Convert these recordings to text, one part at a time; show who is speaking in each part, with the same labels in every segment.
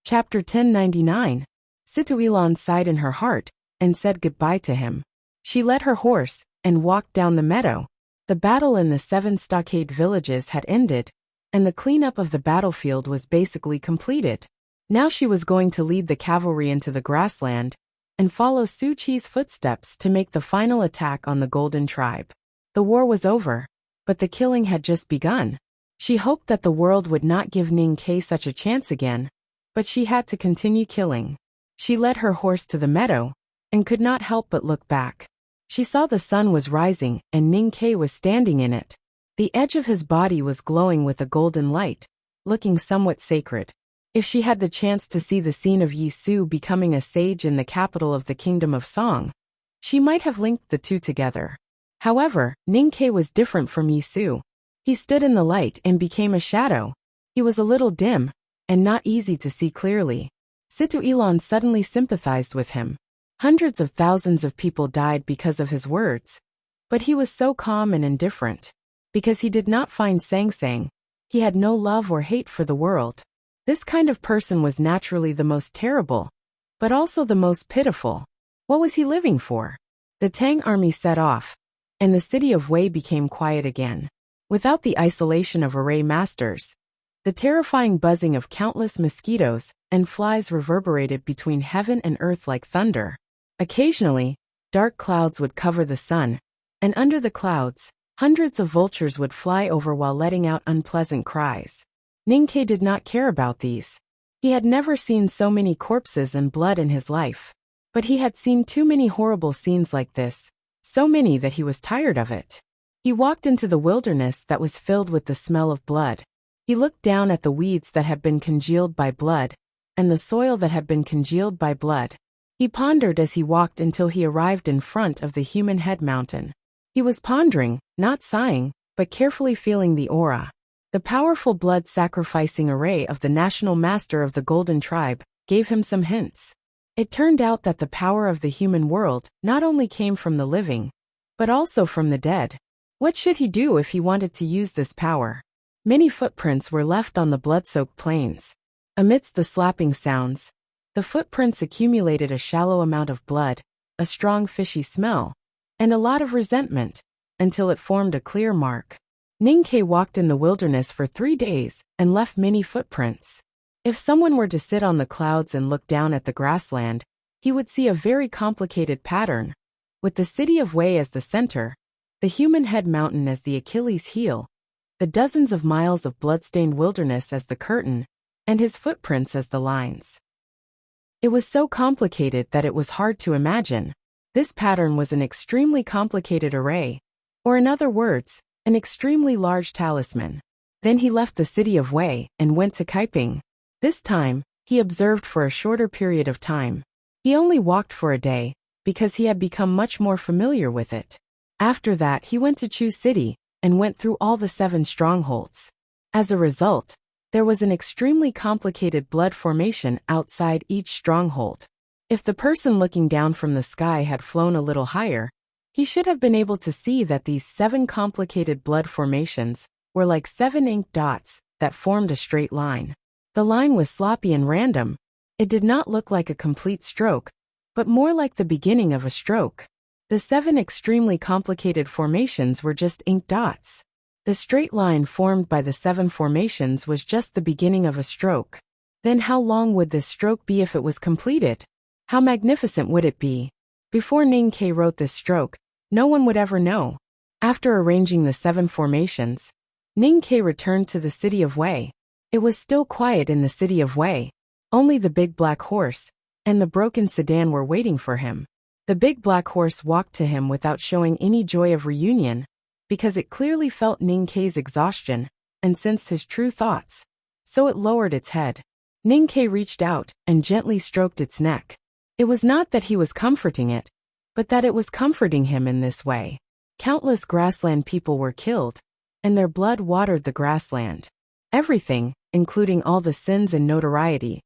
Speaker 1: Chapter 1099. Situilan sighed in her heart and said goodbye to him. She led her horse and walked down the meadow. The battle in the 7 stockade villages had ended, and the cleanup of the battlefield was basically completed. Now she was going to lead the cavalry into the grassland and follow Su Chi's footsteps to make the final attack on the Golden Tribe. The war was over, but the killing had just begun. She hoped that the world would not give Ning Ke such a chance again, but she had to continue killing. She led her horse to the meadow and could not help but look back. She saw the sun was rising and Ning Ke was standing in it. The edge of his body was glowing with a golden light, looking somewhat sacred. If she had the chance to see the scene of Yi Su becoming a sage in the capital of the Kingdom of Song, she might have linked the two together. However, Ning Ke was different from Yi Su. He stood in the light and became a shadow. He was a little dim and not easy to see clearly. Situilan suddenly sympathized with him. Hundreds of thousands of people died because of his words, but he was so calm and indifferent. Because he did not find Sang Sang, he had no love or hate for the world. This kind of person was naturally the most terrible, but also the most pitiful. What was he living for? The Tang army set off, and the city of Wei became quiet again. Without the isolation of array masters, the terrifying buzzing of countless mosquitoes and flies reverberated between heaven and earth like thunder. Occasionally, dark clouds would cover the sun, and under the clouds, hundreds of vultures would fly over while letting out unpleasant cries. Ning Ke did not care about these. He had never seen so many corpses and blood in his life. But he had seen too many horrible scenes like this, so many that he was tired of it. He walked into the wilderness that was filled with the smell of blood. He looked down at the weeds that had been congealed by blood, and the soil that had been congealed by blood. He pondered as he walked until he arrived in front of the Human Head Mountain. He was pondering, not sighing, but carefully feeling the aura. The powerful blood-sacrificing array of the national master of the Golden Tribe gave him some hints. It turned out that the power of the human world not only came from the living, but also from the dead. What should he do if he wanted to use this power? Many footprints were left on the blood-soaked plains. Amidst the slapping sounds, the footprints accumulated a shallow amount of blood, a strong fishy smell, and a lot of resentment, until it formed a clear mark. Ning Ke walked in the wilderness for 3 days and left many footprints. If someone were to sit on the clouds and look down at the grassland, he would see a very complicated pattern. With the city of Wei as the center, the Human Head Mountain as the Achilles heel, the dozens of miles of bloodstained wilderness as the curtain, and his footprints as the lines. It was so complicated that it was hard to imagine. This pattern was an extremely complicated array, or in other words, an extremely large talisman. Then he left the city of Wei and went to Kaiping. This time, he observed for a shorter period of time. He only walked for a day, because he had become much more familiar with it. After that he went to Chu City, and went through all the 7 strongholds. As a result, there was an extremely complicated blood formation outside each stronghold. If the person looking down from the sky had flown a little higher, he should have been able to see that these 7 complicated blood formations were like 7 ink dots that formed a straight line. The line was sloppy and random. It did not look like a complete stroke, but more like the beginning of a stroke. The 7 extremely complicated formations were just ink dots. The straight line formed by the 7 formations was just the beginning of a stroke. Then how long would this stroke be if it was completed? How magnificent would it be? Before Ning Ke wrote this stroke, no one would ever know. After arranging the 7 formations, Ning Ke returned to the city of Wei. It was still quiet in the city of Wei. Only the big black horse and the broken sedan were waiting for him. The big black horse walked to him without showing any joy of reunion, because it clearly felt Ning Ke's exhaustion and sensed his true thoughts, so it lowered its head. Ning Ke reached out and gently stroked its neck. It was not that he was comforting it, but that it was comforting him in this way. Countless grassland people were killed, and their blood watered the grassland. Everything, including all the sins and notoriety,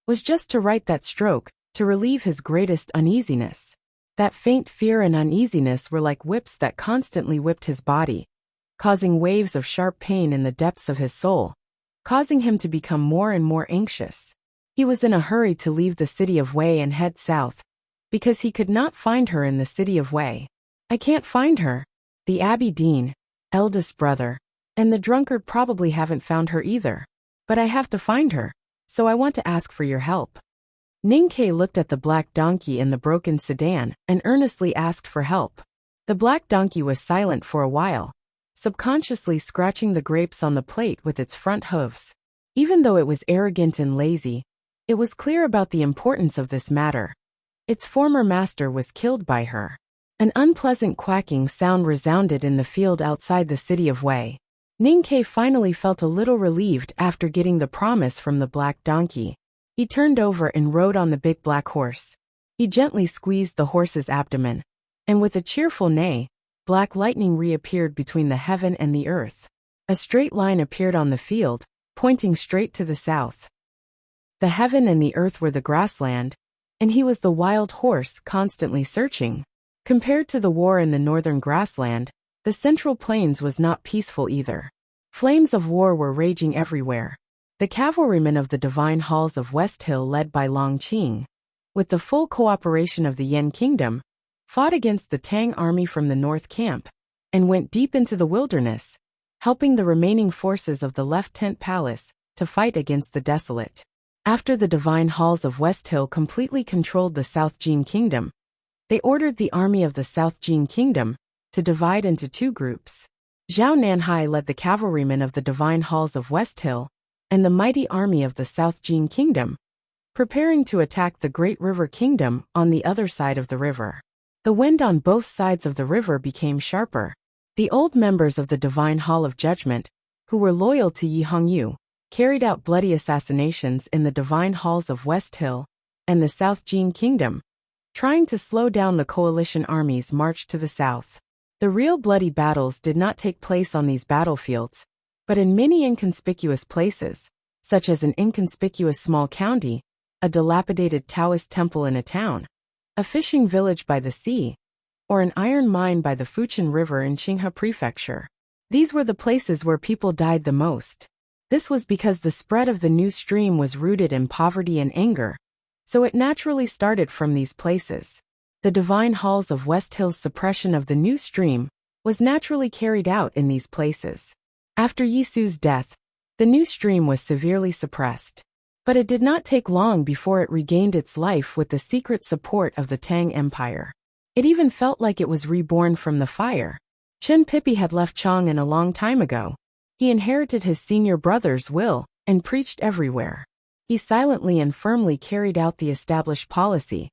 Speaker 1: was just to write that stroke, to relieve his greatest uneasiness. That faint fear and uneasiness were like whips that constantly whipped his body, causing waves of sharp pain in the depths of his soul, causing him to become more and more anxious. He was in a hurry to leave the city of Wei and head south, because he could not find her in the city of Wei. I can't find her. The Abbey Dean, eldest brother, and the drunkard probably haven't found her either. But I have to find her, so I want to ask for your help. Ning Ke looked at the black donkey in the broken sedan and earnestly asked for help. The black donkey was silent for a while, subconsciously scratching the grapes on the plate with its front hooves. Even though it was arrogant and lazy, it was clear about the importance of this matter. Its former master was killed by her. An unpleasant quacking sound resounded in the field outside the city of Wei. Ning Ke finally felt a little relieved after getting the promise from the black donkey. He turned over and rode on the big black horse. He gently squeezed the horse's abdomen, and with a cheerful neigh, black lightning reappeared between the heaven and the earth. A straight line appeared on the field, pointing straight to the south. The heaven and the earth were the grassland, and he was the wild horse constantly searching. Compared to the war in the northern grassland, the central plains was not peaceful either. Flames of war were raging everywhere. The cavalrymen of the Divine Halls of West Hill, led by Long Qing, with the full cooperation of the Yan Kingdom, fought against the Tang army from the north camp, and went deep into the wilderness, helping the remaining forces of the left tent palace to fight against the desolate. After the Divine Halls of West Hill completely controlled the South Jin Kingdom, they ordered the army of the South Jin Kingdom to divide into two groups. Zhao Nanhai led the cavalrymen of the Divine Halls of West Hill and the mighty army of the South Jin Kingdom, preparing to attack the Great River Kingdom on the other side of the river. The wind on both sides of the river became sharper. The old members of the Divine Hall of Judgment, who were loyal to Yi Hongyu, carried out bloody assassinations in the Divine Halls of West Hill and the South Jin Kingdom, trying to slow down the coalition army's march to the south. The real bloody battles did not take place on these battlefields, but in many inconspicuous places, such as an inconspicuous small county, a dilapidated Taoist temple in a town, a fishing village by the sea, or an iron mine by the Fujian River in Qinghe Prefecture. These were the places where people died the most. This was because the spread of the new stream was rooted in poverty and anger, so it naturally started from these places. The Divine Halls of West Hill's suppression of the new stream was naturally carried out in these places. After Yisu's death, the new stream was severely suppressed. But it did not take long before it regained its life with the secret support of the Tang Empire. It even felt like it was reborn from the fire. Chen Pipi had left Chang'an a long time ago. He inherited his senior brother's will and preached everywhere. He silently and firmly carried out the established policy,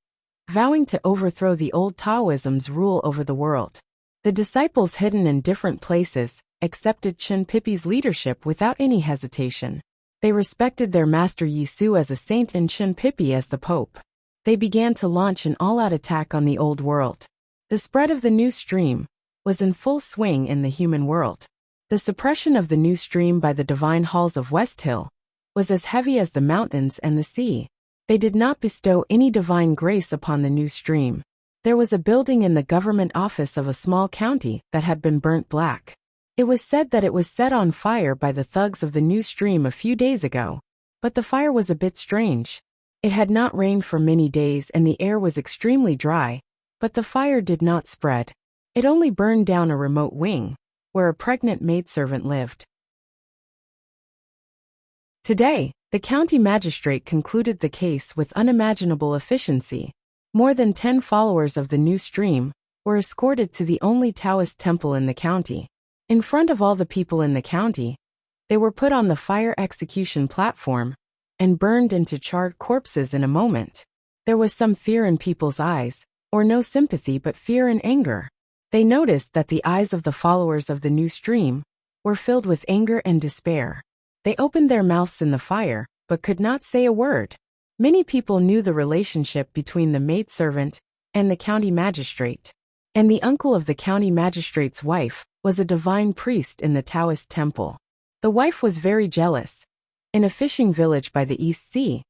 Speaker 1: vowing to overthrow the old Taoism's rule over the world. The disciples hidden in different places accepted Chen Pipi's leadership without any hesitation. They respected their master Yisu as a saint and Chen Pipi as the pope. They began to launch an all-out attack on the old world. The spread of the new stream was in full swing in the human world. The suppression of the new stream by the Divine Halls of West Hill was as heavy as the mountains and the sea. They did not bestow any divine grace upon the new stream. There was a building in the government office of a small county that had been burnt black. It was said that it was set on fire by the thugs of the new stream a few days ago, but the fire was a bit strange. It had not rained for many days and the air was extremely dry, but the fire did not spread. It only burned down a remote wing, where a pregnant maidservant lived. Today, the county magistrate concluded the case with unimaginable efficiency. More than 10 followers of the new stream were escorted to the only Taoist temple in the county. In front of all the people in the county, they were put on the fire execution platform and burned into charred corpses in a moment. There was some fear in people's eyes, or no sympathy but fear and anger. They noticed that the eyes of the followers of the new stream were filled with anger and despair. They opened their mouths in the fire, but could not say a word. Many people knew the relationship between the maidservant and the county magistrate, and the uncle of the county magistrate's wife was a divine priest in the Taoist temple. The wife was very jealous. In a fishing village by the East Sea,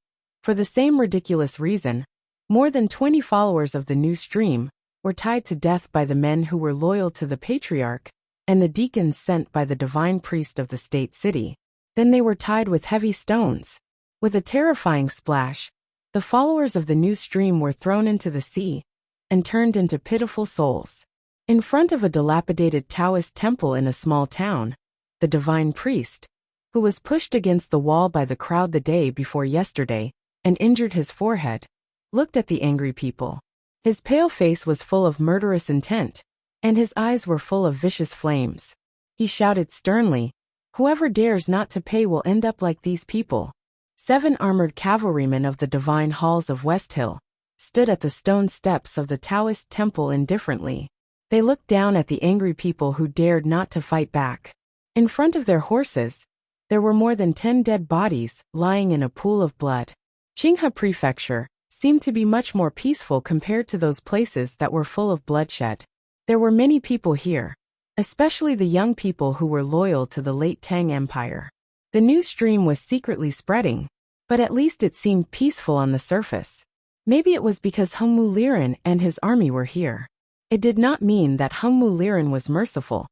Speaker 1: for the same ridiculous reason, more than 20 followers of the new stream were tied to death by the men who were loyal to the patriarch and the deacons sent by the divine priest of the state city. Then they were tied with heavy stones. With a terrifying splash, the followers of the new stream were thrown into the sea and turned into pitiful souls. In front of a dilapidated Taoist temple in a small town, the divine priest, who was pushed against the wall by the crowd the day before yesterday and injured his forehead, looked at the angry people. His pale face was full of murderous intent, and his eyes were full of vicious flames. He shouted sternly, "Whoever dares not to pay will end up like these people." 7 armored cavalrymen of the divine halls of West Hill stood at the stone steps of the Taoist temple indifferently. They looked down at the angry people who dared not to fight back. In front of their horses, there were more than 10 dead bodies lying in a pool of blood. Qinghe Prefecture seemed to be much more peaceful compared to those places that were full of bloodshed. There were many people here, especially the young people who were loyal to the late Tang Empire. The new stream was secretly spreading, but at least it seemed peaceful on the surface. Maybe it was because Heng Mu Liren and his army were here. It did not mean that Heng Mu Liren was merciful,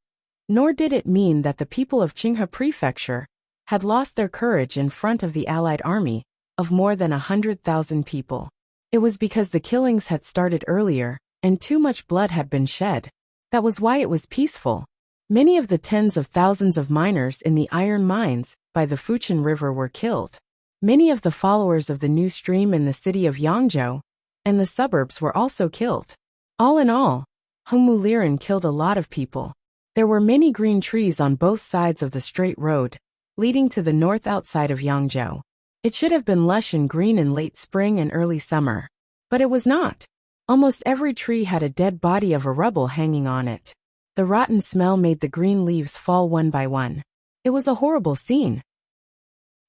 Speaker 1: nor did it mean that the people of Qinghe Prefecture had lost their courage in front of the allied army of more than 100,000 people. It was because the killings had started earlier and too much blood had been shed. That was why it was peaceful. Many of the tens of thousands of miners in the iron mines by the Fujian River were killed. Many of the followers of the new stream in the city of Yangzhou and the suburbs were also killed. All in all, Heng Mu Liren killed a lot of people. There were many green trees on both sides of the straight road, leading to the north outside of Yangzhou. It should have been lush and green in late spring and early summer. But it was not. Almost every tree had a dead body of a rebel hanging on it. The rotten smell made the green leaves fall one by one. It was a horrible scene.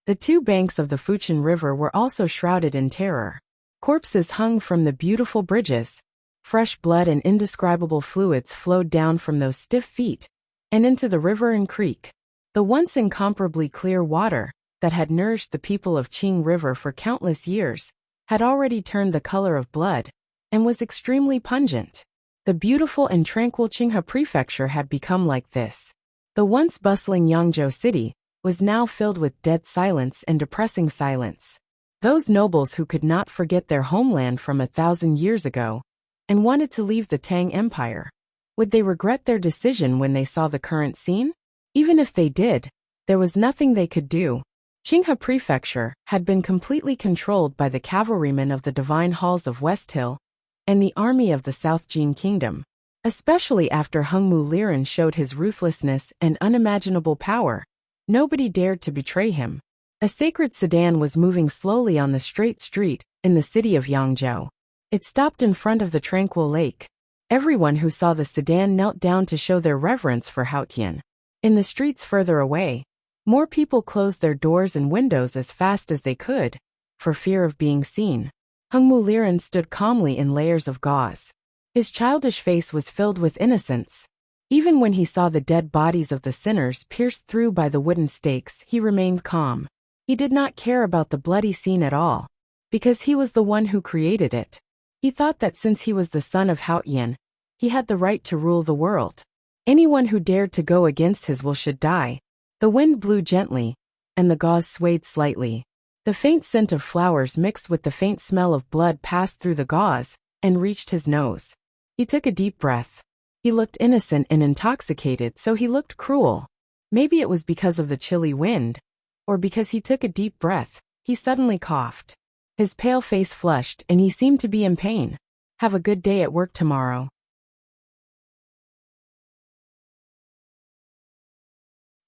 Speaker 1: The 2 banks of the Fujian River were also shrouded in terror. Corpses hung from the beautiful bridges. Fresh blood and indescribable fluids flowed down from those stiff feet and into the river and creek. The once incomparably clear water that had nourished the people of Qing River for countless years had already turned the color of blood and was extremely pungent. The beautiful and tranquil Qinghe Prefecture had become like this. The once bustling Yangzhou city was now filled with dead silence and depressing silence. Those nobles who could not forget their homeland from 1,000 years ago and wanted to leave the Tang Empire, would they regret their decision when they saw the current scene? Even if they did, there was nothing they could do. Qinghe Prefecture had been completely controlled by the cavalrymen of the divine halls of West Hill and the army of the South Jin Kingdom. Especially after Heng Mu Liren showed his ruthlessness and unimaginable power, nobody dared to betray him. A sacred sedan was moving slowly on the straight street in the city of Yangzhou. It stopped in front of the tranquil lake. Everyone who saw the sedan knelt down to show their reverence for Haotian. In the streets further away, more people closed their doors and windows as fast as they could, for fear of being seen. Heng Mu Liren stood calmly in layers of gauze. His childish face was filled with innocence. Even when he saw the dead bodies of the sinners pierced through by the wooden stakes, he remained calm. He did not care about the bloody scene at all, because he was the one who created it. He thought that since he was the son of Haotian, he had the right to rule the world. Anyone who dared to go against his will should die. The wind blew gently, and the gauze swayed slightly. The faint scent of flowers mixed with the faint smell of blood passed through the gauze and reached his nose. He took a deep breath. He looked innocent and intoxicated, so he looked cruel. Maybe it was because of the chilly wind, or because he took a deep breath. He suddenly coughed. His pale face flushed and he seemed to be in pain. Have a good day at work tomorrow.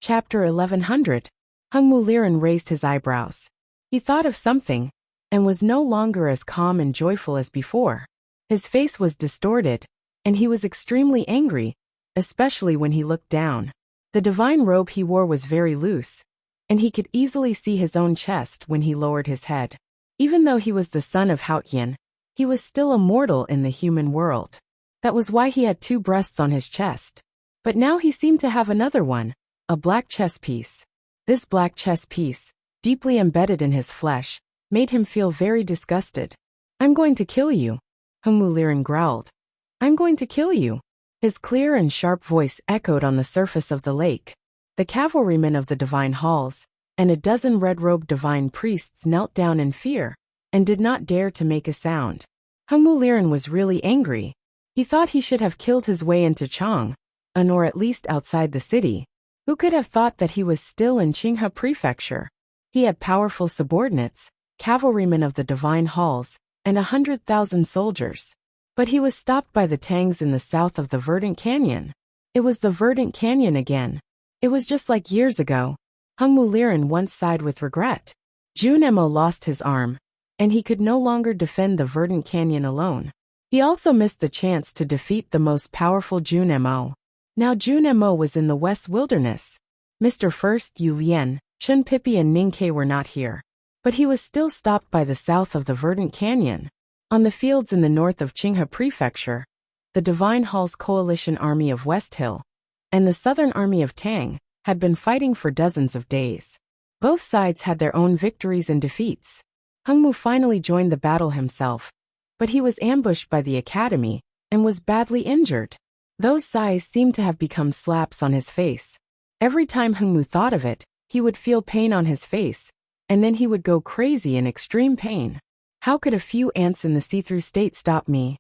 Speaker 1: Chapter 1100. Heng Mu Liren raised his eyebrows. He thought of something, and was no longer as calm and joyful as before. His face was distorted, and he was extremely angry, especially when he looked down. The divine robe he wore was very loose, and he could easily see his own chest when he lowered his head. Even though he was the son of Haotian, he was still a mortal in the human world. That was why he had 2 breasts on his chest. But now he seemed to have another one, a black chess piece. This black chess piece, deeply embedded in his flesh, made him feel very disgusted. "I'm going to kill you," Heng Mu Liren growled. "I'm going to kill you." His clear and sharp voice echoed on the surface of the lake. The cavalrymen of the divine halls and a dozen red-robed divine priests knelt down in fear and did not dare to make a sound. Hengmu Liren was really angry. He thought he should have killed his way into Chang, or at least outside the city. Who could have thought that he was still in Qinghe Prefecture? He had powerful subordinates, cavalrymen of the divine halls, and 100,000 soldiers. But he was stopped by the Tangs in the south of the Verdant Canyon. It was the Verdant Canyon again. It was just like years ago. Hengmu Liren once sighed with regret. Junemo lost his arm, and he could no longer defend the Verdant Canyon alone. He also missed the chance to defeat the most powerful Junemo. Now Junemo was in the West Wilderness. Mr. First Yu Lian, Chen Pipi and Ning Ke were not here. But he was still stopped by the south of the Verdant Canyon. On the fields in the north of Qinghe Prefecture, the Divine Hall's coalition army of West Hill and the southern army of Tang had been fighting for dozens of days. Both sides had their own victories and defeats. Hengmu finally joined the battle himself, but he was ambushed by the academy and was badly injured. Those sighs seemed to have become slaps on his face. Every time Hengmu thought of it, he would feel pain on his face, and then he would go crazy in extreme pain. How could a few ants in the see-through state stop me?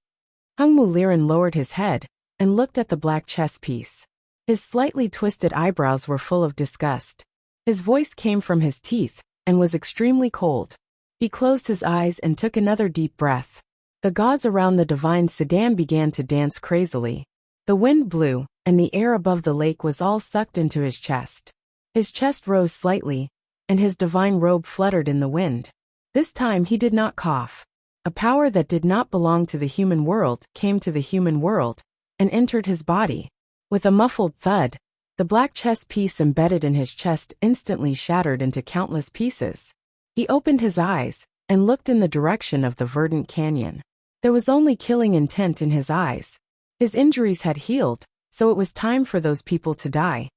Speaker 1: Hengmu Liren lowered his head and looked at the black chess piece. His slightly twisted eyebrows were full of disgust. His voice came from his teeth and was extremely cold. He closed his eyes and took another deep breath. The gauze around the divine sedan began to dance crazily. The wind blew, and the air above the lake was all sucked into his chest. His chest rose slightly, and his divine robe fluttered in the wind. This time he did not cough. A power that did not belong to the human world came to the human world and entered his body. With a muffled thud, the black chess piece embedded in his chest instantly shattered into countless pieces. He opened his eyes and looked in the direction of the Verdant Canyon. There was only killing intent in his eyes. His injuries had healed, so it was time for those people to die.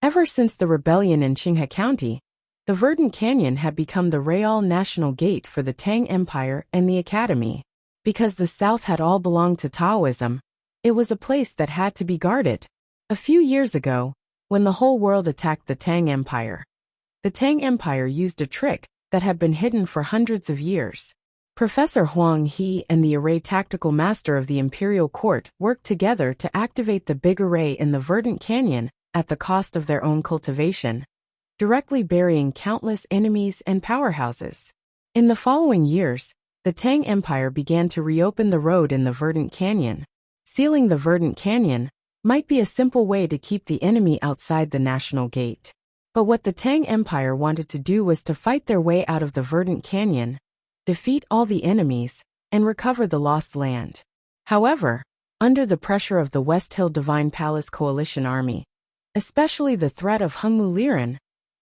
Speaker 1: Ever since the rebellion in Qinghe County, the Verdant Canyon had become the Real National Gate for the Tang Empire and the Academy. Because the South had all belonged to Taoism, it was a place that had to be guarded. A few years ago, when the whole world attacked the Tang Empire, the Tang Empire used a trick that had been hidden for hundreds of years. Professor Huang He and the array tactical master of the Imperial Court worked together to activate the big array in the Verdant Canyon at the cost of their own cultivation, directly burying countless enemies and powerhouses. In the following years, the Tang Empire began to reopen the road in the Verdant Canyon. Sealing the Verdant Canyon might be a simple way to keep the enemy outside the National Gate. But what the Tang Empire wanted to do was to fight their way out of the Verdant Canyon, defeat all the enemies, and recover the lost land. However, under the pressure of the West Hill Divine Palace Coalition Army, especially the threat of Hengmu Liren,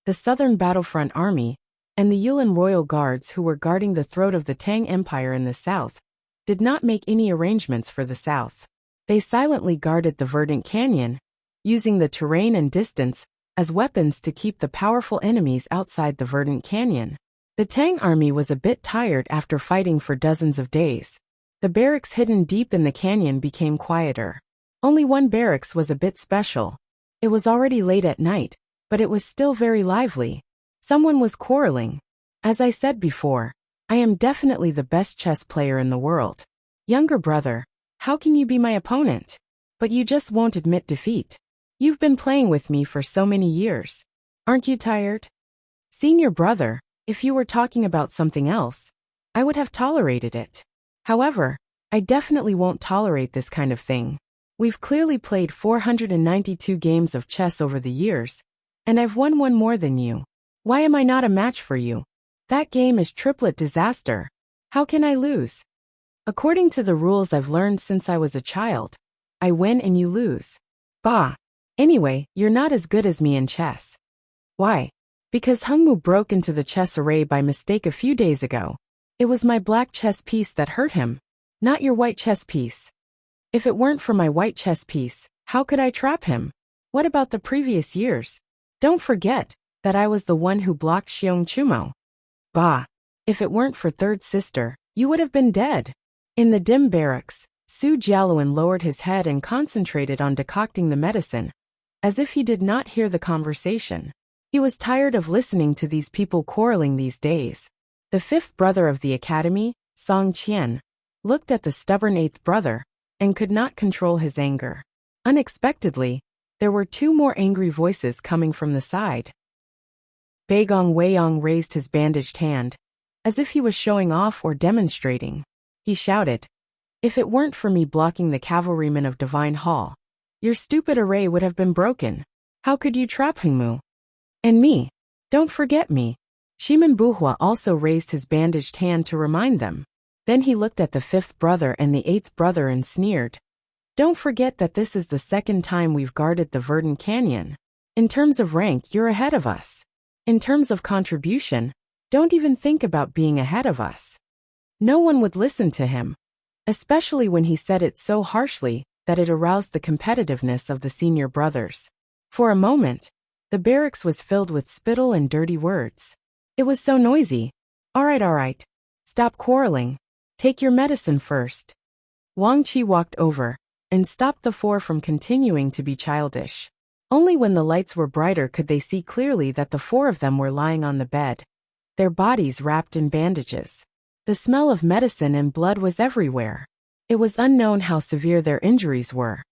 Speaker 1: the Southern Battlefront Army, and the Yulin Royal Guards who were guarding the throat of the Tang Empire in the south, did not make any arrangements for the south. They silently guarded the Verdant Canyon, using the terrain and distance as weapons to keep the powerful enemies outside the Verdant Canyon. The Tang army was a bit tired after fighting for dozens of days. The barracks hidden deep in the canyon became quieter. Only one barracks was a bit special. It was already late at night, but it was still very lively. Someone was quarreling. As I said before, I am definitely the best chess player in the world. Younger brother, how can you be my opponent? But you just won't admit defeat. You've been playing with me for so many years. Aren't you tired? Senior brother, if you were talking about something else, I would have tolerated it. However, I definitely won't tolerate this kind of thing. We've clearly played 492 games of chess over the years, and I've won one more than you. Why am I not a match for you? That game is triplet disaster. How can I lose? According to the rules I've learned since I was a child, I win and you lose. Bah. Anyway, you're not as good as me in chess. Why? Because Hengmu broke into the chess array by mistake a few days ago. It was my black chess piece that hurt him, not your white chess piece. If it weren't for my white chess piece, how could I trap him? What about the previous years? Don't forget that I was the one who blocked Xiong Chumo. Bah. If it weren't for third sister, you would have been dead. In the dim barracks, Su Jialuan lowered his head and concentrated on decocting the medicine, as if he did not hear the conversation. He was tired of listening to these people quarreling these days. The fifth brother of the academy, Song Qian, looked at the stubborn eighth brother and could not control his anger. Unexpectedly, there were two more angry voices coming from the side. Baigong Weiyang raised his bandaged hand, as if he was showing off or demonstrating. He shouted, "If it weren't for me blocking the cavalrymen of Divine Hall, your stupid array would have been broken. How could you trap Hengmu? And me? Don't forget me." Shiman Buhua also raised his bandaged hand to remind them. Then he looked at the fifth brother and the eighth brother and sneered. "Don't forget that this is the second time we've guarded the Verdant Canyon. In terms of rank, you're ahead of us. In terms of contribution, don't even think about being ahead of us." No one would listen to him, especially when he said it so harshly that it aroused the competitiveness of the senior brothers. For a moment, the barracks was filled with spittle and dirty words. It was so noisy. All right. Stop quarreling. Take your medicine first." Wang Qi walked over and stopped the four from continuing to be childish. Only when the lights were brighter could they see clearly that the four of them were lying on the bed, their bodies wrapped in bandages. The smell of medicine and blood was everywhere. It was unknown how severe their injuries were,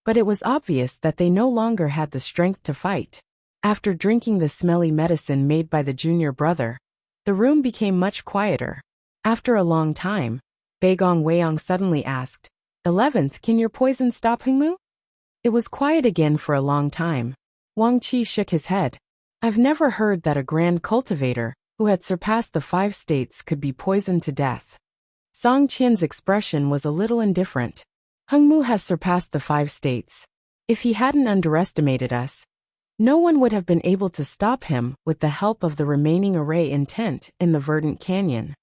Speaker 1: but it was obvious that they no longer had the strength to fight. After drinking the smelly medicine made by the junior brother, the room became much quieter. After a long time, Baigong Weiyang suddenly asked, "11th, can your poison stop Hengmu?" It was quiet again for a long time. Wang Qi shook his head. "I've never heard that a grand cultivator who had surpassed the 5 states could be poisoned to death." Song Qian's expression was a little indifferent. "Hengmu has surpassed the 5 states. If he hadn't underestimated us, no one would have been able to stop him with the help of the remaining array intent in the Verdant Canyon."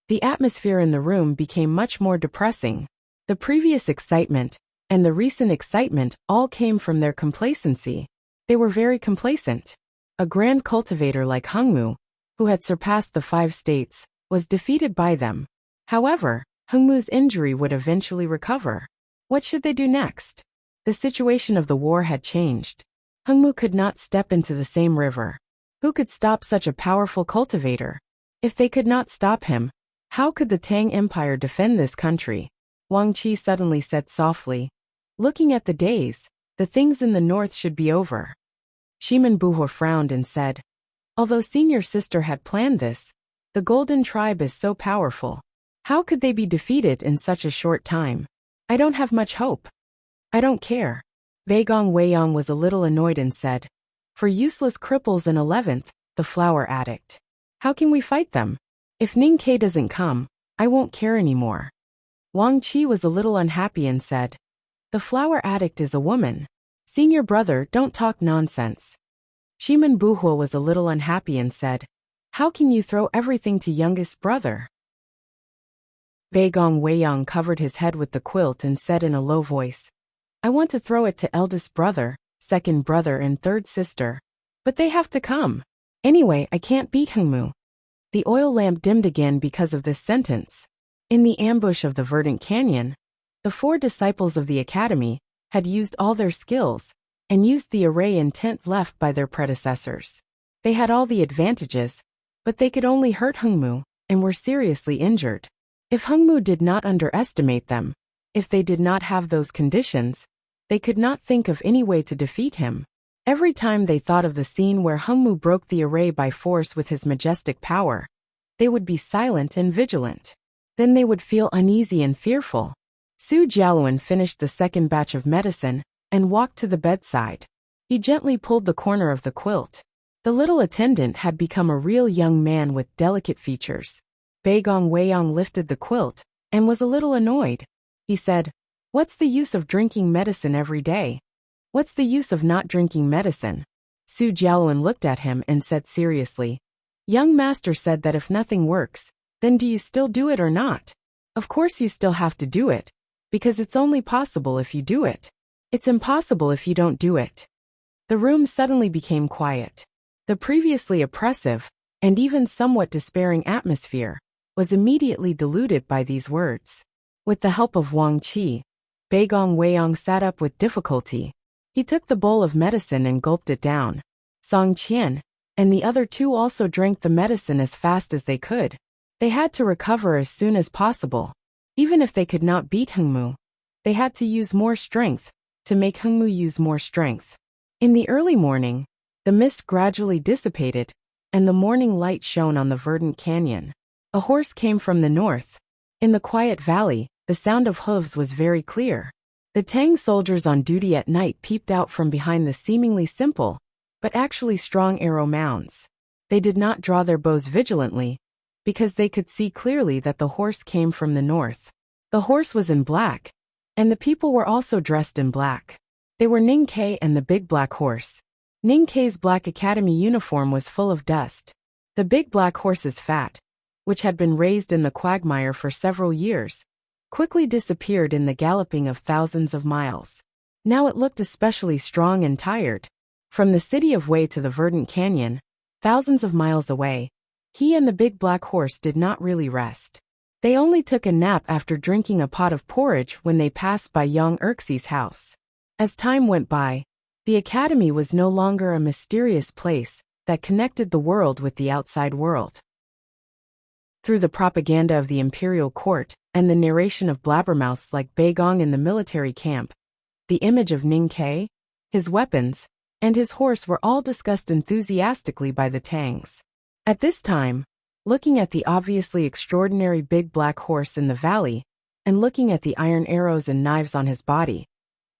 Speaker 1: The atmosphere in the room became much more depressing. The previous excitement and the recent excitement all came from their complacency. They were very complacent. A grand cultivator like Hengmu, who had surpassed the 5 states, was defeated by them. However, Hengmu's injury would eventually recover. What should they do next? The situation of the war had changed. Hengmu could not step into the same river. Who could stop such a powerful cultivator? If they could not stop him, how could the Tang Empire defend this country? Wang Qi suddenly said softly, "Looking at the days, the things in the north should be over." Shiman Buhua frowned and said, "Although senior sister had planned this, the Golden Tribe is so powerful. How could they be defeated in such a short time? I don't have much hope." "I don't care." Baigong Weiyang was a little annoyed and said, "For useless cripples and 11th, the flower addict. How can we fight them? If Ning Ke doesn't come, I won't care anymore." Wang Qi was a little unhappy and said, "The flower addict is a woman. Senior brother, don't talk nonsense." Shiman Buhua was a little unhappy and said, "How can you throw everything to youngest brother?" Baigong Weiyang covered his head with the quilt and said in a low voice, "I want to throw it to eldest brother, second brother and third sister. But they have to come. Anyway, I can't beat Hengmu." The oil lamp dimmed again because of this sentence. In the ambush of the Verdant Canyon, the 4 disciples of the academy had used all their skills and used the array intent left by their predecessors. They had all the advantages, but they could only hurt Hengmu and were seriously injured. If Hengmu did not underestimate them, if they did not have those conditions, they could not think of any way to defeat him. Every time they thought of the scene where Hengmu broke the array by force with his majestic power, they would be silent and vigilant. Then they would feel uneasy and fearful. Su Jialuan finished the second batch of medicine and walked to the bedside. He gently pulled the corner of the quilt. The little attendant had become a real young man with delicate features. Baigong Weiyang lifted the quilt and was a little annoyed. He said, "What's the use of drinking medicine every day? What's the use of not drinking medicine?" Su Jialuan looked at him and said seriously, "Young master said that if nothing works, then do you still do it or not? Of course you still have to do it, because it's only possible if you do it. It's impossible if you don't do it." The room suddenly became quiet. The previously oppressive, and even somewhat despairing atmosphere, was immediately diluted by these words. With the help of Wang Qi, Baigong Weiyang sat up with difficulty. He took the bowl of medicine and gulped it down. "Song Qian, and the other two also drank the medicine as fast as they could. They had to recover as soon as possible. Even if they could not beat Hengmu, they had to use more strength to make Hengmu use more strength. In the early morning, the mist gradually dissipated, and the morning light shone on the verdant canyon. A horse came from the north. In the quiet valley, the sound of hooves was very clear. The Tang soldiers on duty at night peeped out from behind the seemingly simple, but actually strong arrow mounds. They did not draw their bows vigilantly, because they could see clearly that the horse came from the north. The horse was in black, and the people were also dressed in black. They were Ning Ke and the big black horse. Ning Ke's black academy uniform was full of dust. The big black horse's fat, which had been raised in the quagmire for several years, quickly disappeared in the galloping of thousands of miles. Now it looked especially strong and tired. From the city of Wei to the verdant canyon, thousands of miles away, he and the big black horse did not really rest. They only took a nap after drinking a pot of porridge when they passed by Yang Erxie's house. As time went by, the academy was no longer a mysterious place that connected the world with the outside world. Through the propaganda of the imperial court and the narration of blabbermouths like Beigong in the military camp, the image of Ning Ke, his weapons, and his horse were all discussed enthusiastically by the Tangs. At this time, looking at the obviously extraordinary big black horse in the valley, and looking at the iron arrows and knives on his body,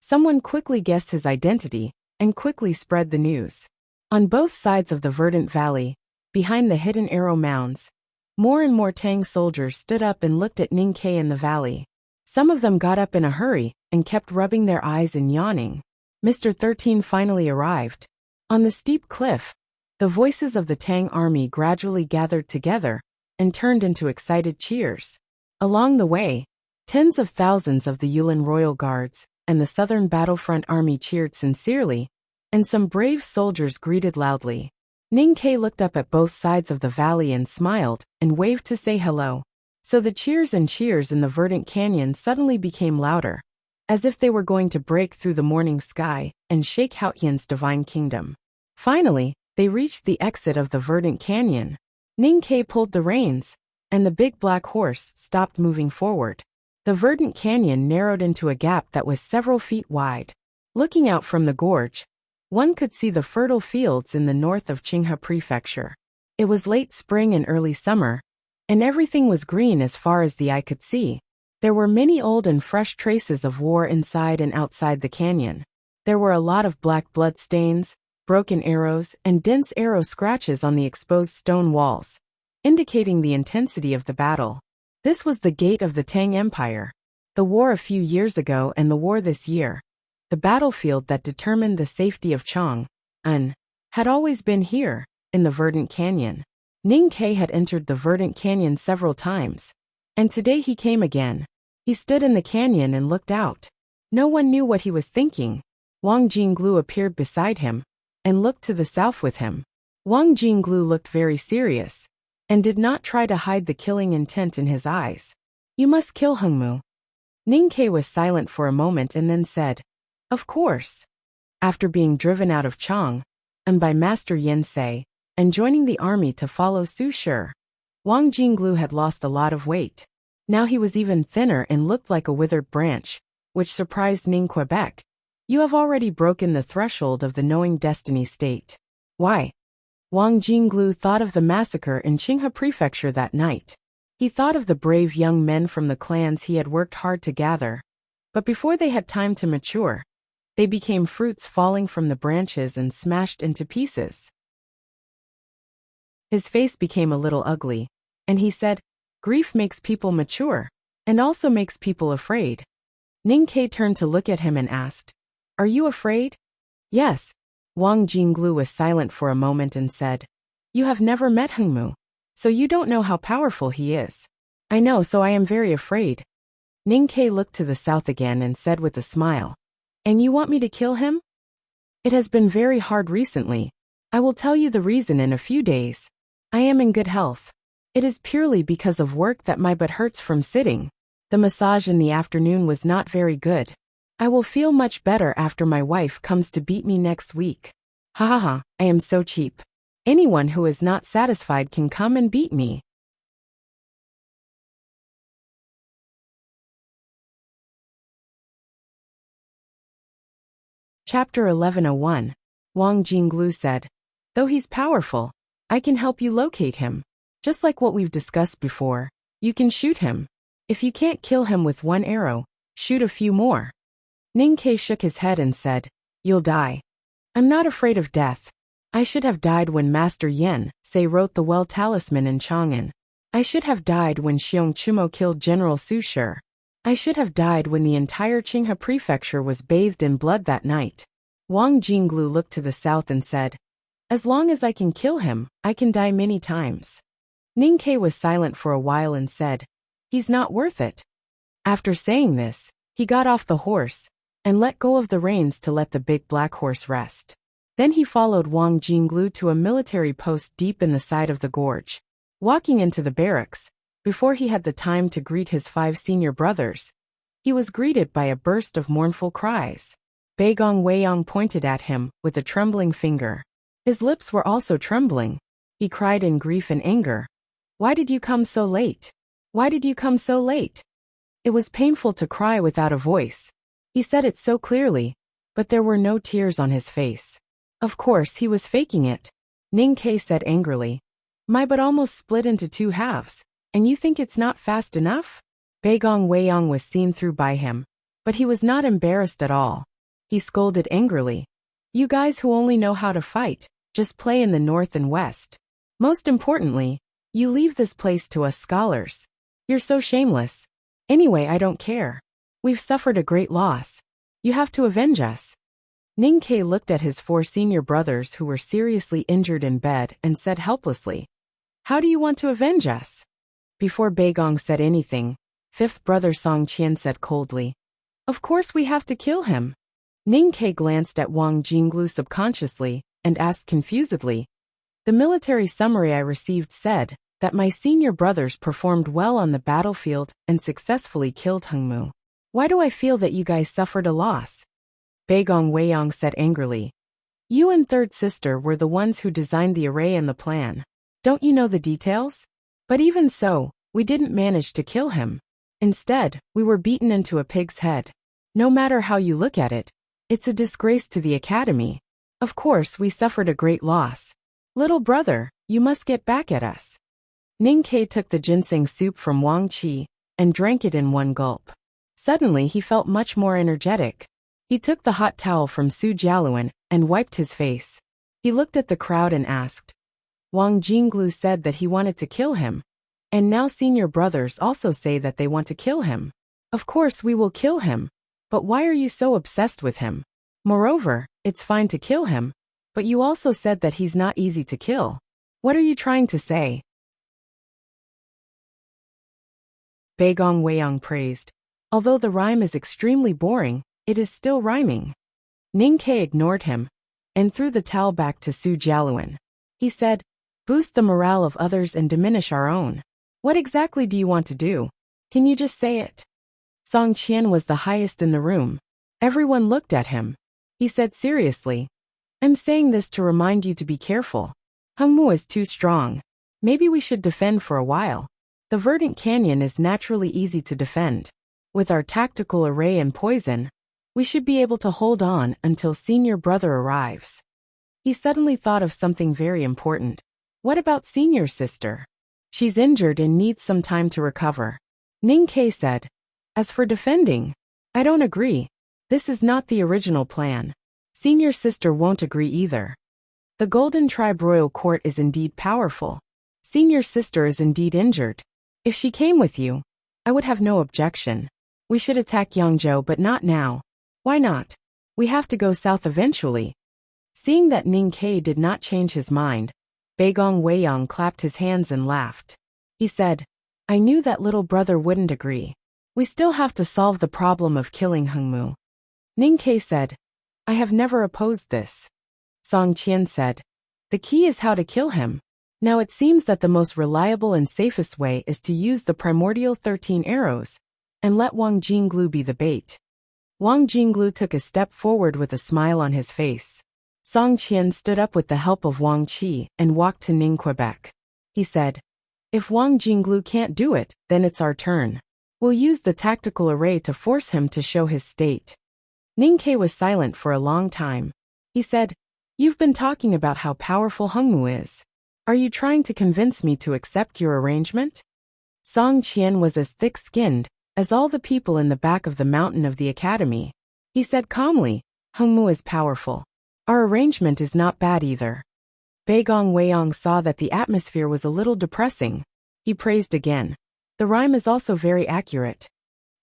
Speaker 1: someone quickly guessed his identity and quickly spread the news. On both sides of the verdant valley, behind the hidden arrow mounds, more and more Tang soldiers stood up and looked at Ning Ke in the valley. Some of them got up in a hurry and kept rubbing their eyes and yawning. Mr. 13 finally arrived. On the steep cliff, the voices of the Tang army gradually gathered together and turned into excited cheers. Along the way, tens of thousands of the Yulin Royal Guards and the Southern Battlefront Army cheered sincerely, and some brave soldiers greeted loudly. Ning Ke looked up at both sides of the valley and smiled and waved to say hello. So the cheers and cheers in the verdant canyon suddenly became louder, as if they were going to break through the morning sky and shake Haotian's divine kingdom. Finally, they reached the exit of the verdant canyon. Ning Ke pulled the reins, and the big black horse stopped moving forward. The verdant canyon narrowed into a gap that was several feet wide. Looking out from the gorge, one could see the fertile fields in the north of Qinghe Prefecture. It was late spring and early summer, and everything was green as far as the eye could see. There were many old and fresh traces of war inside and outside the canyon. There were a lot of black blood stains, broken arrows, and dense arrow scratches on the exposed stone walls, indicating the intensity of the battle. This was the gate of the Tang Empire. The war a few years ago and the war this year, the battlefield that determined the safety of Chang'an, had always been here, in the verdant canyon. Ning Ke had entered the verdant canyon several times, and today he came again. He stood in the canyon and looked out. No one knew what he was thinking. Wang Jinglu appeared beside him, and looked to the south with him. Wang Jinglu looked very serious, and did not try to hide the killing intent in his eyes. You must kill Hengmu. Ning Ke was silent for a moment and then said, Of course. After being driven out of Chang'an by Master Yen Sei, and joining the army to follow Su Shi, Wang Jinglu had lost a lot of weight. Now he was even thinner and looked like a withered branch, which surprised Ning Quebec. You have already broken the threshold of the knowing destiny state. Why? Wang Jinglu thought of the massacre in Qinghe Prefecture that night. He thought of the brave young men from the clans he had worked hard to gather, but before they had time to mature, they became fruits falling from the branches and smashed into pieces. His face became a little ugly, and he said, Grief makes people mature, and also makes people afraid. Ning Ke turned to look at him and asked, Are you afraid? Yes. Wang Jinglu was silent for a moment and said, You have never met Hengmu, so you don't know how powerful he is. I know, so I am very afraid. Ning Ke looked to the south again and said with a smile, And you want me to kill him? It has been very hard recently. I will tell you the reason in a few days. I am in good health. It is purely because of work that my butt hurts from sitting. The massage in the afternoon was not very good. I will feel much better after my wife comes to beat me next week. Ha ha ha, I am so cheap. Anyone who is not satisfied can come and beat me. Chapter 11:01. Wang Jinglu said, "Though he's powerful, I can help you locate him. Just like what we've discussed before, you can shoot him. If you can't kill him with one arrow, shoot a few more." Ning Ke shook his head and said, "You'll die." "I'm not afraid of death. I should have died when Master Yen Sei wrote the Well Talisman in Chang'an. I should have died when Xiong Chumo killed General Su Shi. I should have died when the entire Qinghe prefecture was bathed in blood that night." Wang Jinglu looked to the south and said, "As long as I can kill him, I can die many times." Ning Ke was silent for a while and said, "He's not worth it." After saying this, he got off the horse and let go of the reins to let the big black horse rest. Then he followed Wang Jinglu to a military post deep in the side of the gorge. Walking into the barracks, before he had the time to greet his 5 senior brothers, he was greeted by a burst of mournful cries. Beigong Weiyang pointed at him with a trembling finger. His lips were also trembling. He cried in grief and anger, "Why did you come so late? Why did you come so late?" It was painful to cry without a voice. He said it so clearly, but there were no tears on his face. Of course he was faking it. Ning Ke said angrily, "My butt almost split into 2 halves, and you think it's not fast enough?" Beigong Weiyang was seen through by him, but he was not embarrassed at all. He scolded angrily, "You guys who only know how to fight, just play in the north and west. Most importantly, you leave this place to us scholars. You're so shameless. Anyway, I don't care. We've suffered a great loss. You have to avenge us." Ning Ke looked at his 4 senior brothers who were seriously injured in bed and said helplessly, "How do you want to avenge us?" Before Beigong said anything, 5th brother Song Qian said coldly, "Of course we have to kill him." Ning Ke glanced at Wang Jinglu subconsciously and asked confusedly, "The military summary I received said that my senior brothers performed well on the battlefield and successfully killed Hengmu. Why do I feel that you guys suffered a loss?" Beigong Weiyang said angrily, "You and 3rd sister were the ones who designed the array and the plan. Don't you know the details? But even so, we didn't manage to kill him. Instead, we were beaten into a pig's head. No matter how you look at it, it's a disgrace to the academy. Of course we suffered a great loss. Little brother, you must get back at us." Ning Ke took the ginseng soup from Wang Qi and drank it in one gulp. Suddenly he felt much more energetic. He took the hot towel from Su Jialuan and wiped his face. He looked at the crowd and asked, "Wang Jinglu said that he wanted to kill him, and now senior brothers also say that they want to kill him. Of course we will kill him, but why are you so obsessed with him? Moreover, it's fine to kill him, but you also said that he's not easy to kill. What are you trying to say?" Beigong Weiyang praised, "Although the rhyme is extremely boring, it is still rhyming." Ning Ke ignored him and threw the towel back to Su Jialuan. He said, "Boost the morale of others and diminish our own. What exactly do you want to do? Can you just say it?" Song Qian was the highest in the room. Everyone looked at him. He said seriously, "I'm saying this to remind you to be careful. Hengmu is too strong. Maybe we should defend for a while. The verdant canyon is naturally easy to defend. With our tactical array and poison, we should be able to hold on until senior brother arrives." He suddenly thought of something very important. What about senior sister? She's injured and needs some time to recover. Ning Ke said, "As for defending, I don't agree. This is not the original plan. Senior sister won't agree either. The Golden Tribe Royal Court is indeed powerful. Senior sister is indeed injured. If she came with you, I would have no objection. We should attack Yangzhou, but not now. Why not? We have to go south eventually." Seeing that Ning Ke did not change his mind, Beigong Weiyang clapped his hands and laughed. He said, "I knew that little brother wouldn't agree. We still have to solve the problem of killing Hengmu." Ning Ke said, "I have never opposed this." Song Qian said, "The key is how to kill him. Now it seems that the most reliable and safest way is to use the primordial 13 arrows and let Wang Jinglu be the bait." Wang Jinglu took a step forward with a smile on his face. Song Qian stood up with the help of Wang Qi and walked to Ning Quebec. He said, "If Wang Jinglu can't do it, then it's our turn. We'll use the tactical array to force him to show his state." Ning Ke was silent for a long time. He said, "You've been talking about how powerful Hengmu is. Are you trying to convince me to accept your arrangement?" Song Qian was as thick-skinned as all the people in the back of the mountain of the academy. He said calmly, "Hengmu is powerful. Our arrangement is not bad either." Beigong Weiyang saw that the atmosphere was a little depressing. He praised again. "The rhyme is also very accurate."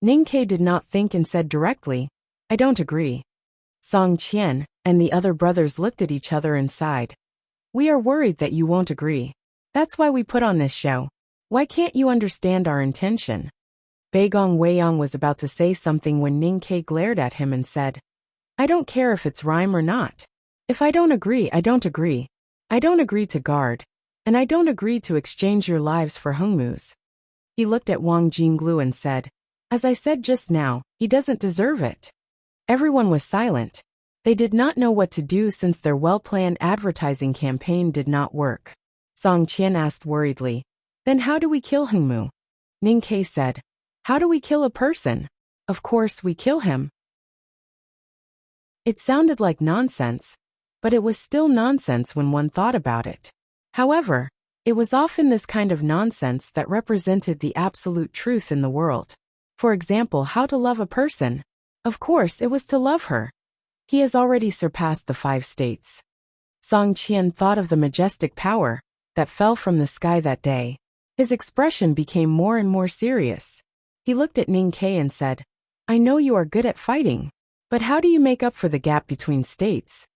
Speaker 1: Ning Ke did not think and said directly, "I don't agree." Song Qian and the other brothers looked at each other and sighed. "We are worried that you won't agree. That's why we put on this show. Why can't you understand our intention?" Beigong Weiyang was about to say something when Ning Ke glared at him and said, "I don't care if it's rhyme or not. If I don't agree, I don't agree. I don't agree to guard. And I don't agree to exchange your lives for Hengmu's." He looked at Wang Jinglu and said, "As I said just now, he doesn't deserve it." Everyone was silent. They did not know what to do since their well-planned advertising campaign did not work. Song Qian asked worriedly, "Then how do we kill Hengmu?" Ning Ke said, "How do we kill a person? Of course we kill him." It sounded like nonsense, but it was still nonsense when one thought about it. However, it was often this kind of nonsense that represented the absolute truth in the world. For example, how to love a person. Of course, it was to love her. He has already surpassed the 5 states. Song Qian thought of the majestic power that fell from the sky that day. His expression became more and more serious. He looked at Ning Ke and said, "I know you are good at fighting, but how do you make up for the gap between states?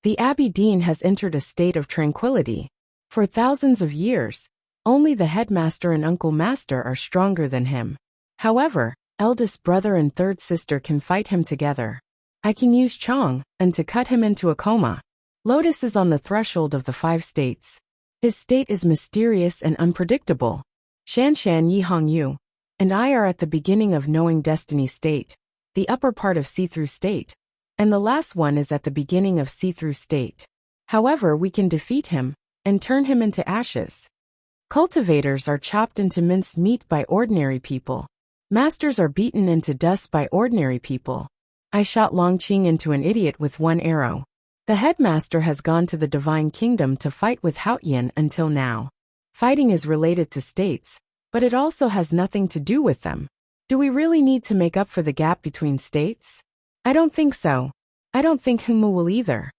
Speaker 1: The Abbey Dean has entered a state of tranquility. For thousands of years, only the headmaster and uncle master are stronger than him. However, eldest brother and third sister can fight him together. I can use Chong and to cut him into a coma. Lotus is on the threshold of the 5 states. His state is mysterious and unpredictable. Shanshan Yi Hong Yu and I are at the beginning of knowing destiny state, the upper part of see-through state, and the last one is at the beginning of see-through state. However, we can defeat him and turn him into ashes. Cultivators are chopped into minced meat by ordinary people. Masters are beaten into dust by ordinary people. I shot Longqing into an idiot with 1 arrow. The headmaster has gone to the divine kingdom to fight with Haotian until now. Fighting is related to states, but it also has nothing to do with them. Do we really need to make up for the gap between states? I don't think so. I don't think Hengmu will either."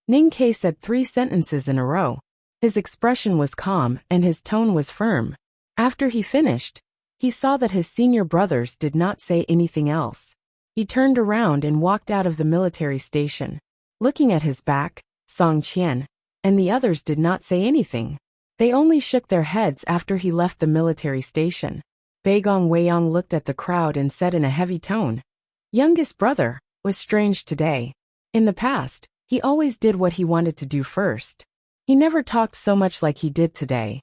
Speaker 1: Ning Ke said 3 sentences in a row. His expression was calm and his tone was firm. After he finished, he saw that his senior brothers did not say anything else. He turned around and walked out of the military station. Looking at his back, Song Qian and the others did not say anything. They only shook their heads after he left the military station. Beigong Weiyang looked at the crowd and said in a heavy tone, "Youngest brother was strange today. In the past, he always did what he wanted to do first. He never talked so much like he did today."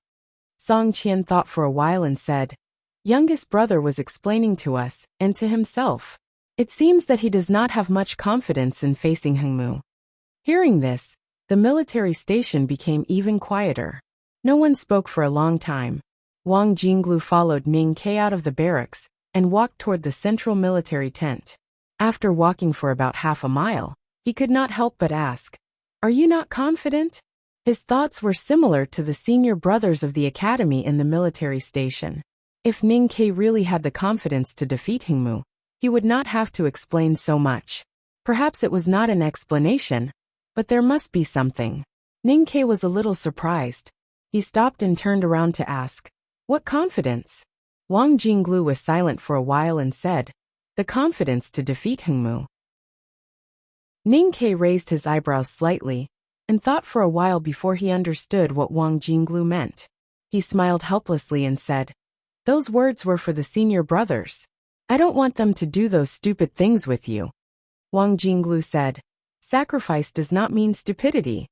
Speaker 1: Song Qian thought for a while and said, "Youngest brother was explaining to us and to himself. It seems that he does not have much confidence in facing Hengmu." Hearing this, the military station became even quieter. No one spoke for a long time. Wang Jinglu followed Ning Ke out of the barracks and walked toward the central military tent. After walking for about half a mile, he could not help but ask, "Are you not confident?" His thoughts were similar to the senior brothers of the academy in the military station. If Ning Ke really had the confidence to defeat Hengmu, he would not have to explain so much. Perhaps it was not an explanation, but there must be something. Ning Ke was a little surprised. He stopped and turned around to ask, "What confidence?" Wang Jinglu was silent for a while and said, "The confidence to defeat Hengmu." Ning Ke raised his eyebrows slightly and thought for a while before he understood what Wang Jinglu meant. He smiled helplessly and said, "Those words were for the senior brothers. I don't want them to do those stupid things with you." Wang Jinglu said, "Sacrifice does not mean stupidity."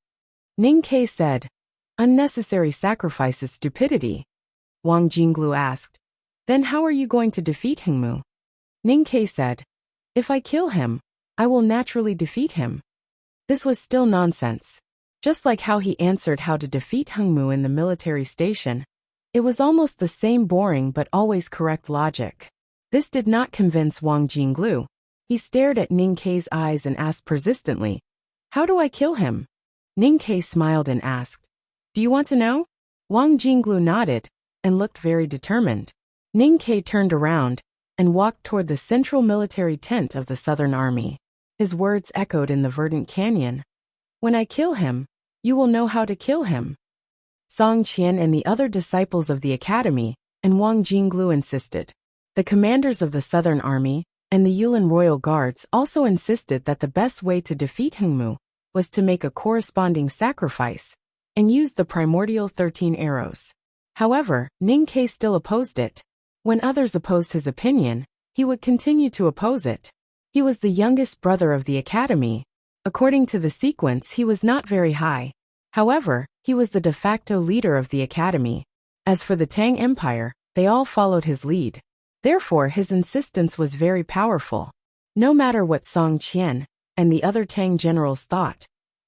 Speaker 1: Ning Ke said, "Unnecessary sacrifice is stupidity." Wang Jinglu asked, "Then how are you going to defeat Hengmu?" Ning Ke said, "If I kill him, I will naturally defeat him." This was still nonsense. Just like how he answered how to defeat Hengmu in the military station, it was almost the same boring but always correct logic. This did not convince Wang Jinglu. He stared at Ning Kei's eyes and asked persistently, "How do I kill him?" Ning Kei smiled and asked, "Do you want to know?" Wang Jinglu nodded and looked very determined. Ning Kei turned around and walked toward the central military tent of the Southern Army. His words echoed in the verdant canyon. "When I kill him, you will know how to kill him." Song Qian and the other disciples of the academy and Wang Jinglu insisted. The commanders of the Southern Army and the Yulin Royal Guards also insisted that the best way to defeat Hengmu was to make a corresponding sacrifice and use the primordial 13 arrows. However, Ning Kei still opposed it. When others opposed his opinion, he would continue to oppose it. He was the youngest brother of the academy. According to the sequence, he was not very high. However, he was the de facto leader of the academy. As for the Tang Empire, they all followed his lead. Therefore, his insistence was very powerful. No matter what Song Qian and the other Tang generals thought,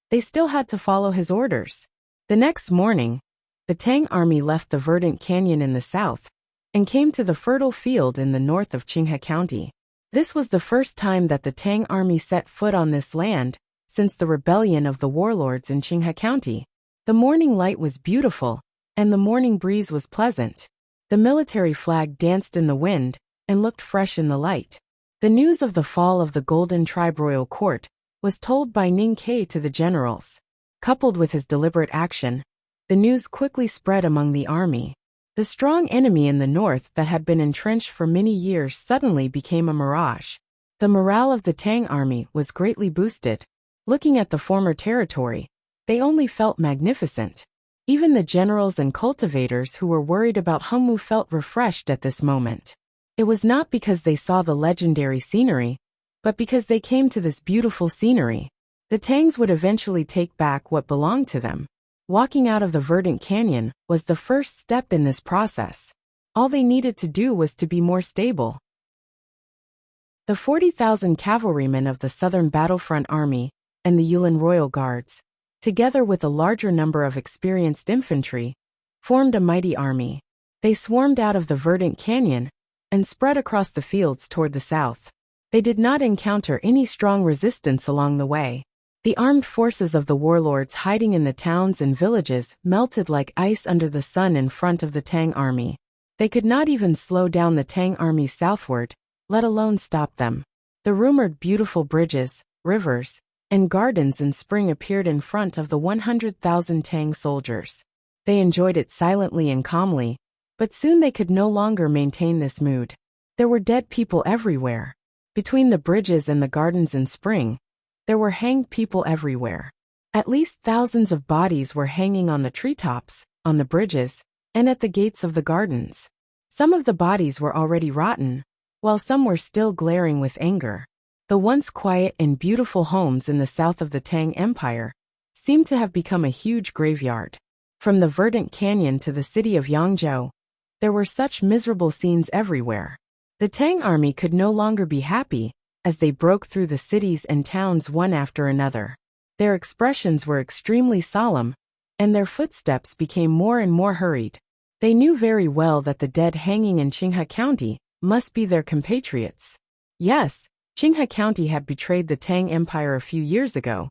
Speaker 1: they still had to follow his orders. The next morning, the Tang army left the verdant canyon in the south and came to the fertile field in the north of Qinghe County. This was the first time that the Tang army set foot on this land since the rebellion of the warlords in Qinghe County. The morning light was beautiful, and the morning breeze was pleasant. The military flag danced in the wind and looked fresh in the light. The news of the fall of the Golden Tribe Royal Court was told by Ning Kei to the generals. Coupled with his deliberate action, the news quickly spread among the army. The strong enemy in the north that had been entrenched for many years suddenly became a mirage. The morale of the Tang army was greatly boosted. Looking at the former territory, they only felt magnificent. Even the generals and cultivators who were worried about Hengmu felt refreshed at this moment. It was not because they saw the legendary scenery, but because they came to this beautiful scenery. The Tangs would eventually take back what belonged to them. Walking out of the verdant canyon was the first step in this process. All they needed to do was to be more stable. The 40,000 cavalrymen of the Southern Battlefront Army and the Yulin Royal Guards, together with a larger number of experienced infantry, formed a mighty army. They swarmed out of the verdant canyon and spread across the fields toward the south. They did not encounter any strong resistance along the way. The armed forces of the warlords hiding in the towns and villages melted like ice under the sun in front of the Tang army. They could not even slow down the Tang army southward, let alone stop them. The rumored beautiful bridges, rivers, and gardens in spring appeared in front of the 100,000 Tang soldiers. They enjoyed it silently and calmly, but soon they could no longer maintain this mood. There were dead people everywhere. Between the bridges and the gardens in spring, there were hanged people everywhere. At least thousands of bodies were hanging on the treetops, on the bridges, and at the gates of the gardens. Some of the bodies were already rotten, while some were still glaring with anger. The once quiet and beautiful homes in the south of the Tang Empire seemed to have become a huge graveyard. From the verdant canyon to the city of Yangzhou, there were such miserable scenes everywhere. The Tang army could no longer be happy as they broke through the cities and towns one after another. Their expressions were extremely solemn, and their footsteps became more and more hurried. They knew very well that the dead hanging in Qinghe County must be their compatriots. Yes, Qinghe County had betrayed the Tang Empire a few years ago,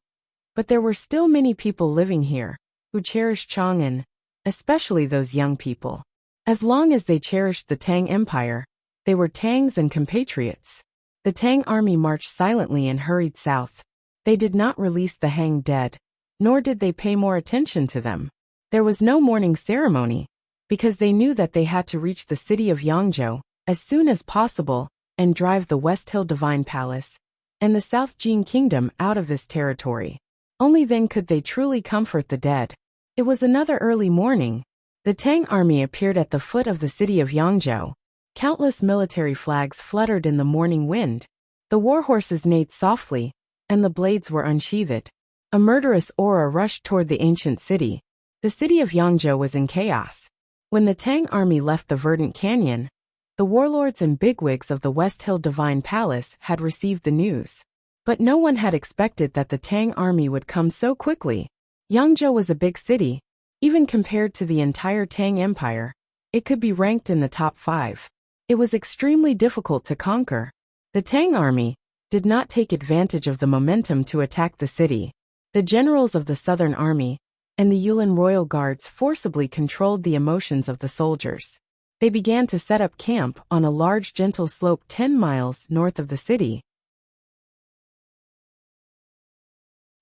Speaker 1: but there were still many people living here who cherished Chang'an, especially those young people. As long as they cherished the Tang Empire, they were Tangs and compatriots. The Tang army marched silently and hurried south. They did not release the hanged dead, nor did they pay more attention to them. There was no mourning ceremony, because they knew that they had to reach the city of Yangzhou as soon as possible and drive the West Hill Divine Palace and the South Jin Kingdom out of this territory. Only then could they truly comfort the dead. It was another early morning. The Tang army appeared at the foot of the city of Yangzhou. Countless military flags fluttered in the morning wind. The war horses neighed softly, and the blades were unsheathed. A murderous aura rushed toward the ancient city. The city of Yangzhou was in chaos. When the Tang army left the verdant canyon, the warlords and bigwigs of the West Hill Divine Palace had received the news. But no one had expected that the Tang army would come so quickly. Yangzhou was a big city. Even compared to the entire Tang Empire, it could be ranked in the top 5. It was extremely difficult to conquer. The Tang army did not take advantage of the momentum to attack the city. The generals of the Southern Army and the Yulin Royal Guards forcibly controlled the emotions of the soldiers. They began to set up camp on a large gentle slope 10 miles north of the city.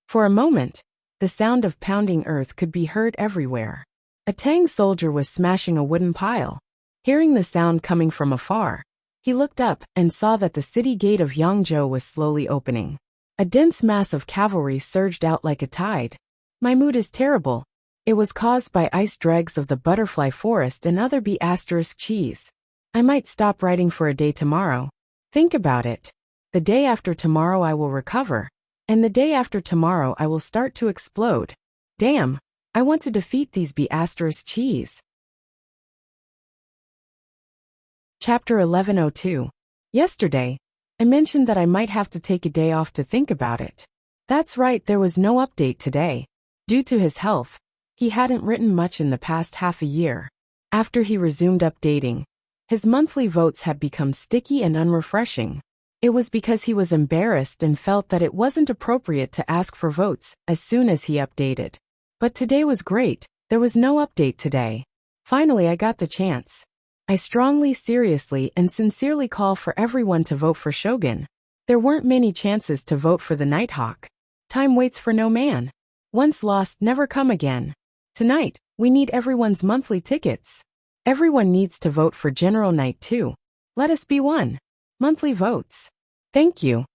Speaker 1: For a moment, the sound of pounding earth could be heard everywhere. A Tang soldier was smashing a wooden pile. Hearing the sound coming from afar, he looked up and saw that the city gate of Yangzhou was slowly opening. A dense mass of cavalry surged out like a tide. My mood is terrible. It was caused by ice dregs of the butterfly forest and other B*cheese. I might stop writing for a day tomorrow. Think about it. The day after tomorrow I will recover. And the day after tomorrow I will start to explode. Damn, I want to defeat these B*cheese. Chapter 1102. Yesterday, I mentioned that I might have to take a day off to think about it. That's right, there was no update today. Due to his health, he hadn't written much in the past half a year. After he resumed updating, his monthly votes had become sticky and unrefreshing. It was because he was embarrassed and felt that it wasn't appropriate to ask for votes as soon as he updated. But today was great, there was no update today. Finally I got the chance. I strongly, seriously, and sincerely call for everyone to vote for Shogun. There weren't many chances to vote for the Nighthawk. Time waits for no man. Once lost, never come again. Tonight, we need everyone's monthly tickets. Everyone needs to vote for General Knight too. Let us be one. Monthly votes. Thank you.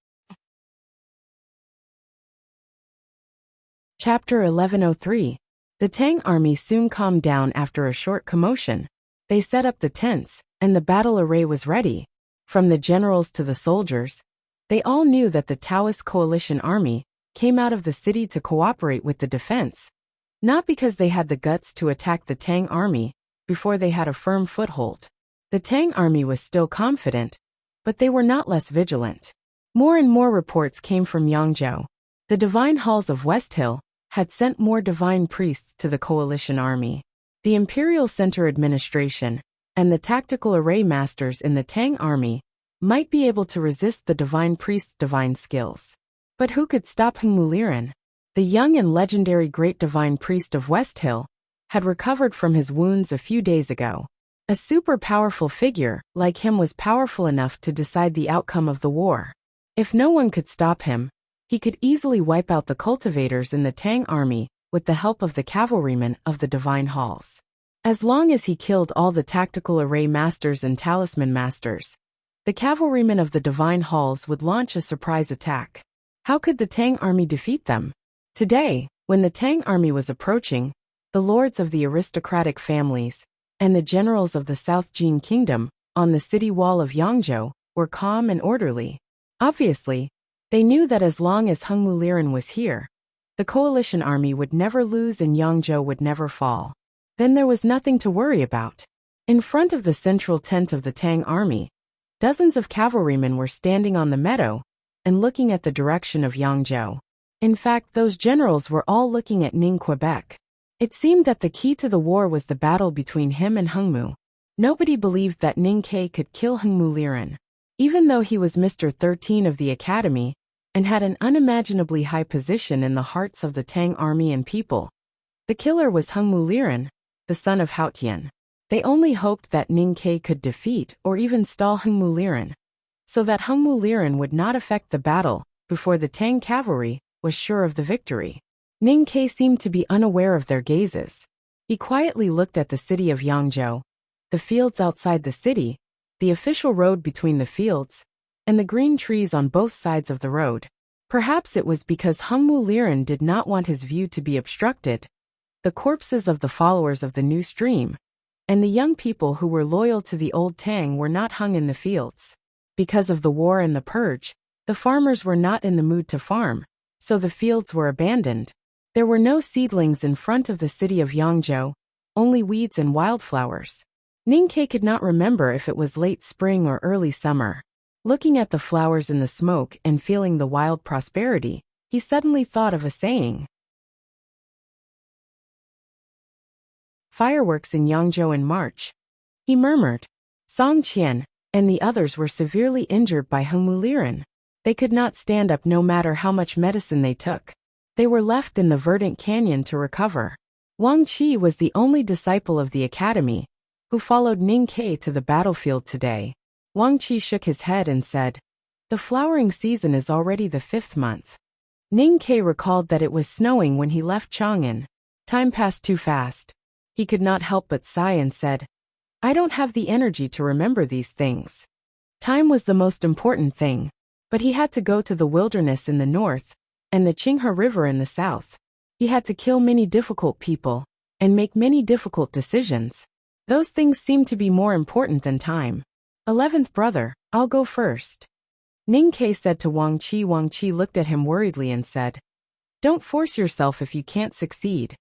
Speaker 1: Chapter 1103. The Tang army soon calmed down after a short commotion. They set up the tents, and the battle array was ready. From the generals to the soldiers, they all knew that the Taoist coalition army came out of the city to cooperate with the defense. Not because they had the guts to attack the Tang army before they had a firm foothold. The Tang army was still confident, but they were not less vigilant. More and more reports came from Yangzhou. The divine halls of West Hill had sent more divine priests to the coalition army. The Imperial Center Administration and the tactical array masters in the Tang army might be able to resist the divine priest's divine skills. But who could stop Hongmu Liren? The young and legendary great divine priest of West Hill had recovered from his wounds a few days ago. A super powerful figure like him was powerful enough to decide the outcome of the war. If no one could stop him, he could easily wipe out the cultivators in the Tang army with the help of the cavalrymen of the divine halls. As long as he killed all the tactical array masters and talisman masters, the cavalrymen of the divine halls would launch a surprise attack. How could the Tang army defeat them? Today, when the Tang army was approaching, the lords of the aristocratic families and the generals of the South Jin Kingdom on the city wall of Yangzhou were calm and orderly. Obviously, they knew that as long as Hongmu Liren was here, the coalition army would never lose and Yangzhou would never fall. Then there was nothing to worry about. In front of the central tent of the Tang army, dozens of cavalrymen were standing on the meadow and looking at the direction of Yangzhou. In fact, those generals were all looking at Ning Quebec. It seemed that the key to the war was the battle between him and Hongmu. Nobody believed that Ning Ke could kill Hongmu Liren. Even though he was Mr. 13 of the academy and had an unimaginably high position in the hearts of the Tang army and people, the killer was Hongmu Liren, the son of Hao Tian. They only hoped that Ning Ke could defeat or even stall Hongmu Liren, so that Hongmu Liren would not affect the battle before the Tang cavalry was sure of the victory. Ning Ke seemed to be unaware of their gazes. He quietly looked at the city of Yangzhou, the fields outside the city, the official road between the fields, and the green trees on both sides of the road. Perhaps it was because Hongmu Liren did not want his view to be obstructed. The corpses of the followers of the new stream and the young people who were loyal to the old Tang were not hung in the fields. Because of the war and the purge, the farmers were not in the mood to farm, so the fields were abandoned. There were no seedlings in front of the city of Yangzhou, only weeds and wildflowers. Ning Ke could not remember if it was late spring or early summer. Looking at the flowers in the smoke and feeling the wild prosperity, he suddenly thought of a saying. Fireworks in Yangzhou in March. He murmured. Song Qian and the others were severely injured by Hengmu Liren. They could not stand up no matter how much medicine they took. They were left in the verdant canyon to recover. Wang Qi was the only disciple of the academy who followed Ning Ke to the battlefield today. Wang Qi shook his head and said, "The flowering season is already the 5th month." Ning Ke recalled that it was snowing when he left Chang'an. Time passed too fast. He could not help but sigh and said, "I don't have the energy to remember these things." Time was the most important thing, but he had to go to the wilderness in the north and the Qinghe River in the south. He had to kill many difficult people and make many difficult decisions. Those things seemed to be more important than time. 11th brother, I'll go first. Ning Ke said to Wang Qi. Wang Qi looked at him worriedly and said, "Don't force yourself if you can't succeed."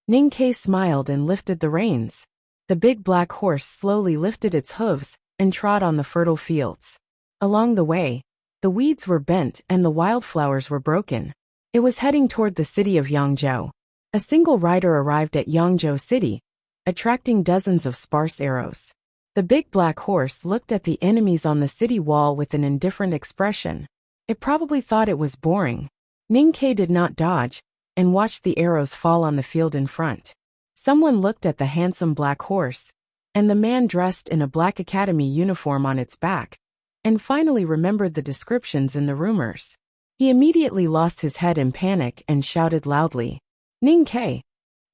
Speaker 1: Ning Ke smiled and lifted the reins. The big black horse slowly lifted its hooves and trod on the fertile fields. Along the way, the weeds were bent and the wildflowers were broken. It was heading toward the city of Yangzhou. A single rider arrived at Yangzhou City, attracting dozens of sparse arrows. The big black horse looked at the enemies on the city wall with an indifferent expression. It probably thought it was boring. Ning Ke did not dodge and watched the arrows fall on the field in front. Someone looked at the handsome black horse and the man dressed in a black academy uniform on its back, and finally remembered the descriptions in the rumors. He immediately lost his head in panic and shouted loudly, "Ning Ke!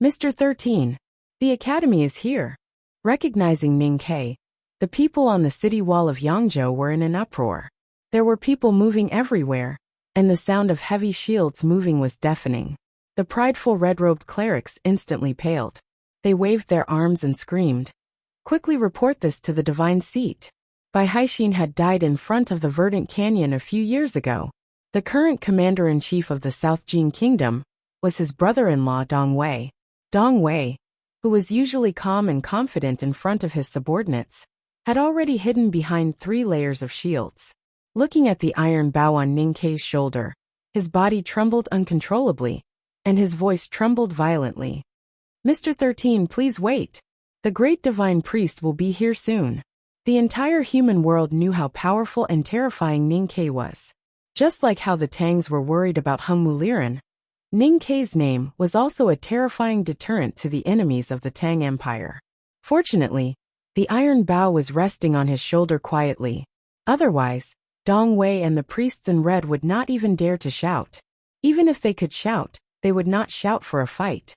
Speaker 1: Mr. 13! The academy is here!" Recognizing Ning Ke, the people on the city wall of Yangzhou were in an uproar. There were people moving everywhere, and the sound of heavy shields moving was deafening. The prideful red-robed clerics instantly paled. They waved their arms and screamed, "Quickly report this to the divine seat." Bai Haixin had died in front of the verdant canyon a few years ago. The current commander-in-chief of the South Jin Kingdom was his brother-in-law Dong Wei. Dong Wei, who was usually calm and confident in front of his subordinates, had already hidden behind 3 layers of shields. Looking at the iron bow on Ning Ke's shoulder, his body trembled uncontrollably, and his voice trembled violently. "Mr. 13, please wait. The great divine priest will be here soon." The entire human world knew how powerful and terrifying Ning Ke was. Just like how the Tangs were worried about Hengmu Liren, Ning Ke's name was also a terrifying deterrent to the enemies of the Tang Empire. Fortunately, the iron bow was resting on his shoulder quietly. Otherwise, Dong Wei and the priests in red would not even dare to shout. Even if they could shout, they would not shout for a fight.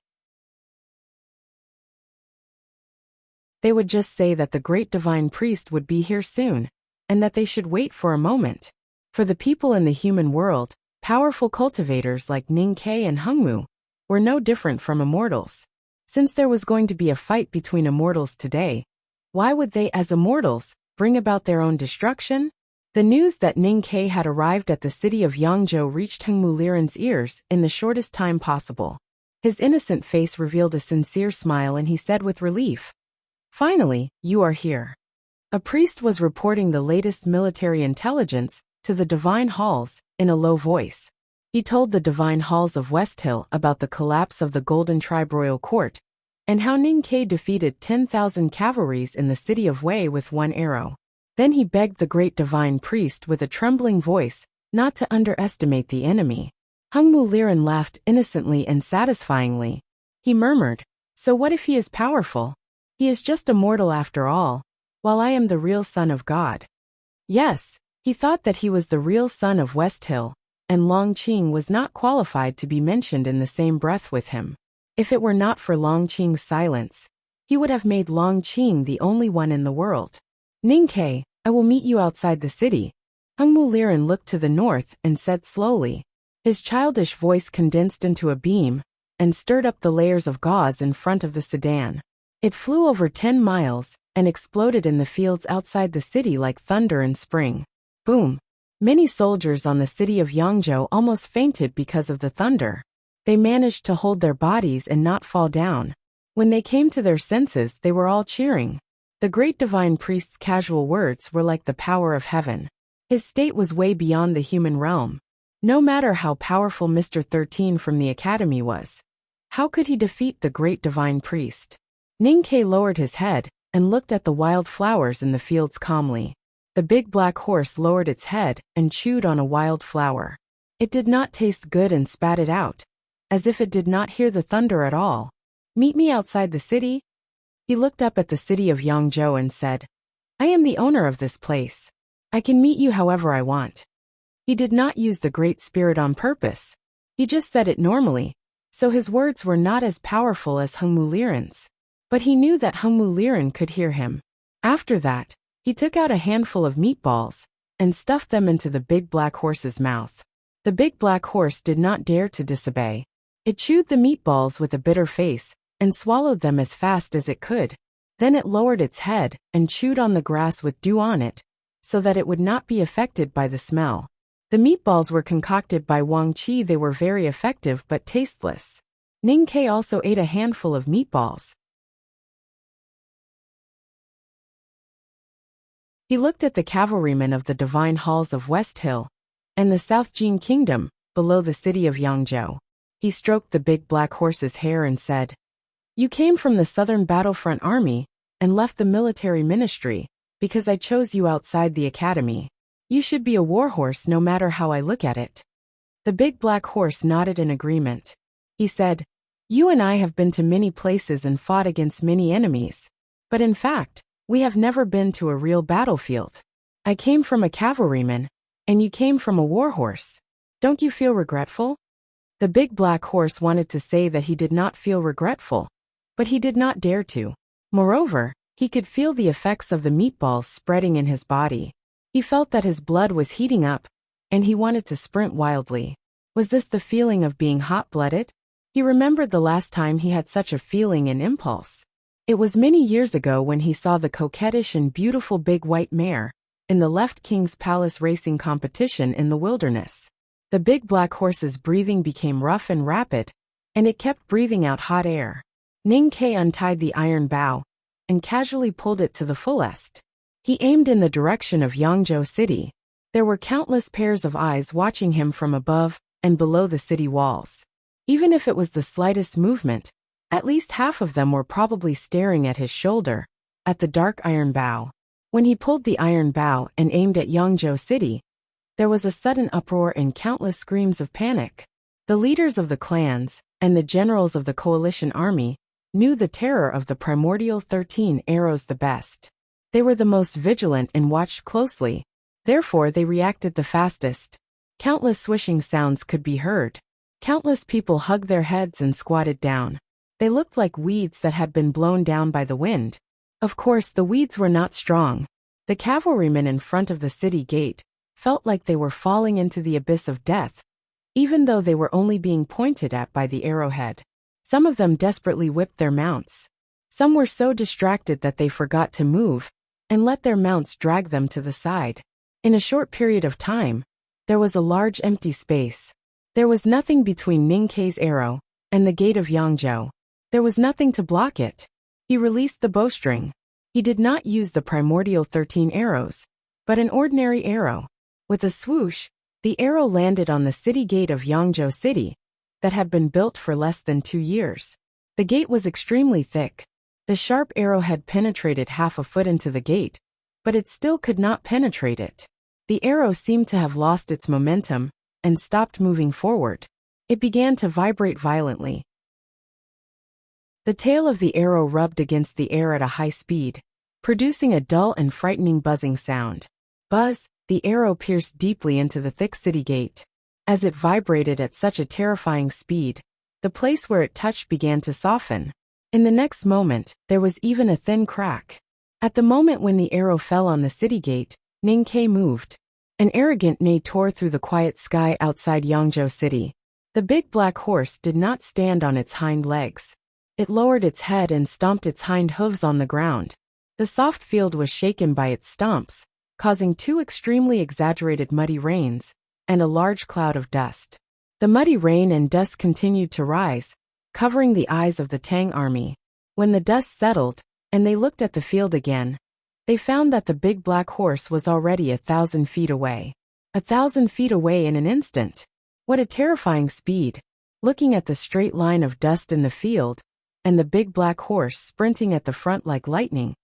Speaker 1: They would just say that the great divine priest would be here soon, and that they should wait for a moment. For the people in the human world, powerful cultivators like Ning Ke and Hengmu were no different from immortals. Since there was going to be a fight between immortals today, why would they as immortals bring about their own destruction? The news that Ning Ke had arrived at the city of Yangzhou reached Hengmu Liren's ears in the shortest time possible. His innocent face revealed a sincere smile and he said with relief, "Finally, you are here." A priest was reporting the latest military intelligence to the divine halls in a low voice. He told the divine halls of West Hill about the collapse of the Golden Tribe Royal Court and how Ning Ke defeated 10,000 cavalries in the city of Wei with 1 arrow. Then he begged the great divine priest with a trembling voice not to underestimate the enemy. Hengmu Liren laughed innocently and satisfyingly. He murmured, "So what if he is powerful? He is just a mortal after all, while I am the real son of God." Yes, he thought that he was the real son of West Hill, and Long Qing was not qualified to be mentioned in the same breath with him. If it were not for Long Qing's silence, he would have made Long Qing the only one in the world. "Ning Ke, I will meet you outside the city." Hengmu Liren looked to the north and said slowly. His childish voice condensed into a beam and stirred up the layers of gauze in front of the sedan. It flew over 10 miles and exploded in the fields outside the city like thunder in spring. Boom! Many soldiers on the city of Yangzhou almost fainted because of the thunder. They managed to hold their bodies and not fall down. When they came to their senses, they were all cheering. The great divine priest's casual words were like the power of heaven. His state was way beyond the human realm. No matter how powerful Mr. 13 from the academy was, how could he defeat the great divine priest? Ninkei lowered his head and looked at the wild flowers in the fields calmly. The big black horse lowered its head and chewed on a wild flower. It did not taste good and spat it out, as if it did not hear the thunder at all. "Meet me outside the city?" He looked up at the city of Yangzhou and said, "I am the owner of this place. I can meet you however I want." He did not use the Great Spirit on purpose. He just said it normally, so his words were not as powerful as Hengmu Liren's. But he knew that Hengmu Liren could hear him. After that, he took out a handful of meatballs and stuffed them into the big black horse's mouth. The big black horse did not dare to disobey. It chewed the meatballs with a bitter face and swallowed them as fast as it could. Then it lowered its head and chewed on the grass with dew on it, so that it would not be affected by the smell. The meatballs were concocted by Wang Qi. They were very effective but tasteless. Ninkei also ate a handful of meatballs. He looked at the cavalrymen of the divine halls of West Hill and the South Jin Kingdom, below the city of Yangzhou. He stroked the big black horse's hair and said, "You came from the Southern Battlefront Army and left the military ministry because I chose you outside the academy. You should be a warhorse no matter how I look at it." The big black horse nodded in agreement. He said, "You and I have been to many places and fought against many enemies. But in fact, we have never been to a real battlefield. I came from a cavalryman, and you came from a warhorse. Don't you feel regretful?" The big black horse wanted to say that he did not feel regretful, but he did not dare to. Moreover, he could feel the effects of the meatballs spreading in his body. He felt that his blood was heating up, and he wanted to sprint wildly. Was this the feeling of being hot-blooded? He remembered the last time he had such a feeling and impulse. It was many years ago when he saw the coquettish and beautiful big white mare in the Left King's Palace racing competition in the wilderness. The big black horse's breathing became rough and rapid, and it kept breathing out hot air. Ninkei untied the iron bow and casually pulled it to the fullest. He aimed in the direction of Yangzhou City. There were countless pairs of eyes watching him from above and below the city walls. Even if it was the slightest movement, at least half of them were probably staring at his shoulder, at the dark iron bow. When he pulled the iron bow and aimed at Yangzhou City, there was a sudden uproar and countless screams of panic. The leaders of the clans and the generals of the coalition army knew the terror of the primordial 13 arrows the best. They were the most vigilant and watched closely. Therefore they reacted the fastest. Countless swishing sounds could be heard. Countless people hugged their heads and squatted down. They looked like weeds that had been blown down by the wind. Of course, the weeds were not strong. The cavalrymen in front of the city gate felt like they were falling into the abyss of death, even though they were only being pointed at by the arrowhead. Some of them desperately whipped their mounts. Some were so distracted that they forgot to move and let their mounts drag them to the side. In a short period of time, there was a large empty space. There was nothing between Ninkei's arrow and the gate of Yangzhou. There was nothing to block it. He released the bowstring. He did not use the primordial 13 arrows, but an ordinary arrow. With a swoosh, the arrow landed on the city gate of Yangzhou City that had been built for less than 2 years. The gate was extremely thick. The sharp arrow had penetrated half a foot into the gate, but it still could not penetrate it. The arrow seemed to have lost its momentum and stopped moving forward. It began to vibrate violently. The tail of the arrow rubbed against the air at a high speed, producing a dull and frightening buzzing sound. Buzz! The arrow pierced deeply into the thick city gate. As it vibrated at such a terrifying speed, the place where it touched began to soften. In the next moment, there was even a thin crack. At the moment when the arrow fell on the city gate, Ninkei moved. An arrogant neigh tore through the quiet sky outside Yangzhou City. The big black horse did not stand on its hind legs. It lowered its head and stomped its hind hooves on the ground. The soft field was shaken by its stomps, causing 2 extremely exaggerated muddy rains and a large cloud of dust. The muddy rain and dust continued to rise, covering the eyes of the Tang army. When the dust settled, and they looked at the field again, They found that the big black horse was already 1,000 feet away. 1,000 feet away in an instant. What a terrifying speed. Looking at the straight line of dust in the field, and the big black horse sprinting at the front like lightning,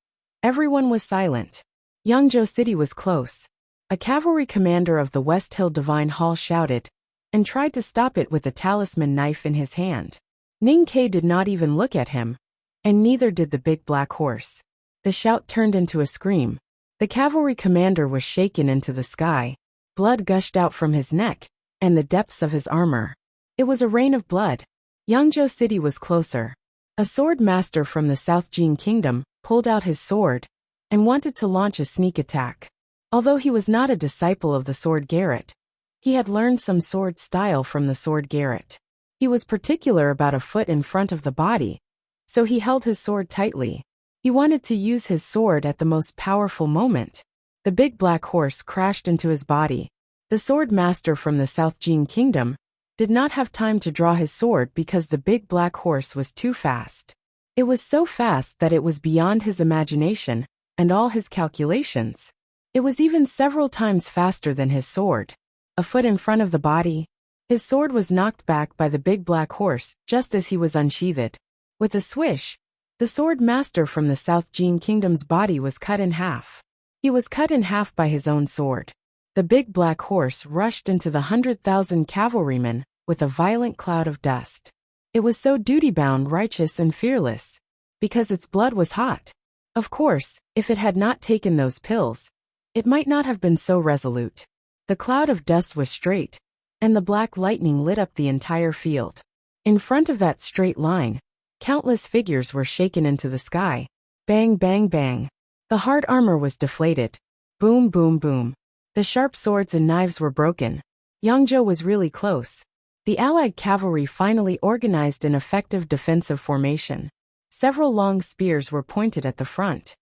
Speaker 1: everyone was silent. Yangzhou City was close. A cavalry commander of the West Hill Divine Hall shouted, and tried to stop it with a talisman knife in his hand. Ning Kai did not even look at him, and neither did the big black horse. The shout turned into a scream. The cavalry commander was shaken into the sky. Blood gushed out from his neck, and the depths of his armor. It was a rain of blood. Yangzhou City was closer. A sword master from the South Jin Kingdom pulled out his sword and wanted to launch a sneak attack. Although he was not a disciple of the sword Garrett, he had learned some sword style from the sword Garrett. He was particular about a foot in front of the body, so he held his sword tightly. He wanted to use his sword at the most powerful moment. The big black horse crashed into his body. The sword master from the South Jin Kingdom did not have time to draw his sword because the big black horse was too fast. It was so fast that it was beyond his imagination and all his calculations. It was even several times faster than his sword. A foot in front of the body, his sword was knocked back by the big black horse just as he was unsheathed. With a swish, the sword master from the South Jin Kingdom's body was cut in half. He was cut in half by his own sword. The big black horse rushed into the 100,000 cavalrymen with a violent cloud of dust. It was so duty-bound, righteous, and fearless, because its blood was hot. Of course, if it had not taken those pills, it might not have been so resolute. The cloud of dust was straight, and the black lightning lit up the entire field. In front of that straight line, countless figures were shaken into the sky. Bang, bang, bang. The hard armor was deflated. Boom, boom, boom. The sharp swords and knives were broken. Yangzhou was really close. The Allied cavalry finally organized an effective defensive formation. Several long spears were pointed at the front.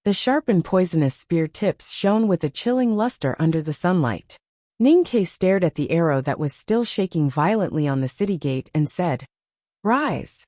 Speaker 1: The sharp and poisonous spear tips shone with a chilling luster under the sunlight. Ning Kai stared at the arrow that was still shaking violently on the city gate and said, "Rise."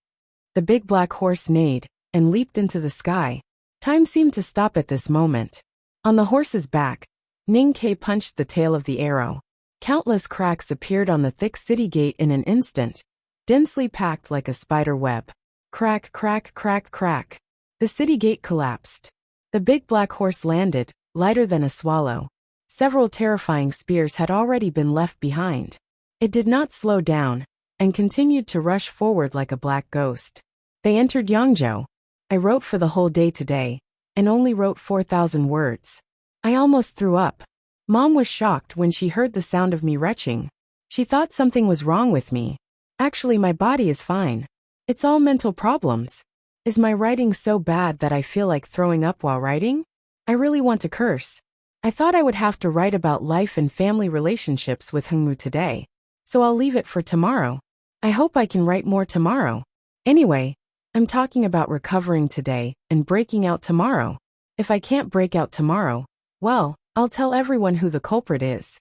Speaker 1: The big black horse neighed and leaped into the sky. Time seemed to stop at this moment. On the horse's back, Ning Kai punched the tail of the arrow. Countless cracks appeared on the thick city gate in an instant, densely packed like a spider web. Crack, crack, crack, crack. The city gate collapsed. The big black horse landed, lighter than a swallow. Several terrifying spears had already been left behind. It did not slow down, and continued to rush forward like a black ghost. They entered Yangzhou. I wrote for the whole day today, and only wrote 4,000 words. I almost threw up. Mom was shocked when she heard the sound of me retching. She thought something was wrong with me. Actually, my body is fine. It's all mental problems. Is my writing so bad that I feel like throwing up while writing? I really want to curse. I thought I would have to write about life and family relationships with Hungmu today, so I'll leave it for tomorrow. I hope I can write more tomorrow. Anyway, I'm talking about recovering today and breaking out tomorrow. If I can't break out tomorrow, well, I'll tell everyone who the culprit is.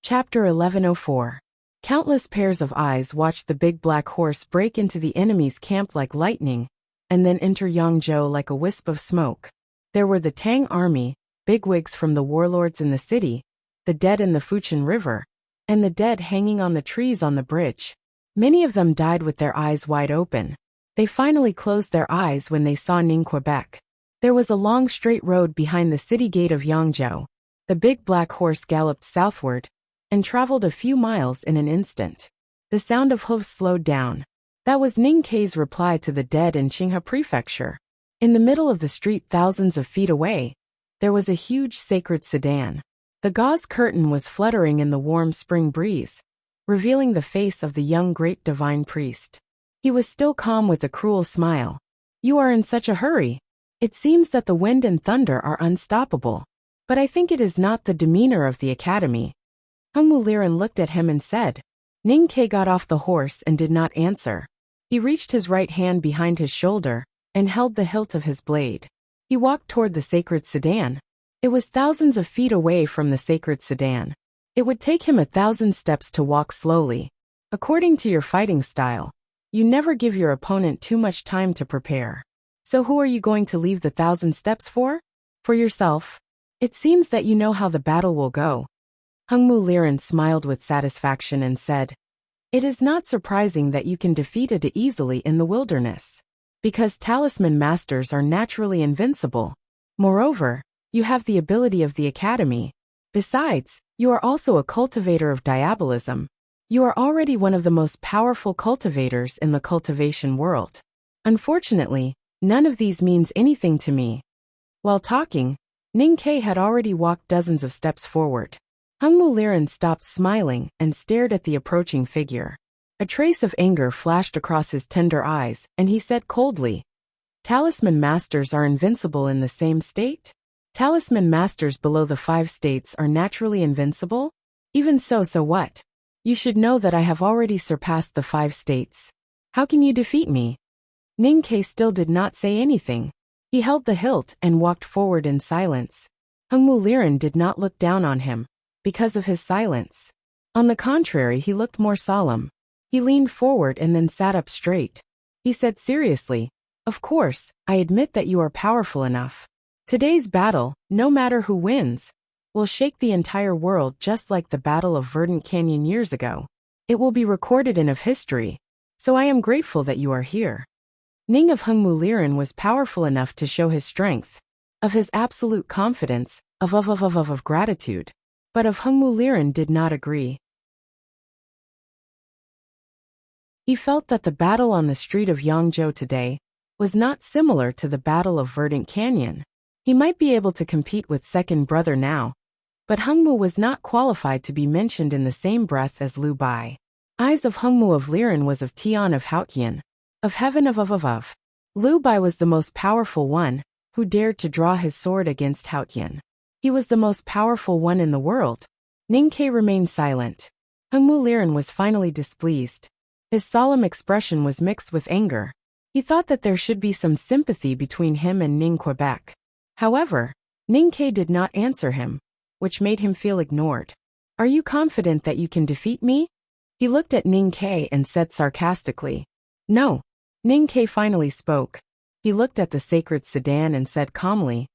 Speaker 1: Chapter 1104. Countless pairs of eyes watched the big black horse break into the enemy's camp like lightning, and then enter Yangzhou like a wisp of smoke. There were the Tang army, bigwigs from the warlords in the city, the dead in the Fuchin River, and the dead hanging on the trees on the bridge. Many of them died with their eyes wide open. They finally closed their eyes when they saw Ning Quebec. There was a long straight road behind the city gate of Yangzhou. The big black horse galloped southward, and traveled a few miles in an instant. The sound of hooves slowed down. That was Ning Kai's reply to the dead in Qinghe Prefecture. In the middle of the street thousands of feet away, there was a huge sacred sedan. The gauze curtain was fluttering in the warm spring breeze, revealing the face of the young great divine priest. He was still calm with a cruel smile. "You are in such a hurry. It seems that the wind and thunder are unstoppable. But I think it is not the demeanor of the academy." Hungmu Liren looked at him and said. Ning Kai got off the horse and did not answer. He reached his right hand behind his shoulder and held the hilt of his blade. He walked toward the sacred sedan. It was thousands of feet away from the sacred sedan. It would take him 1,000 steps to walk slowly. According to your fighting style, You never give your opponent too much time to prepare. So who are you going to leave the 1,000 steps for? For yourself? It seems that you know how the battle will go. Hungmu Liren smiled with satisfaction and said, It is not surprising that you can defeat Ada easily in the wilderness. Because talisman masters are naturally invincible. Moreover, you have the ability of the academy. Besides, you are also a cultivator of diabolism. You are already one of the most powerful cultivators in the cultivation world. Unfortunately, none of these means anything to me. While talking, Ning Ke had already walked dozens of steps forward. Hungmu Liren stopped smiling and stared at the approaching figure. A trace of anger flashed across his tender eyes, and he said coldly, Talisman masters are invincible in the same state? Talisman masters below the 5 states are naturally invincible? Even so what? You should know that I have already surpassed the 5 states. How can you defeat me? Ning Ke still did not say anything. He held the hilt and walked forward in silence. Hungmu Liren did not look down on him, because of his silence. On the contrary, he looked more solemn. He leaned forward and then sat up straight. He said seriously, Of course, I admit that you are powerful enough. Today's battle, no matter who wins, will shake the entire world just like the Battle of Verdant Canyon years ago. It will be recorded in of history. So I am grateful that you are here. Ning of Hungmu Liren was powerful enough to show his strength, of his absolute confidence, of gratitude. But of Hungmu Liren did not agree. He felt that the battle on the street of Yangzhou today was not similar to the Battle of Verdant Canyon. He might be able to compete with second brother now, but Hungmu was not qualified to be mentioned in the same breath as Liu Bai. Eyes of Hungmu of Liren was of Tian of Haotian, of heaven of. Liu Bai was the most powerful one, who dared to draw his sword against Haotian. He was the most powerful one in the world. Ning Ke remained silent. Hungmu Liren was finally displeased. His solemn expression was mixed with anger. He thought that there should be some sympathy between him and Ning Quebec. However, Ning Ke did not answer him, which made him feel ignored. Are you confident that you can defeat me? He looked at Ning Ke and said sarcastically. No. Ning Ke finally spoke. He looked at the sacred sedan and said calmly,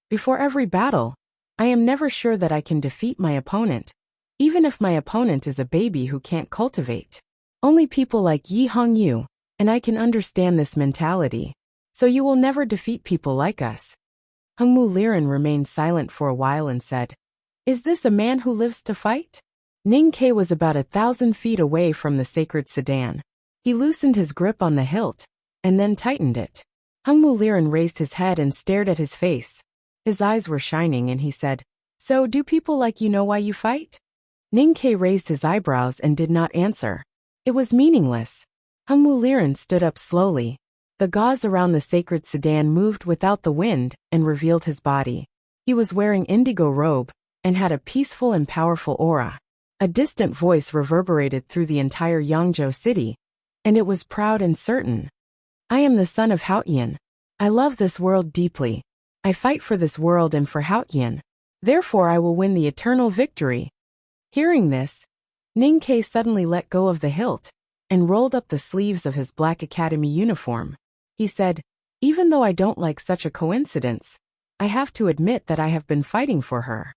Speaker 1: Before every battle, I am never sure that I can defeat my opponent, even if my opponent is a baby who can't cultivate. Only people like Yi Hongyu, and I can understand this mentality. So you will never defeat people like us. Hungmu Liren remained silent for a while and said, Is this a man who lives to fight? Ning Ke was about 1,000 feet away from the sacred sedan. He loosened his grip on the hilt, and then tightened it. Hungmu Liren raised his head and stared at his face. His eyes were shining and he said, So do people like you know why you fight? Ning Ke raised his eyebrows and did not answer. It was meaningless. Hungmu Liren stood up slowly. The gauze around the sacred sedan moved without the wind and revealed his body. He was wearing indigo robe and had a peaceful and powerful aura. A distant voice reverberated through the entire Yangzhou city, and it was proud and certain. I am the son of Haotian. I love this world deeply. I fight for this world and for Haotian. Therefore I will win the eternal victory. Hearing this, Ning Ke suddenly let go of the hilt and rolled up the sleeves of his Black Academy uniform. He said, Even though I don't like such a coincidence, I have to admit that I have been fighting for her.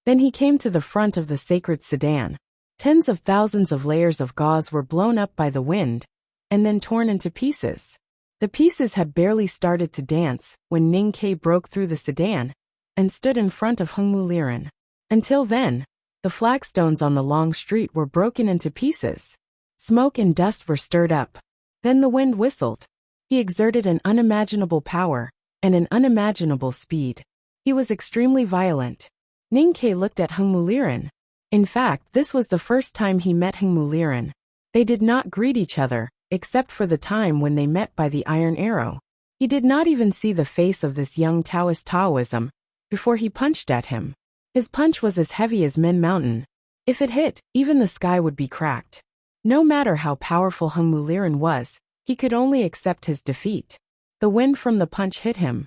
Speaker 1: Then he came to the front of the sacred sedan. Tens of thousands of layers of gauze were blown up by the wind and then torn into pieces. The pieces had barely started to dance when Ning Ke broke through the sedan and stood in front of Hungmu Liren. Until then, the flagstones on the long street were broken into pieces. Smoke and dust were stirred up. Then the wind whistled. He exerted an unimaginable power and an unimaginable speed. He was extremely violent. Ning Ke looked at Hungmu Liren. In fact, this was the first time he met Hungmu Liren. They did not greet each other, except for the time when they met by the Iron Arrow. He did not even see the face of this young Taoism before he punched at him. His punch was as heavy as Min Mountain. If it hit, even the sky would be cracked. No matter how powerful Hungmu Liren was, he could only accept his defeat. The wind from the punch hit him.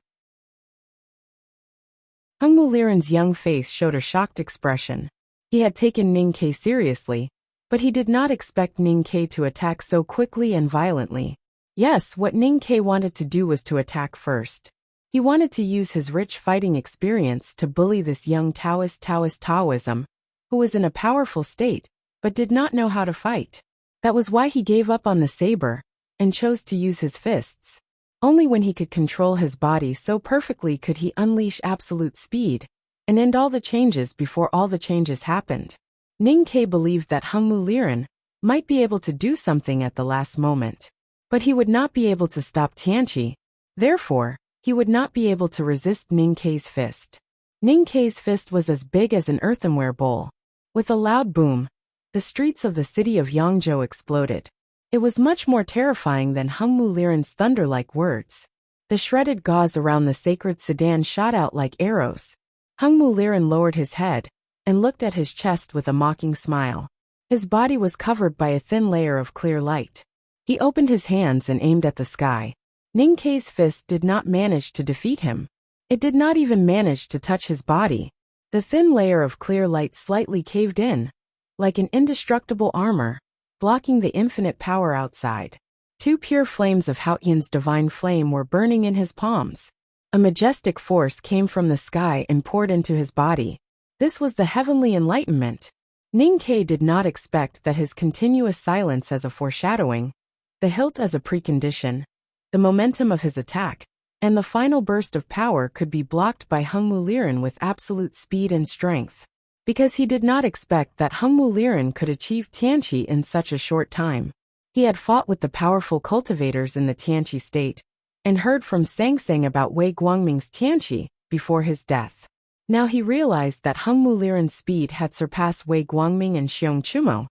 Speaker 1: Hungmu Liren's young face showed a shocked expression. He had taken Ning Ke seriously, But he did not expect Ning Ke to attack so quickly and violently. Yes, what Ning Ke wanted to do was to attack first. He wanted to use his rich fighting experience to bully this young Taoism, who was in a powerful state, but did not know how to fight. That was why he gave up on the saber, and chose to use his fists. Only when he could control his body so perfectly could he unleash absolute speed, and end all the changes before all the changes happened. Ning Ke believed that Hung Mu Liren might be able to do something at the last moment. But he would not be able to stop Tianqi. Therefore, he would not be able to resist Ning Ke's fist. Ning Ke's fist was as big as an earthenware bowl. With a loud boom, the streets of the city of Yangzhou exploded. It was much more terrifying than Hung Mu Liren's thunder-like words. The shredded gauze around the sacred sedan shot out like arrows. Hung Mu Liren lowered his head and looked at his chest with a mocking smile. His body was covered by a thin layer of clear light. He opened his hands and aimed at the sky. Ning Ke's fist did not manage to defeat him. It did not even manage to touch his body. The thin layer of clear light slightly caved in, like an indestructible armor, blocking the infinite power outside. Two pure flames of Haotian's divine flame were burning in his palms. A majestic force came from the sky and poured into his body. This was the heavenly enlightenment. Ning Ke did not expect that his continuous silence as a foreshadowing, the hilt as a precondition, the momentum of his attack, and the final burst of power could be blocked by Hung Mu Liren with absolute speed and strength. Because he did not expect that Hung Mu Liren could achieve Tianqi in such a short time. He had fought with the powerful cultivators in the Tianqi state, and heard from Sang Sang about Wei Guangming's Tianqi before his death. Now he realized that Hung Mu Liren's speed had surpassed Wei Guangming and Xiong Chumo,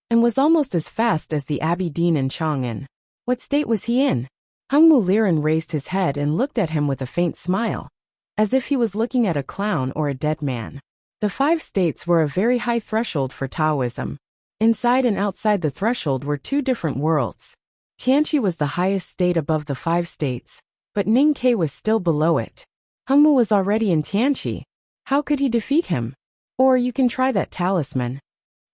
Speaker 1: and was almost as fast as the Abbey Dean and Chang'an. What state was he in? Hung Mu Liren raised his head and looked at him with a faint smile, as if he was looking at a clown or a dead man. The 5 states were a very high threshold for Taoism. Inside and outside the threshold were 2 different worlds. Tianqi was the highest state above the 5 states, but Ning Ke was still below it. Hung Mu was already in Tianqi. How could he defeat him? Or you can try that talisman.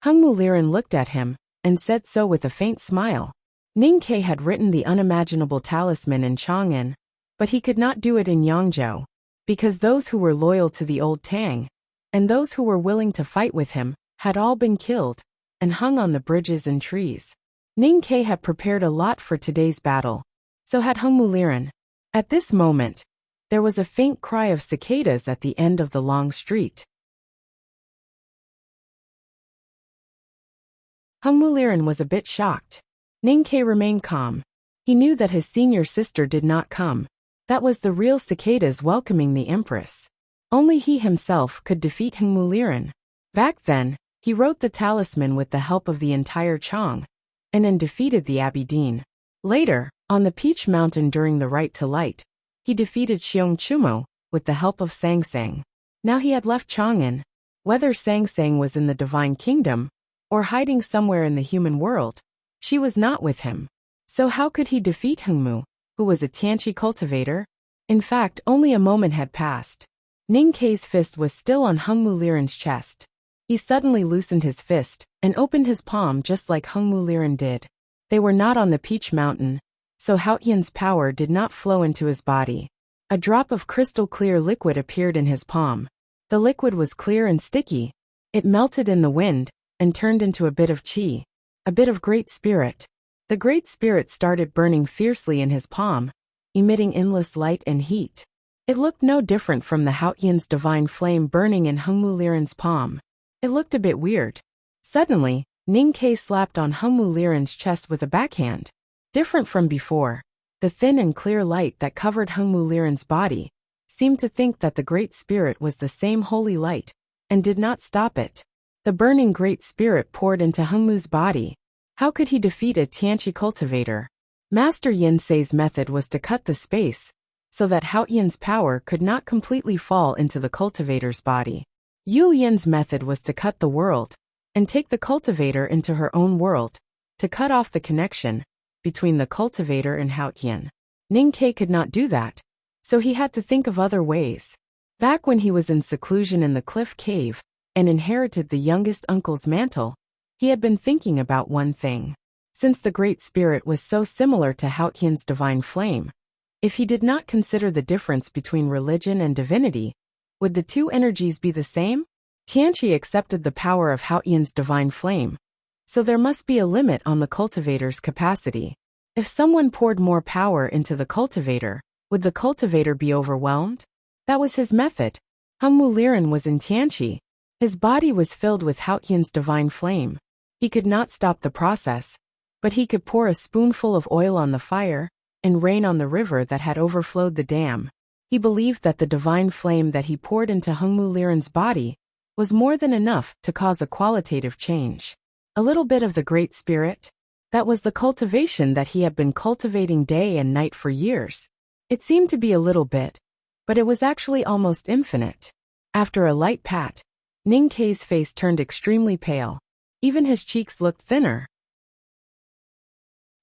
Speaker 1: Hung Mu Liren looked at him, and said so with a faint smile. Ning Ke had written the unimaginable talisman in Chang'an, but he could not do it in Yangzhou, because those who were loyal to the old Tang, and those who were willing to fight with him, had all been killed, and hung on the bridges and trees. Ning Ke had prepared a lot for today's battle. So had Hung Mu Liren. At this moment, there was a faint cry of cicadas at the end of the long street. Hung Mu Liren was a bit shocked. Ning Ke remained calm. He knew that his senior sister did not come. That was the real cicadas welcoming the Empress. Only he himself could defeat Hung Mu Liren. Back then, he wrote the talisman with the help of the entire Chang, and then defeated the Abbey Dean. Later, on the Peach Mountain during the Right to Light, he defeated Xiong Chumo with the help of Sang Sang. Now he had left Chang'an. Whether Sang Sang was in the Divine Kingdom, or hiding somewhere in the human world, she was not with him. So how could he defeat Hung Mu, who was a Tianqi cultivator? In fact, only a moment had passed. Ning Ke's fist was still on Hung Mu Liren's chest. He suddenly loosened his fist, and opened his palm just like Hung Mu Liren did. They were not on the Peach Mountain, so Haotian's power did not flow into his body. A drop of crystal-clear liquid appeared in his palm. The liquid was clear and sticky. It melted in the wind, and turned into a bit of qi, a bit of Great Spirit. The Great Spirit started burning fiercely in his palm, emitting endless light and heat. It looked no different from the Haotian's divine flame burning in Hung Mu Liren's palm. It looked a bit weird. Suddenly, Ning Ke slapped on Hung Mu Liren's chest with a backhand. Different from before, the thin and clear light that covered Hung Mu Liren's body seemed to think that the Great Spirit was the same holy light, and did not stop it. The burning Great Spirit poured into Hung Mu's body. How could he defeat a Tianqi cultivator? Master Yin Sei's method was to cut the space, so that Haotian's power could not completely fall into the cultivator's body. Yu Yin's method was to cut the world, and take the cultivator into her own world, to cut off the connection between the cultivator and Haotian. Ning Ke could not do that, so he had to think of other ways. Back when he was in seclusion in the cliff cave, and inherited the youngest uncle's mantle, He had been thinking about one thing. Since the Great Spirit was so similar to Haotian's divine flame, if he did not consider the difference between religion and divinity, would the two energies be the same? Tianqi accepted the power of Haotian's divine flame, so there must be a limit on the cultivator's capacity. If someone poured more power into the cultivator, would the cultivator be overwhelmed? That was his method. Hengmu Liren was in Tianqi. His body was filled with Haotian's divine flame. He could not stop the process, but he could pour a spoonful of oil on the fire and rain on the river that had overflowed the dam. He believed that the divine flame that he poured into Hengmu Liren's body was more than enough to cause a qualitative change. A little bit of the Great Spirit? That was the cultivation that he had been cultivating day and night for years. It seemed to be a little bit, but it was actually almost infinite. After a light pat, Ning Kei's face turned extremely pale. Even his cheeks looked thinner.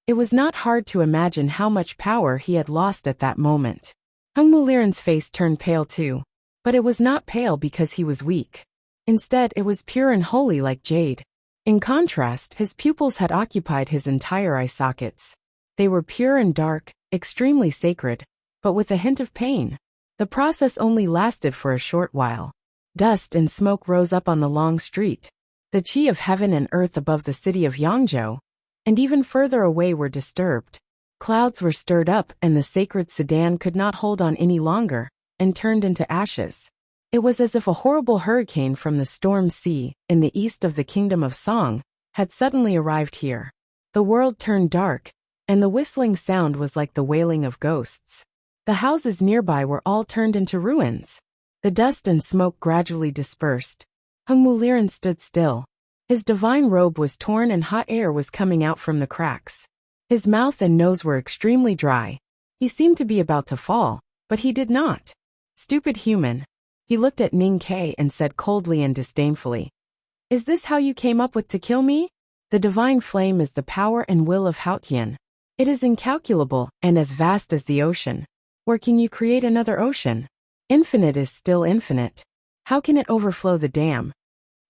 Speaker 1: It was not hard to imagine how much power he had lost at that moment. Hengmu Liren's face turned pale too, but it was not pale because he was weak. Instead, it was pure and holy like jade. In contrast, his pupils had occupied his entire eye sockets. They were pure and dark, extremely sacred, but with a hint of pain. The process only lasted for a short while. Dust and smoke rose up on the long street. The qi of heaven and earth above the city of Yangzhou, and even further away, were disturbed. Clouds were stirred up and the sacred sedan could not hold on any longer, and turned into ashes. It was as if a horrible hurricane from the storm sea, in the east of the kingdom of Song, had suddenly arrived here. The world turned dark, and the whistling sound was like the wailing of ghosts. The houses nearby were all turned into ruins. The dust and smoke gradually dispersed. Hengmu Liren stood still. His divine robe was torn and hot air was coming out from the cracks. His mouth and nose were extremely dry. He seemed to be about to fall, but he did not. Stupid human. He looked at Ning Kei and said coldly and disdainfully, "Is this how you came up with to kill me? The divine flame is the power and will of Haotian. It is incalculable and as vast as the ocean. Where can you create another ocean? Infinite is still infinite. How can it overflow the dam?"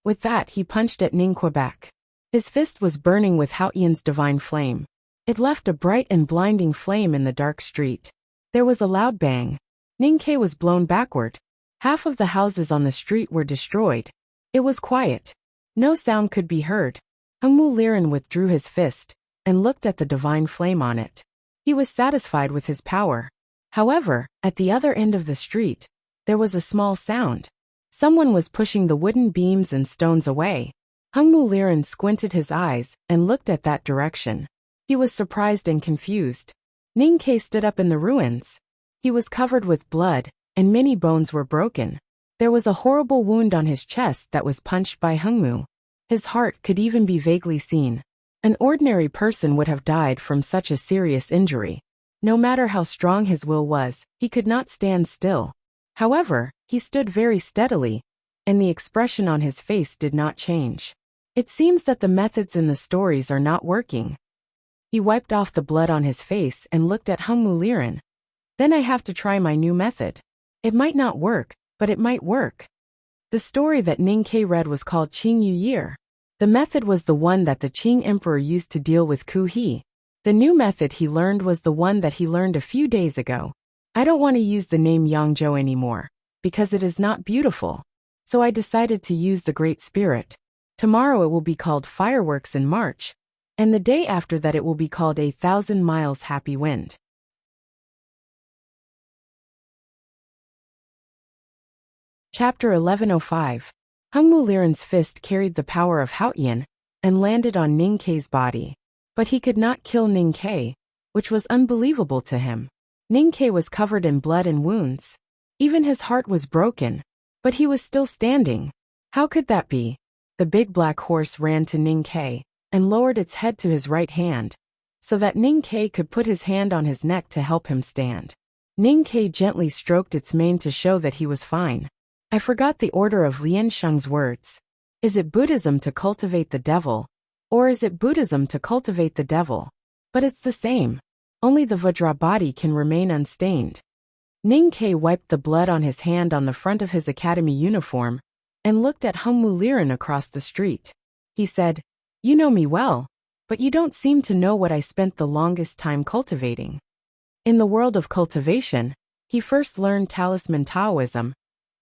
Speaker 1: With that, he punched at Ning Quebec. His fist was burning with Haotian's divine flame. It left a bright and blinding flame in the dark street. There was a loud bang. Ning Kei was blown backward. Half of the houses on the street were destroyed. It was quiet. No sound could be heard. Hengmu Liren withdrew his fist and looked at the divine flame on it. He was satisfied with his power. However, at the other end of the street, there was a small sound. Someone was pushing the wooden beams and stones away. Hengmu Liren squinted his eyes and looked at that direction. He was surprised and confused. Ning Kei stood up in the ruins. He was covered with blood, and many bones were broken. There was a horrible wound on his chest that was punched by Hengmu. His heart could even be vaguely seen. An ordinary person would have died from such a serious injury. No matter how strong his will was, he could not stand still. However, he stood very steadily, and the expression on his face did not change. It seems that the methods in the stories are not working. He wiped off the blood on his face and looked at Hengmu Liren. Then I have to try my new method. It might not work, but it might work. The story that Ning Kei read was called Qing Yu Year. The method was the one that the Qing emperor used to deal with Ku He. The new method he learned was the one that he learned a few days ago. I don't want to use the name Yangzhou anymore, because it is not beautiful. So I decided to use the Great Spirit. Tomorrow it will be called Fireworks in March, and the day after that it will be called 1,000 Miles Happy Wind. Chapter 1105. Hengmu Liren's fist carried the power of Haotian and landed on Ning Kei's body. But he could not kill Ning Kei, which was unbelievable to him. Ning Kei was covered in blood and wounds. Even his heart was broken. But he was still standing. How could that be? The big black horse ran to Ning Kei and lowered its head to his right hand, so that Ning Kei could put his hand on his neck to help him stand. Ning Kei gently stroked its mane to show that he was fine. I forgot the order of Lian Sheng's words. Is it Buddhism to cultivate the devil? Or is it Buddhism to cultivate the devil? But it's the same. Only the Vajra body can remain unstained. Ning Kei wiped the blood on his hand on the front of his academy uniform and looked at Hengmu Liren across the street. He said, You know me well, but you don't seem to know what I spent the longest time cultivating. In the world of cultivation, he first learned talisman Taoism,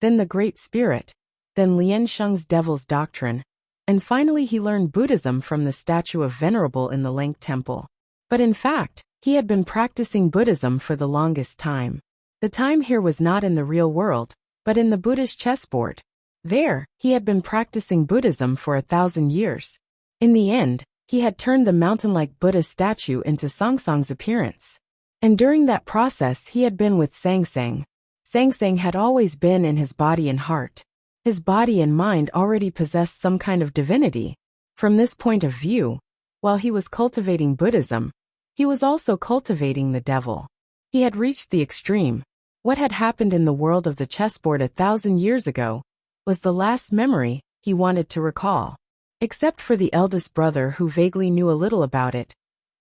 Speaker 1: then the Great Spirit, then Lien Sheng's Devil's Doctrine, and finally he learned Buddhism from the statue of Venerable in the Lank Temple. But in fact, he had been practicing Buddhism for the longest time. The time here was not in the real world, but in the Buddhist chessboard. There, he had been practicing Buddhism for 1,000 years. In the end, he had turned the mountain-like Buddha statue into Sangsang's appearance. And during that process he had been with Sangsang. Sangsang had always been in his body and heart. His body and mind already possessed some kind of divinity. From this point of view, while he was cultivating Buddhism, he was also cultivating the devil. He had reached the extreme. What had happened in the world of the chessboard 1,000 years ago was the last memory he wanted to recall. Except for the eldest brother who vaguely knew a little about it,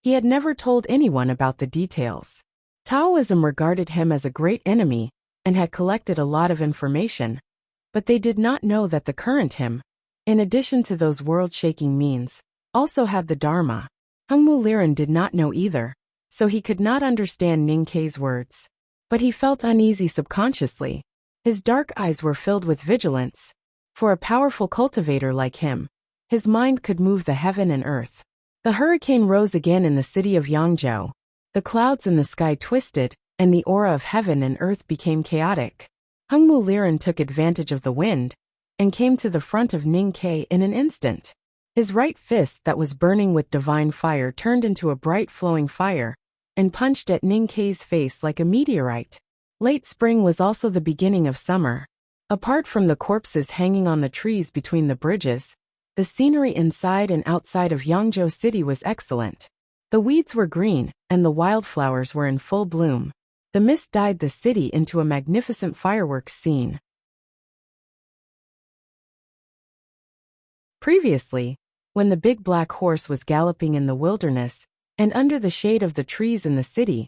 Speaker 1: he had never told anyone about the details. Taoism regarded him as a great enemy and had collected a lot of information, but they did not know that the current him, in addition to those world-shaking means, also had the Dharma. Hengmu Liren did not know either, so he could not understand Ning Kei's words. But he felt uneasy subconsciously. His dark eyes were filled with vigilance. For a powerful cultivator like him, his mind could move the heaven and earth. The hurricane rose again in the city of Yangzhou. The clouds in the sky twisted, and the aura of heaven and earth became chaotic. Hengmu Liren took advantage of the wind and came to the front of Ning Kei in an instant. His right fist that was burning with divine fire turned into a bright flowing fire and punched at Ning Kei's face like a meteorite. Late spring was also the beginning of summer. Apart from the corpses hanging on the trees between the bridges, the scenery inside and outside of Yangzhou City was excellent. The weeds were green, and the wildflowers were in full bloom. The mist dyed the city into a magnificent fireworks scene. Previously, when the big black horse was galloping in the wilderness, and under the shade of the trees in the city,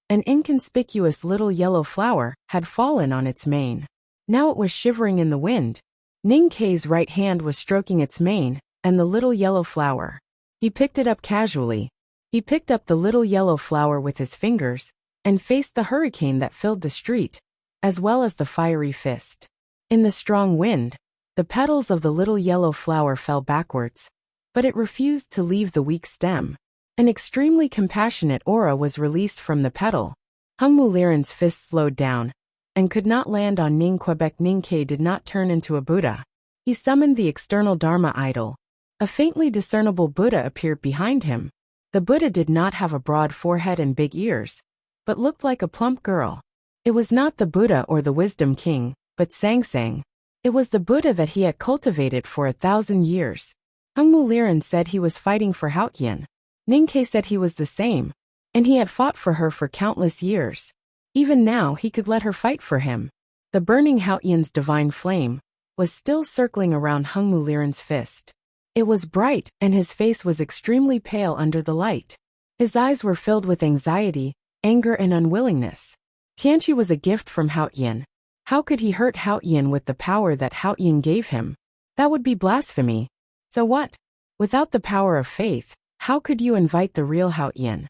Speaker 1: an inconspicuous little yellow flower had fallen on its mane. Now it was shivering in the wind. Ning Kei's right hand was stroking its mane, and the little yellow flower. He picked it up casually. He picked up the little yellow flower with his fingers, and faced the hurricane that filled the street, as well as the fiery fist. In the strong wind, the petals of the little yellow flower fell backwards, but it refused to leave the weak stem. An extremely compassionate aura was released from the petal. Hengmu Liren's fist slowed down, and could not land on Ning Quebec. Ning Kei did not turn into a Buddha. He summoned the external Dharma idol. A faintly discernible Buddha appeared behind him. The Buddha did not have a broad forehead and big ears, but looked like a plump girl. It was not the Buddha or the Wisdom King, but Sangsang. It was the Buddha that he had cultivated for 1,000 years. Hengmu Liren said he was fighting for Haotian. Ning Kei said he was the same, and he had fought for her for countless years. Even now he could let her fight for him. The burning Haotian's divine flame was still circling around Hengmu Liren's fist. It was bright, and his face was extremely pale under the light. His eyes were filled with anxiety, anger and unwillingness. Tianqi was a gift from Haotian. How could he hurt Haotian with the power that Haotian gave him? That would be blasphemy. So what? Without the power of faith, how could you invite the real Haotian?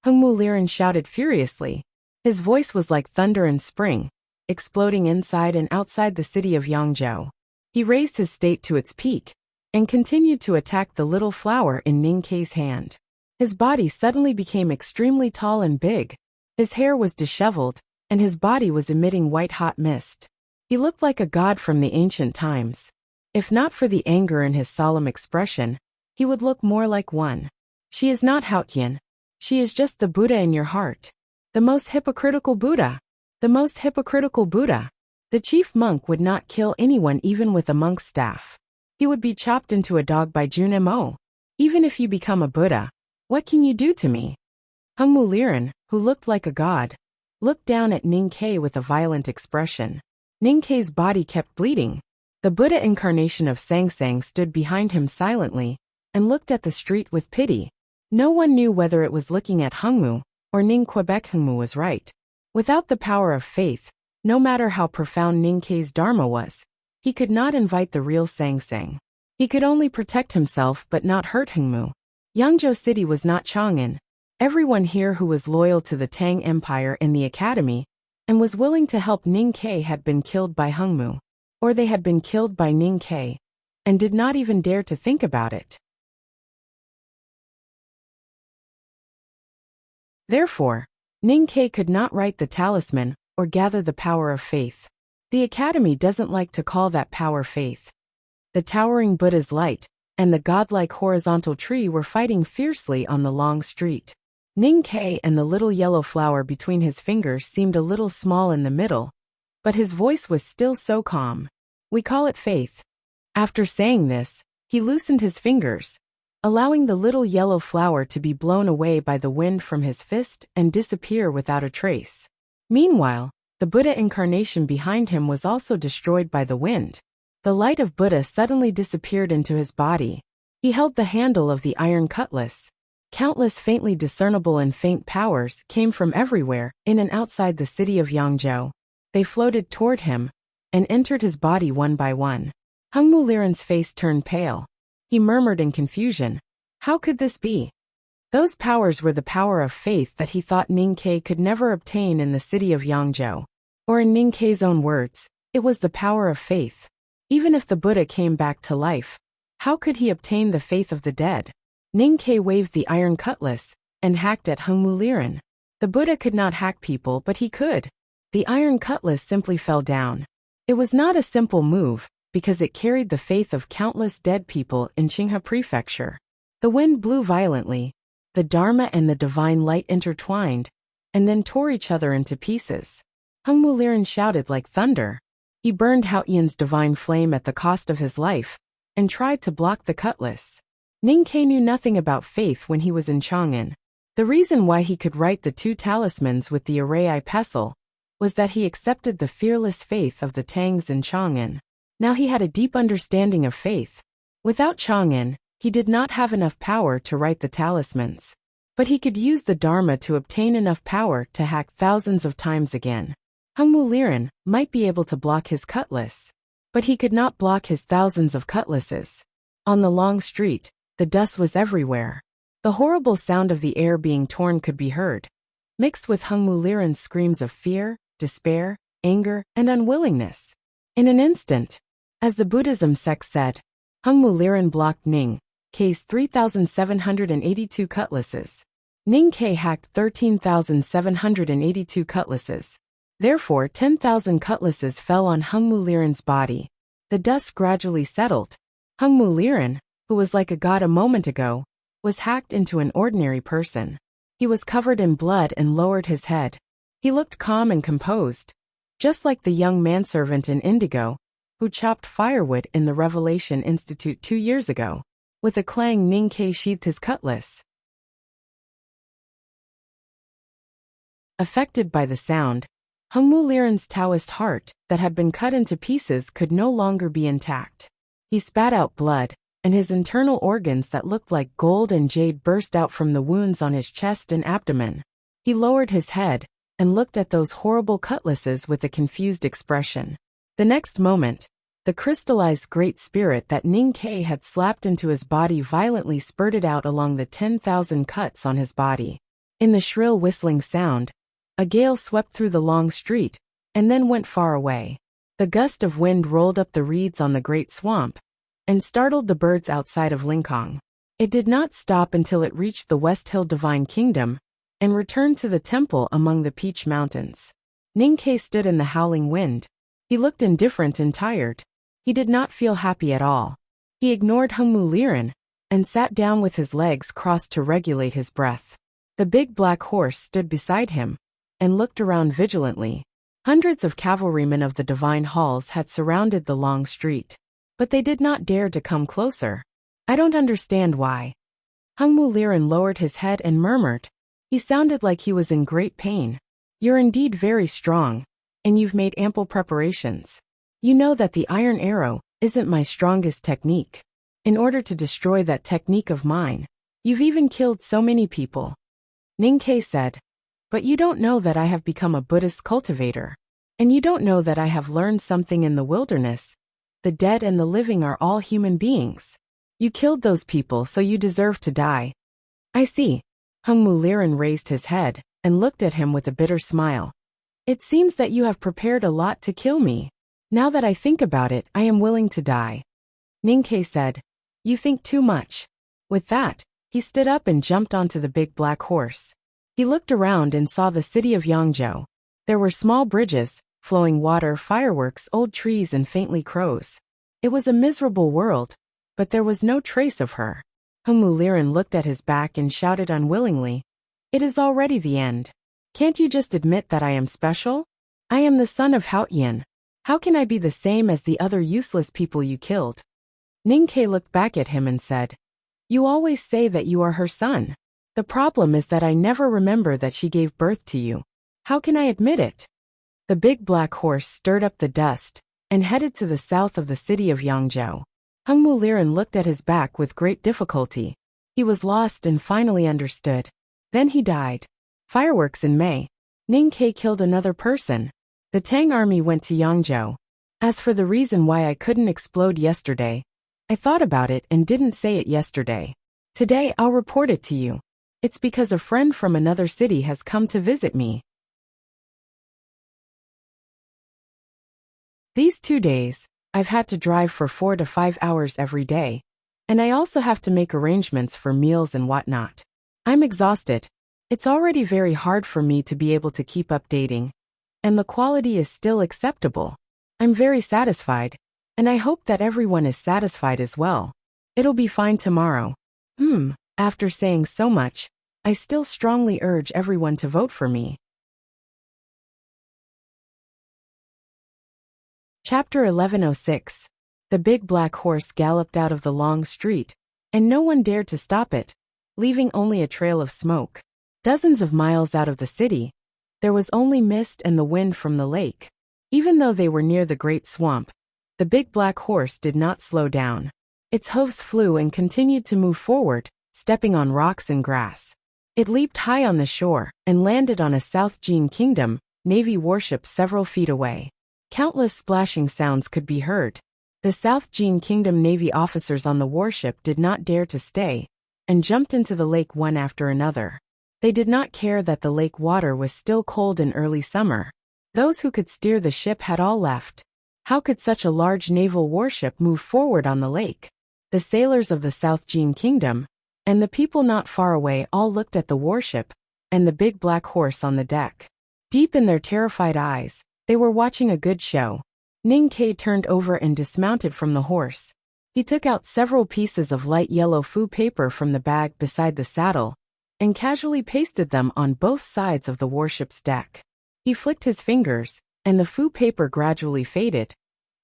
Speaker 1: Hengmu Liren shouted furiously. His voice was like thunder in spring, exploding inside and outside the city of Yangzhou. He raised his state to its peak, and continued to attack the little flower in Ning Kei's hand. His body suddenly became extremely tall and big. His hair was disheveled, and his body was emitting white-hot mist. He looked like a god from the ancient times. If not for the anger in his solemn expression, he would look more like one. She is not Haotian. She is just the Buddha in your heart. The most hypocritical Buddha. The most hypocritical Buddha. The chief monk would not kill anyone even with a monk's staff. He would be chopped into a dog by Junmo. Even if you become a Buddha, what can you do to me? Hengmu Liren, who looked like a god, looked down at Ning Kei with a violent expression. Ning Kei's body kept bleeding. The Buddha incarnation of Sangsang stood behind him silently, and looked at the street with pity. No one knew whether it was looking at Hengmu, or Ning Quebec. Hengmu was right. Without the power of faith, no matter how profound Ning Kei's Dharma was, he could not invite the real Sangsang. He could only protect himself but not hurt Hongmu. Yangzhou City was not Chang'an. Everyone here who was loyal to the Tang Empire and the academy and was willing to help Ning Ke had been killed by Hongmu, or they had been killed by Ning Ke, and did not even dare to think about it. Therefore, Ning Ke could not write the talisman or gather the power of faith. The academy doesn't like to call that power faith. The towering Buddha's light and the godlike horizontal tree were fighting fiercely on the long street. Ning Ke and the little yellow flower between his fingers seemed a little small in the middle, but his voice was still so calm. We call it faith. After saying this, he loosened his fingers, allowing the little yellow flower to be blown away by the wind from his fist and disappear without a trace. Meanwhile, the Buddha incarnation behind him was also destroyed by the wind. The light of Buddha suddenly disappeared into his body. He held the handle of the iron cutlass. Countless faintly discernible and faint powers came from everywhere, in and outside the city of Yangzhou. They floated toward him and entered his body one by one. Hongmu Liren's face turned pale. He murmured in confusion, "How could this be?" Those powers were the power of faith that he thought Ning Ke could never obtain in the city of Yangzhou. Or in Ning Ke's own words, it was the power of faith. Even if the Buddha came back to life, how could he obtain the faith of the dead? Ning Ke waved the iron cutlass and hacked at Hongmu Liren. The Buddha could not hack people, but he could. The iron cutlass simply fell down. It was not a simple move, because it carried the faith of countless dead people in Qinghe Prefecture. The wind blew violently. The Dharma and the divine light intertwined, and then tore each other into pieces. Hongmu Liren shouted like thunder. He burned Haoyan's divine flame at the cost of his life, and tried to block the cutlass. Ning Ke knew nothing about faith when he was in Chang'an. The reason why he could write the two talismans with the Arei pestle was that he accepted the fearless faith of the Tangs in Chang'an. Now he had a deep understanding of faith. Without Chang'an, he did not have enough power to write the talismans. But he could use the Dharma to obtain enough power to hack thousands of times again. Hongmu Liren might be able to block his cutlass, but he could not block his thousands of cutlasses. On the long street, the dust was everywhere. The horrible sound of the air being torn could be heard, mixed with Hongmu Liren's screams of fear, despair, anger, and unwillingness. In an instant, as the Buddhism sect said, Hongmu Liren blocked Ning Ke's 3,782 cutlasses. Ning Ke hacked 13,782 cutlasses. Therefore, 10,000 cutlasses fell on Hongmu Liren's body. The dust gradually settled. Hongmu Liren, who was like a god a moment ago, was hacked into an ordinary person. He was covered in blood and lowered his head. He looked calm and composed, just like the young manservant in indigo, who chopped firewood in the Revelation Institute 2 years ago. With a clang, Ning Ke sheathed his cutlass. Affected by the sound, Hongmu Liren's Taoist heart, that had been cut into pieces, could no longer be intact. He spat out blood, and his internal organs that looked like gold and jade burst out from the wounds on his chest and abdomen. He lowered his head and looked at those horrible cutlasses with a confused expression. The next moment, the crystallized Great Spirit that Ning Ke had slapped into his body violently spurted out along the 10,000 cuts on his body. In the shrill whistling sound, a gale swept through the long street, and then went far away. The gust of wind rolled up the reeds on the great swamp, and startled the birds outside of Lincoln. It did not stop until it reached the West Hill Divine Kingdom, and returned to the temple among the Peach Mountains. Ning Ke stood in the howling wind. He looked indifferent and tired. He did not feel happy at all. He ignored Hongmu Liren, and sat down with his legs crossed to regulate his breath. The big black horse stood beside him, and looked around vigilantly. Hundreds of cavalrymen of the divine halls had surrounded the long street, but they did not dare to come closer. I don't understand why. Hongmu Liren lowered his head and murmured. He sounded like he was in great pain. You're indeed very strong, and you've made ample preparations. You know that the iron arrow isn't my strongest technique. In order to destroy that technique of mine, you've even killed so many people. Ning Ke said, but you don't know that I have become a Buddhist cultivator. And you don't know that I have learned something in the wilderness The dead and the living are all human beings. You killed those people, so you deserve to die. I see. Hung Muliran raised his head and looked at him with a bitter smile. It seems that you have prepared a lot to kill me. Now that I think about it, I am willing to die. Ninkei said, You think too much. With that, he stood up and jumped onto the big black horse. He looked around and saw the city of Yangzhou. There were small bridges, flowing water, fireworks, old trees, and faintly crows. It was a miserable world, but there was no trace of her. Hung Muliran looked at his back and shouted unwillingly, It is already the end. Can't you just admit that I am special? I am the son of Haotian. How can I be the same as the other useless people you killed? Ninkei looked back at him and said, You always say that you are her son. The problem is that I never remember that she gave birth to you. How can I admit it? The big black horse stirred up the dust and headed to the south of the city of Yangzhou. Hung Muliran looked at his back with great difficulty. He was lost and finally understood. Then he died. Fireworks in May. Ninkei killed another person. The Tang army went to Yangzhou. As for the reason why I couldn't explode yesterday, I thought about it and didn't say it yesterday. Today I'll report it to you. It's because a friend from another city has come to visit me. These 2 days, I've had to drive for 4 to 5 hours every day, and I also have to make arrangements for meals and whatnot. I'm exhausted. It's already very hard for me to be able to keep updating, and the quality is still acceptable. I'm very satisfied, and I hope that everyone is satisfied as well. It'll be fine tomorrow. After saying so much, I still strongly urge everyone to vote for me. Chapter 1106. The big black horse galloped out of the long street, and no one dared to stop it, leaving only a trail of smoke. Dozens of miles out of the city, there was only mist and the wind from the lake. Even though they were near the great swamp, the big black horse did not slow down. Its hooves flew and continued to move forward, stepping on rocks and grass. It leaped high on the shore and landed on a South Jin Kingdom Navy warship several feet away. Countless splashing sounds could be heard. The South Jin Kingdom Navy officers on the warship did not dare to stay, and jumped into the lake one after another. They did not care that the lake water was still cold in early summer. Those who could steer the ship had all left. How could such a large naval warship move forward on the lake? The sailors of the South Jin Kingdom, and the people not far away all looked at the warship, and the big black horse on the deck. Deep in their terrified eyes, they were watching a good show. Ninkei turned over and dismounted from the horse. He took out several pieces of light yellow fu paper from the bag beside the saddle, and casually pasted them on both sides of the warship's deck. He flicked his fingers, and the fu paper gradually faded,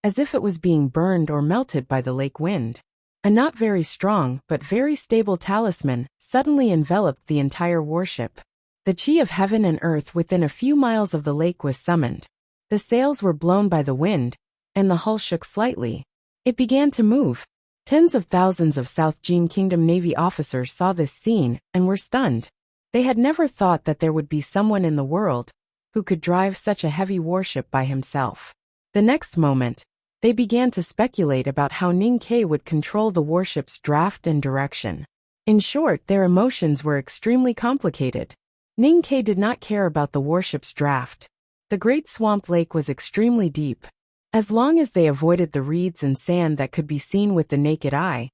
Speaker 1: as if it was being burned or melted by the lake wind. A not very strong but very stable talisman suddenly enveloped the entire warship. The chi of heaven and earth within a few miles of the lake was summoned. The sails were blown by the wind, and the hull shook slightly. It began to move. Tens of thousands of South Jin Kingdom Navy officers saw this scene and were stunned. They had never thought that there would be someone in the world who could drive such a heavy warship by himself. The next moment, they began to speculate about how Ninkei would control the warship's draft and direction. In short, their emotions were extremely complicated. Ninkei did not care about the warship's draft. The great swamp lake was extremely deep. As long as they avoided the reeds and sand that could be seen with the naked eye,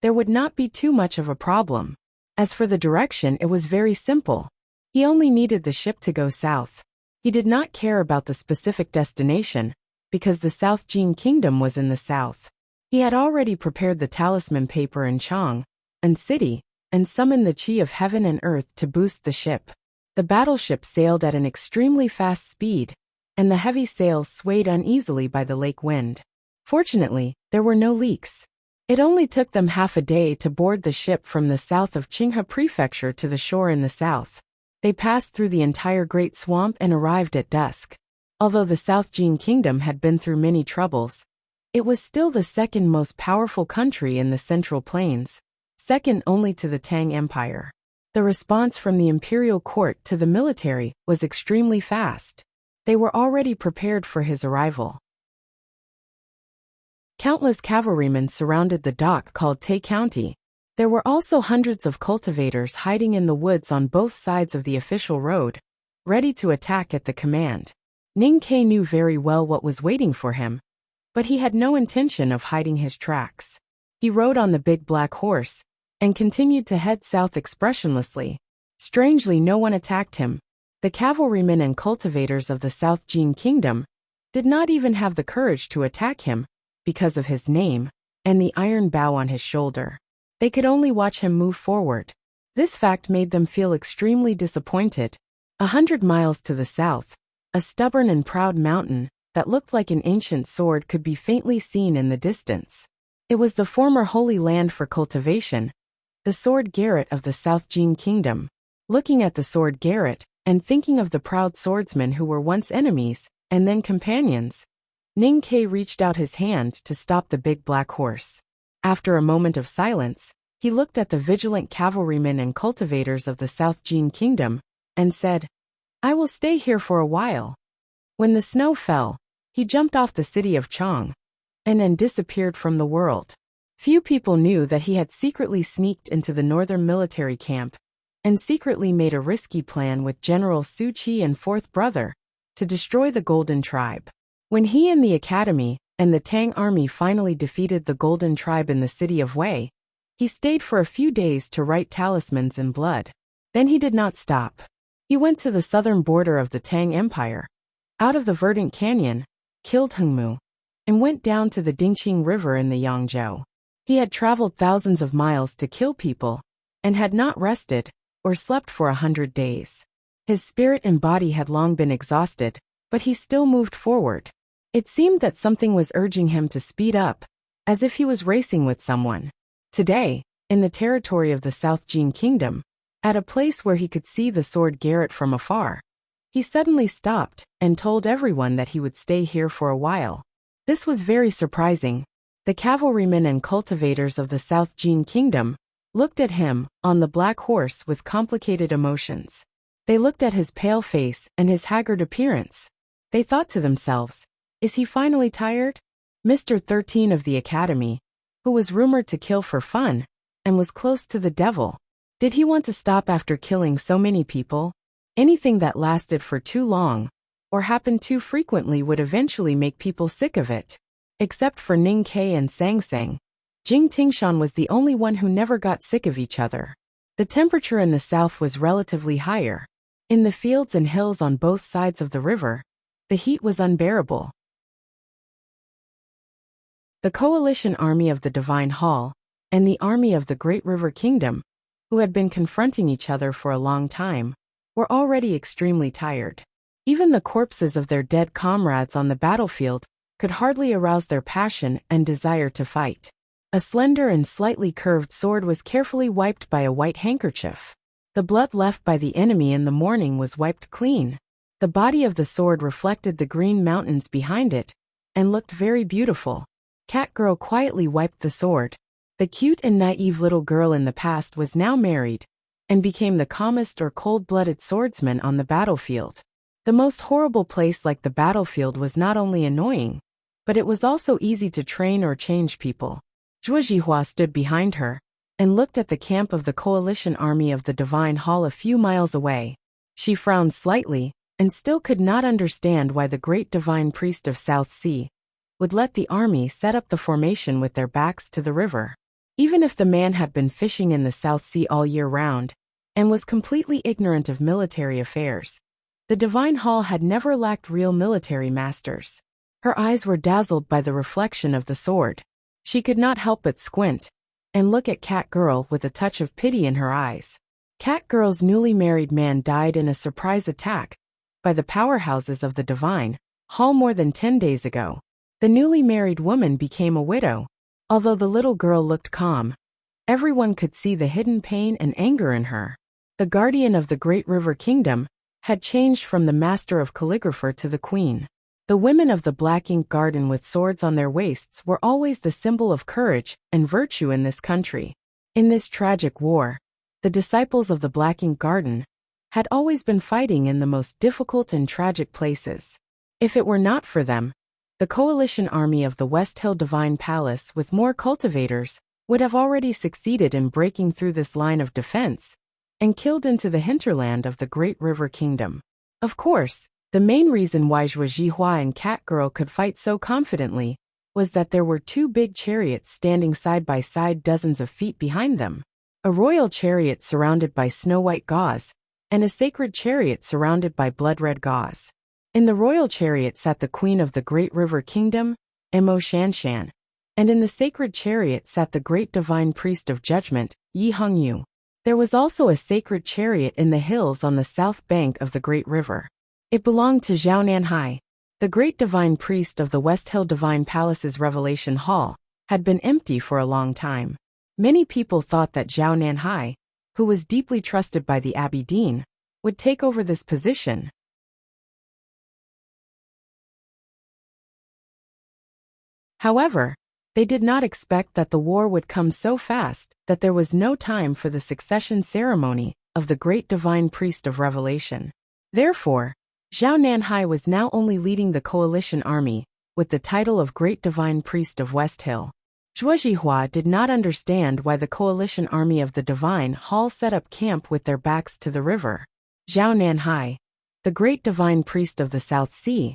Speaker 1: there would not be too much of a problem. As for the direction, it was very simple. He only needed the ship to go south. He did not care about the specific destination, because the South Jin Kingdom was in the south. He had already prepared the talisman paper in Chang, and city, and summoned the chi of heaven and earth to boost the ship. The battleship sailed at an extremely fast speed, and the heavy sails swayed uneasily by the lake wind. Fortunately, there were no leaks. It only took them half a day to board the ship from the south of Qinghe Prefecture to the shore in the south. They passed through the entire Great Swamp and arrived at dusk. Although the South Jin Kingdom had been through many troubles, it was still the second most powerful country in the Central Plains, second only to the Tang Empire. The response from the imperial court to the military was extremely fast. They were already prepared for his arrival. Countless cavalrymen surrounded the dock called Tay County. There were also hundreds of cultivators hiding in the woods on both sides of the official road, ready to attack at the command. Ning Ke knew very well what was waiting for him, but he had no intention of hiding his tracks. He rode on the big black horse and continued to head south expressionlessly. Strangely, no one attacked him. The cavalrymen and cultivators of the South Jin Kingdom did not even have the courage to attack him because of his name and the iron bow on his shoulder. They could only watch him move forward. This fact made them feel extremely disappointed. 100 miles to the south, a stubborn and proud mountain that looked like an ancient sword could be faintly seen in the distance. It was the former holy land for cultivation, the Sword Garret of the South Jin Kingdom. Looking at the Sword Garret and thinking of the proud swordsmen who were once enemies and then companions, Ning Ke reached out his hand to stop the big black horse. After a moment of silence, he looked at the vigilant cavalrymen and cultivators of the South Jin Kingdom and said, "I will stay here for a while." When the snow fell, he jumped off the city of Chang and then disappeared from the world. Few people knew that he had secretly sneaked into the northern military camp and secretly made a risky plan with General Su Qi and fourth brother to destroy the Golden Tribe. When he and the Academy and the Tang army finally defeated the Golden Tribe in the city of Wei, he stayed for a few days to write talismans in blood. Then he did not stop. He went to the southern border of the Tang Empire, out of the verdant canyon, killed Hengmu, and went down to the Dingqing River in the Yangzhou. He had traveled thousands of miles to kill people and had not rested or slept for 100 days. His spirit and body had long been exhausted, but he still moved forward. It seemed that something was urging him to speed up, as if he was racing with someone. Today, in the territory of the South Jin Kingdom, at a place where he could see the Sword Garret from afar, he suddenly stopped and told everyone that he would stay here for a while. This was very surprising. The cavalrymen and cultivators of the South Jin Kingdom looked at him on the black horse with complicated emotions. They looked at his pale face and his haggard appearance. They thought to themselves, "Is he finally tired?" Mr. 13 of the Academy, who was rumored to kill for fun and was close to the devil, did he want to stop after killing so many people? Anything that lasted for too long or happened too frequently would eventually make people sick of it. Except for Ning Ke and Sang Sang, Jing Tingshan was the only one who never got sick of each other. The temperature in the south was relatively higher. In the fields and hills on both sides of the river, the heat was unbearable. The coalition army of the Divine Hall and the army of the Great River Kingdom, who had been confronting each other for a long time, were already extremely tired. Even the corpses of their dead comrades on the battlefield could hardly arouse their passion and desire to fight. A slender and slightly curved sword was carefully wiped by a white handkerchief. The blood left by the enemy in the morning was wiped clean. The body of the sword reflected the green mountains behind it and looked very beautiful. Cat Girl quietly wiped the sword. The cute and naive little girl in the past was now married and became the calmest or cold-blooded swordsman on the battlefield. The most horrible place like the battlefield was not only annoying, but it was also easy to train or change people. Zhuo Jihua stood behind her and looked at the camp of the coalition army of the Divine Hall a few miles away. She frowned slightly and still could not understand why the great divine priest of South Sea would let the army set up the formation with their backs to the river. Even if the man had been fishing in the South Sea all year round and was completely ignorant of military affairs, the Divine Hall had never lacked real military masters. Her eyes were dazzled by the reflection of the sword. She could not help but squint and look at Cat Girl with a touch of pity in her eyes. Cat Girl's newly married man died in a surprise attack by the powerhouses of the Divine Hall more than 10 days ago. The newly married woman became a widow. Although the little girl looked calm, everyone could see the hidden pain and anger in her. The guardian of the Great River Kingdom had changed from the master of calligrapher to the queen. The women of the Black Ink Garden with swords on their waists were always the symbol of courage and virtue in this country. In this tragic war, the disciples of the Black Ink Garden had always been fighting in the most difficult and tragic places. If it were not for them, the coalition army of the West Hill Divine Palace with more cultivators would have already succeeded in breaking through this line of defense and killed into the hinterland of the Great River Kingdom. Of course, the main reason why Zhuo Zhihua and Catgirl could fight so confidently was that there were two big chariots standing side by side dozens of feet behind them. A royal chariot surrounded by snow-white gauze, and a sacred chariot surrounded by blood-red gauze. In the royal chariot sat the queen of the Great River Kingdom, Mo Shanshan, and in the sacred chariot sat the great divine priest of judgment, Yi Hongyu. There was also a sacred chariot in the hills on the south bank of the Great River. It belonged to Zhao Nanhai. The great divine priest of the West Hill Divine Palace's Revelation Hall had been empty for a long time. Many people thought that Zhao Nanhai, who was deeply trusted by the Abbey Dean, would take over this position. However, they did not expect that the war would come so fast that there was no time for the succession ceremony of the great divine priest of Revelation. Therefore, Zhao Nanhai was now only leading the coalition army, with the title of Great Divine Priest of West Hill. Zhuo Zhihua did not understand why the coalition army of the Divine Hall set up camp with their backs to the river. Zhao Nanhai, the Great Divine Priest of the South Sea,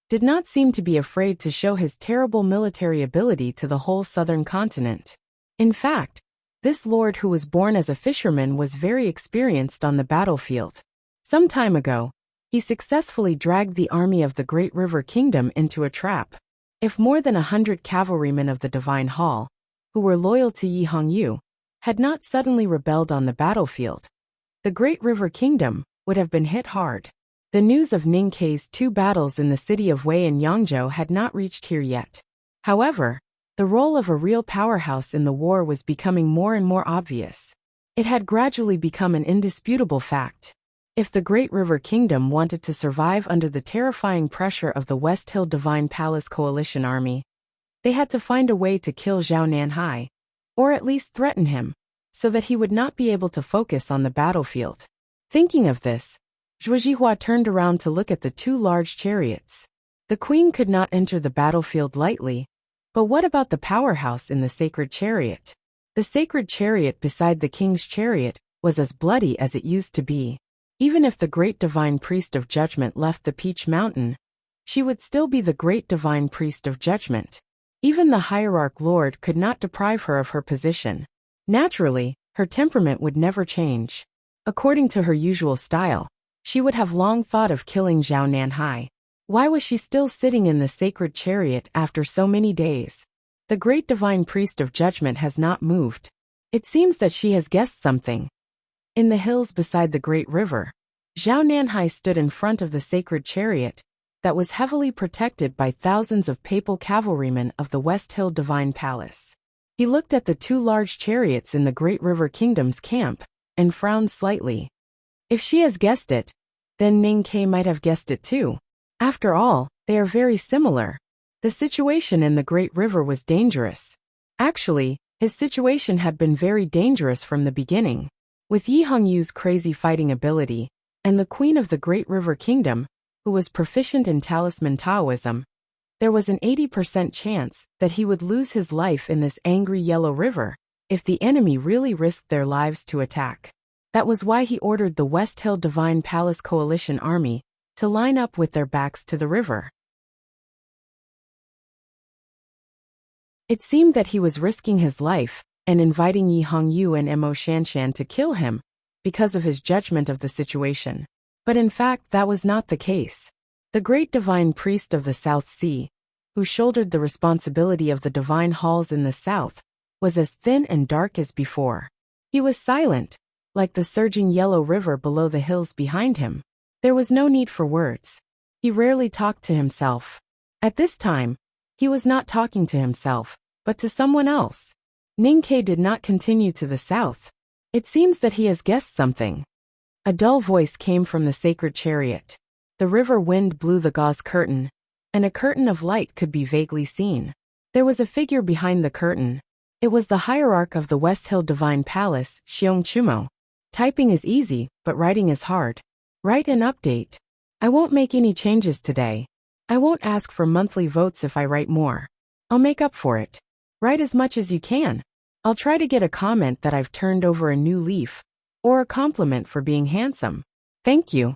Speaker 1: did not seem to be afraid to show his terrible military ability to the whole southern continent. In fact, this lord who was born as a fisherman was very experienced on the battlefield. Some time ago, he successfully dragged the army of the Great River Kingdom into a trap. If more than 100 cavalrymen of the Divine Hall, who were loyal to Yi Hongyu, had not suddenly rebelled on the battlefield, the Great River Kingdom would have been hit hard. The news of Ning Kei's 2 battles in the city of Wei and Yangzhou had not reached here yet. However, the role of a real powerhouse in the war was becoming more and more obvious. It had gradually become an indisputable fact. If the Great River Kingdom wanted to survive under the terrifying pressure of the West Hill Divine Palace coalition army, they had to find a way to kill Zhao Nanhai, or at least threaten him, so that he would not be able to focus on the battlefield. Thinking of this, Zhuo Zhihua turned around to look at the 2 large chariots. The queen could not enter the battlefield lightly, but what about the powerhouse in the sacred chariot? The sacred chariot beside the king's chariot was as bloody as it used to be. Even if the great divine priest of judgment left the Peach Mountain, she would still be the great divine priest of judgment. Even the hierarch lord could not deprive her of her position. Naturally, her temperament would never change. According to her usual style, she would have long thought of killing Zhao Nanhai. Why was she still sitting in the sacred chariot after so many days? The great divine priest of judgment has not moved. It seems that she has guessed something. In the hills beside the great river, Zhao Nanhai stood in front of the sacred chariot that was heavily protected by thousands of papal cavalrymen of the West Hill Divine Palace. He looked at the 2 large chariots in the Great River Kingdom's camp and frowned slightly. If she has guessed it, then Ning Kei might have guessed it too. After all, they are very similar. The situation in the Great River was dangerous. Actually, his situation had been very dangerous from the beginning. With Yi Hongyu's crazy fighting ability, and the queen of the Great River Kingdom, who was proficient in talisman Taoism, there was an 80% chance that he would lose his life in this angry yellow river if the enemy really risked their lives to attack. That was why he ordered the West Hill Divine Palace Coalition Army to line up with their backs to the river. It seemed that he was risking his life and inviting Yi Hongyu and Mo Shanshan to kill him because of his judgment of the situation. But in fact, that was not the case. The great divine priest of the South Sea, who shouldered the responsibility of the divine halls in the south, was as thin and dark as before. He was silent, like the surging yellow river below the hills behind him. There was no need for words. He rarely talked to himself. At this time, he was not talking to himself, but to someone else. Ning Kei did not continue to the south. It seems that he has guessed something. A dull voice came from the sacred chariot. The river wind blew the gauze curtain, and a curtain of light could be vaguely seen. There was a figure behind the curtain. It was the hierarch of the West Hill Divine Palace, Xiong Chumo. Typing is easy, but writing is hard. Write an update. I won't make any changes today. I won't ask for monthly votes if I write more. I'll make up for it. Write as much as you can. I'll try to get a comment that I've turned over a new leaf, or a compliment for being handsome. Thank you.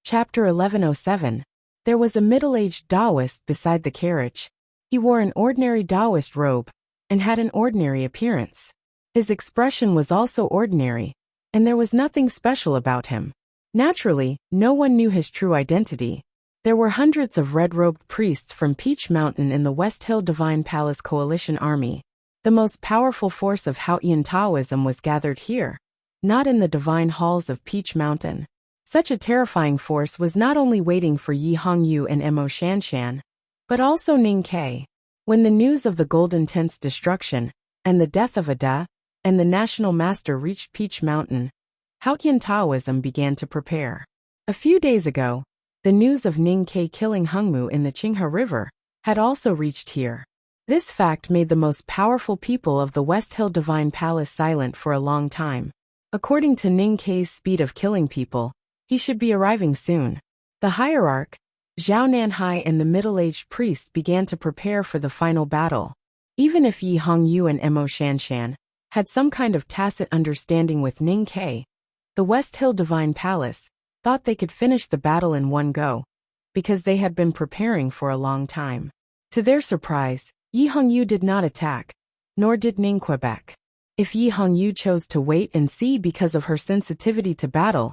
Speaker 1: Chapter 1107. There was a middle-aged Taoist beside the carriage. He wore an ordinary Taoist robe and had an ordinary appearance. His expression was also ordinary, and there was nothing special about him. Naturally, no one knew his true identity. There were hundreds of red-robed priests from Peach Mountain in the West Hill Divine Palace Coalition Army. The most powerful force of Haotian Taoism was gathered here, not in the divine halls of Peach Mountain. Such a terrifying force was not only waiting for Yi Hongyu and Mo Shanshan, but also Ning Ke. When the news of the Golden Tent's destruction, and the death of Ada, and the National Master reached Peach Mountain, Haotian Taoism began to prepare. A few days ago, the news of Ning Ke killing Hengmu in the Qinghe River had also reached here. This fact made the most powerful people of the West Hill Divine Palace silent for a long time. According to Ning Ke's speed of killing people, he should be arriving soon. The hierarch, Zhao Nanhai, and the middle-aged priest began to prepare for the final battle. Even if Yi Hongyu and Mo Shanshan had some kind of tacit understanding with Ning Ke, the West Hill Divine Palace thought they could finish the battle in one go, because they had been preparing for a long time. To their surprise, Yi Hongyu did not attack, nor did Ning Quebec. If Yi Hongyu chose to wait and see because of her sensitivity to battle,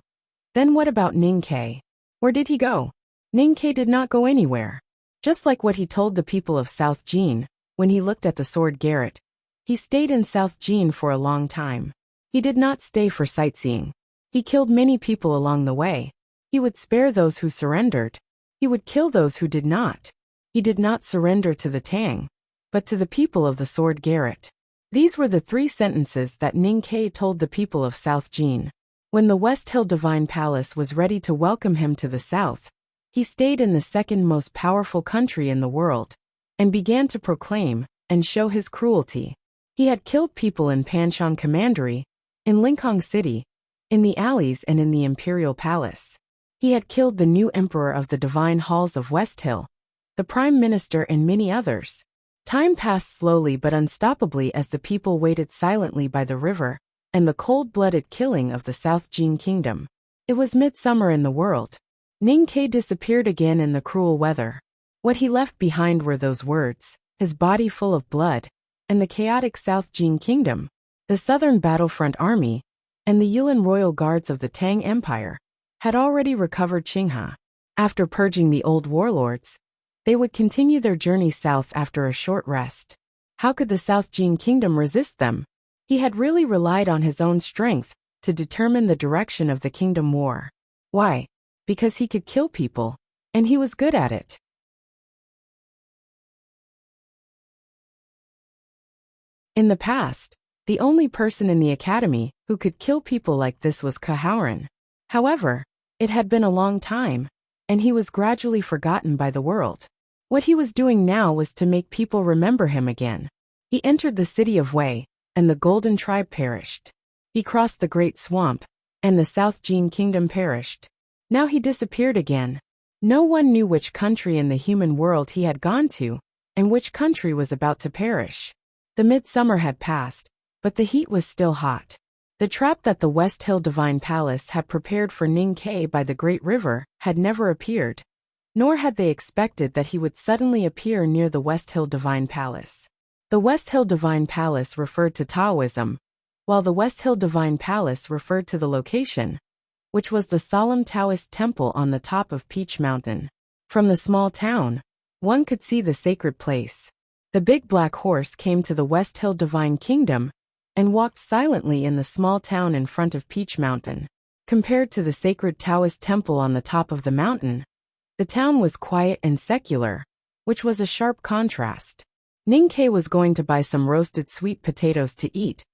Speaker 1: then what about Ning Ke? Where did he go? Ning Ke did not go anywhere. Just like what he told the people of South Jin, when he looked at the sword garret, he stayed in South Jin for a long time. He did not stay for sightseeing. He killed many people along the way. He would spare those who surrendered. He would kill those who did not. He did not surrender to the Tang, but to the people of the sword garret. These were the 3 sentences that Ning Ke told the people of South Jin. When the West Hill Divine Palace was ready to welcome him to the south, he stayed in the second most powerful country in the world, and began to proclaim and show his cruelty. He had killed people in Panchang Commandery, in Linkhong City, in the alleys, and in the Imperial Palace. He had killed the new emperor of the Divine Halls of West Hill, the Prime Minister, and many others. Time passed slowly but unstoppably as the people waited silently by the river, and the cold-blooded killing of the South Jin Kingdom. It was midsummer in the world. Ning Ke disappeared again in the cruel weather. What he left behind were those words, his body full of blood, and the chaotic South Jin Kingdom, the Southern Battlefront Army, and the Yulin Royal Guards of the Tang Empire had already recovered Qinghe. After purging the old warlords, they would continue their journey south after a short rest. How could the South Jin Kingdom resist them? He had really relied on his own strength to determine the direction of the kingdom war. Why? Because he could kill people, and he was good at it. In the past, the only person in the academy who could kill people like this was Kahaoran. However, it had been a long time, and he was gradually forgotten by the world. What he was doing now was to make people remember him again. He entered the city of Wei, and the Golden Tribe perished. He crossed the Great Swamp, and the South Jin Kingdom perished. Now he disappeared again. No one knew which country in the human world he had gone to, and which country was about to perish. The midsummer had passed, but the heat was still hot. The trap that the West Hill Divine Palace had prepared for Ning Ke by the Great River had never appeared, nor had they expected that he would suddenly appear near the West Hill Divine Palace. The West Hill Divine Palace referred to Taoism, while the West Hill Divine Palace referred to the location, which was the solemn Taoist temple on the top of Peach Mountain. From the small town, one could see the sacred place. The big black horse came to the West Hill Divine Kingdom and walked silently in the small town in front of Peach Mountain. Compared to the sacred Taoist temple on the top of the mountain, the town was quiet and secular, which was a sharp contrast. Ning Ke was going to buy some roasted sweet potatoes to eat,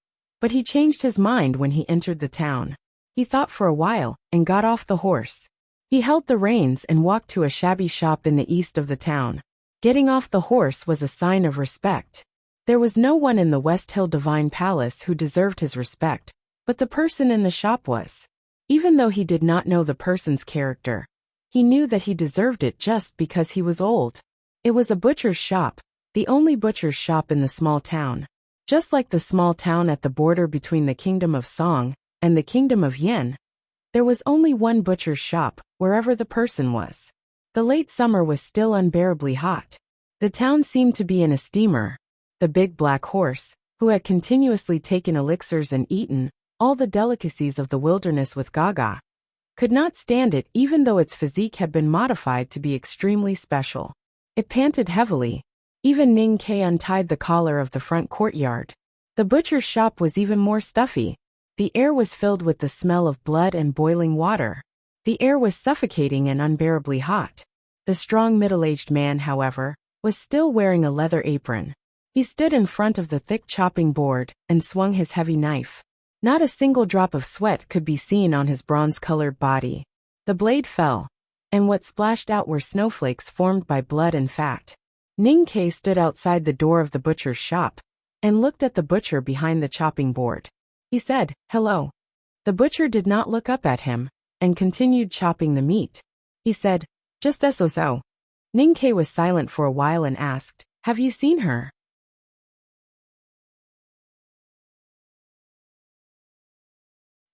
Speaker 1: but he changed his mind when he entered the town. He thought for a while and got off the horse. He held the reins and walked to a shabby shop in the east of the town. Getting off the horse was a sign of respect. There was no one in the West Hill Divine Palace who deserved his respect, but the person in the shop was. Even though he did not know the person's character, he knew that he deserved it just because he was old. It was a butcher's shop, the only butcher's shop in the small town. Just like the small town at the border between the Kingdom of Song and the Kingdom of Yin, there was only one butcher's shop, wherever the person was. The late summer was still unbearably hot. The town seemed to be in a steamer. The big black horse, who had continuously taken elixirs and eaten all the delicacies of the wilderness with Gaga, could not stand it even though its physique had been modified to be extremely special. It panted heavily. Even Ning Ke untied the collar of the front courtyard. The butcher's shop was even more stuffy. The air was filled with the smell of blood and boiling water. The air was suffocating and unbearably hot. The strong middle-aged man, however, was still wearing a leather apron. He stood in front of the thick chopping board and swung his heavy knife. Not a single drop of sweat could be seen on his bronze-colored body. The blade fell, and what splashed out were snowflakes formed by blood and fat. Ning Ke stood outside the door of the butcher's shop and looked at the butcher behind the chopping board. He said, "Hello." The butcher did not look up at him and continued chopping the meat. He said, "Just so." Ning Ke was silent for a while and asked, "Have you seen her?"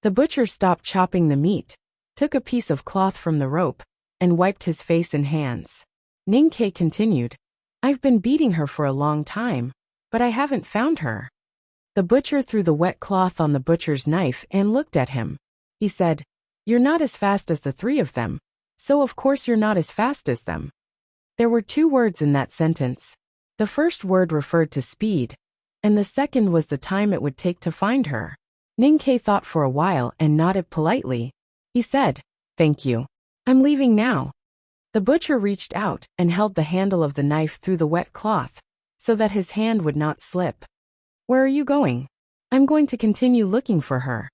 Speaker 1: The butcher stopped chopping the meat, took a piece of cloth from the rope, and wiped his face and hands. Ning Ke continued, "I've been beating her for a long time, but I haven't found her." The butcher threw the wet cloth on the butcher's knife and looked at him. He said, "You're not as fast as the three of them, so of course you're not as fast as them." There were two words in that sentence. The first word referred to speed, and the second was the time it would take to find her. Ning Ke thought for a while and nodded politely. He said, "Thank you. I'm leaving now." The butcher reached out and held the handle of the knife through the wet cloth, so that his hand would not slip. "Where are you going?" "I'm going to continue looking for her."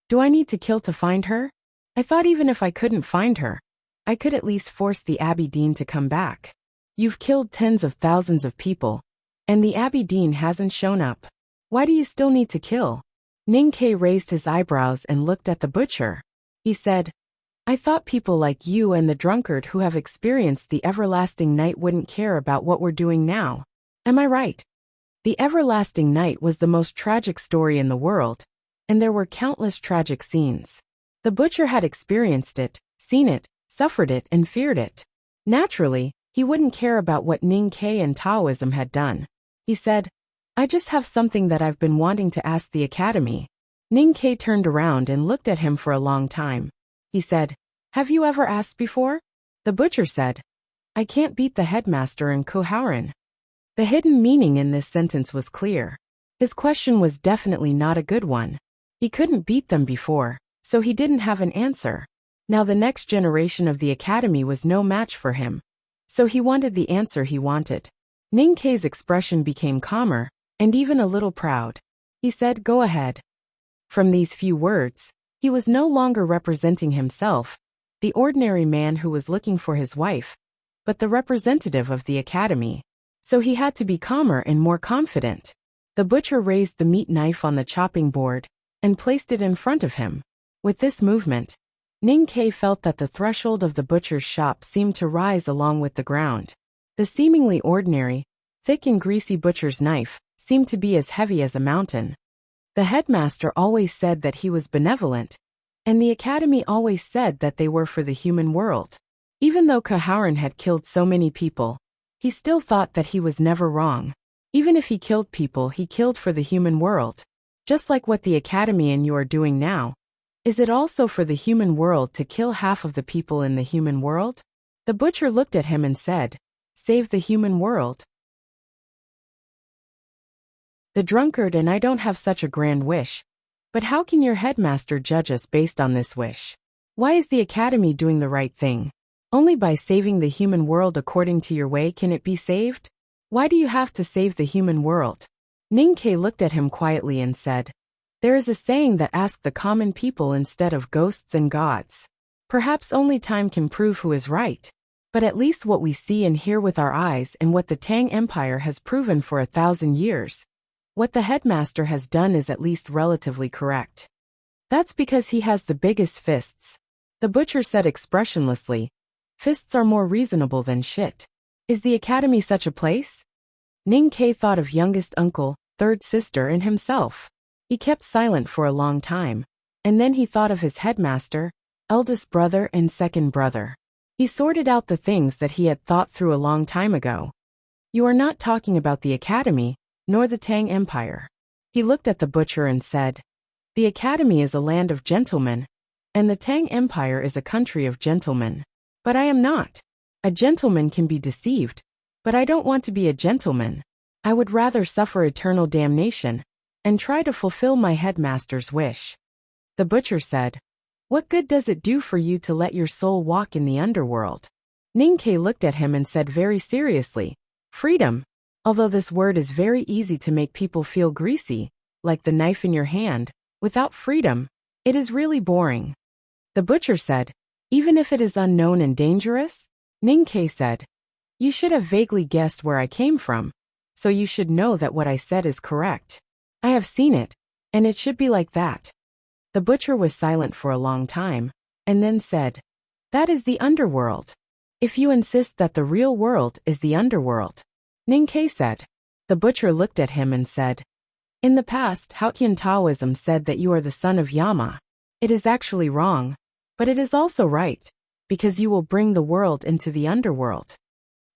Speaker 1: "Do I need to kill to find her?" "I thought even if I couldn't find her, I could at least force the Abbey Dean to come back." "You've killed tens of thousands of people, and the Abbey Dean hasn't shown up. Why do you still need to kill?" Ning Ke raised his eyebrows and looked at the butcher. He said, "I thought people like you and the drunkard who have experienced the everlasting night wouldn't care about what we're doing now. Am I right?" The everlasting night was the most tragic story in the world, and there were countless tragic scenes. The butcher had experienced it, seen it, suffered it, and feared it. Naturally, he wouldn't care about what Ning Ke and Taoism had done. He said, "I just have something that I've been wanting to ask the Academy." Ning Ke turned around and looked at him for a long time. He said, "Have you ever asked before?" The butcher said, "I can't beat the headmaster and Koharin." The hidden meaning in this sentence was clear. His question was definitely not a good one. He couldn't beat them before, so he didn't have an answer. Now the next generation of the Academy was no match for him, so he wanted the answer he wanted. Ning Ke's expression became calmer, and even a little proud. He said, "Go ahead." From these few words, he was no longer representing himself, the ordinary man who was looking for his wife, but the representative of the Academy. So he had to be calmer and more confident. The butcher raised the meat knife on the chopping board and placed it in front of him. With this movement, Ning Ke felt that the threshold of the butcher's shop seemed to rise along with the ground. The seemingly ordinary, thick and greasy butcher's knife seemed to be as heavy as a mountain. The headmaster always said that he was benevolent, and the Academy always said that they were for the human world. Even though Koharin had killed so many people, he still thought that he was never wrong. Even if he killed people, he killed for the human world. Just like what the Academy and you are doing now. Is it also for the human world to kill half of the people in the human world? The butcher looked at him and said, "Save the human world." The drunkard and I don't have such a grand wish. But how can your headmaster judge us based on this wish? Why is the Academy doing the right thing? Only by saving the human world according to your way can it be saved? Why do you have to save the human world? Ning Ke looked at him quietly and said, "There is a saying that ask the common people instead of ghosts and gods. Perhaps only time can prove who is right. But at least what we see and hear with our eyes and what the Tang Empire has proven for 1,000 years What the headmaster has done is at least relatively correct. That's because he has the biggest fists. The butcher said expressionlessly. Fists are more reasonable than shit. Is the academy such a place? Ning Ke thought of youngest uncle, third sister and himself. He kept silent for a long time. And then he thought of his headmaster, eldest brother and second brother. He sorted out the things that he had thought through a long time ago. You are not talking about the academy, nor the Tang Empire. He looked at the butcher and said, the academy is a land of gentlemen, and the Tang Empire is a country of gentlemen. But I am not. A gentleman can be deceived, but I don't want to be a gentleman. I would rather suffer eternal damnation, and try to fulfill my headmaster's wish. The butcher said, what good does it do for you to let your soul walk in the underworld? Ning Ke looked at him and said very seriously, freedom. Although this word is very easy to make people feel greasy, like the knife in your hand, without freedom, it is really boring. The butcher said, even if it is unknown and dangerous? Ning Ke said, you should have vaguely guessed where I came from, so you should know that what I said is correct. I have seen it, and it should be like that. The butcher was silent for a long time, and then said, that is the underworld. If you insist that the real world is the underworld. Ning Ke said. The butcher looked at him and said, in the past, Hokkien Taoism said that you are the son of Yama. It is actually wrong, but it is also right, because you will bring the world into the underworld.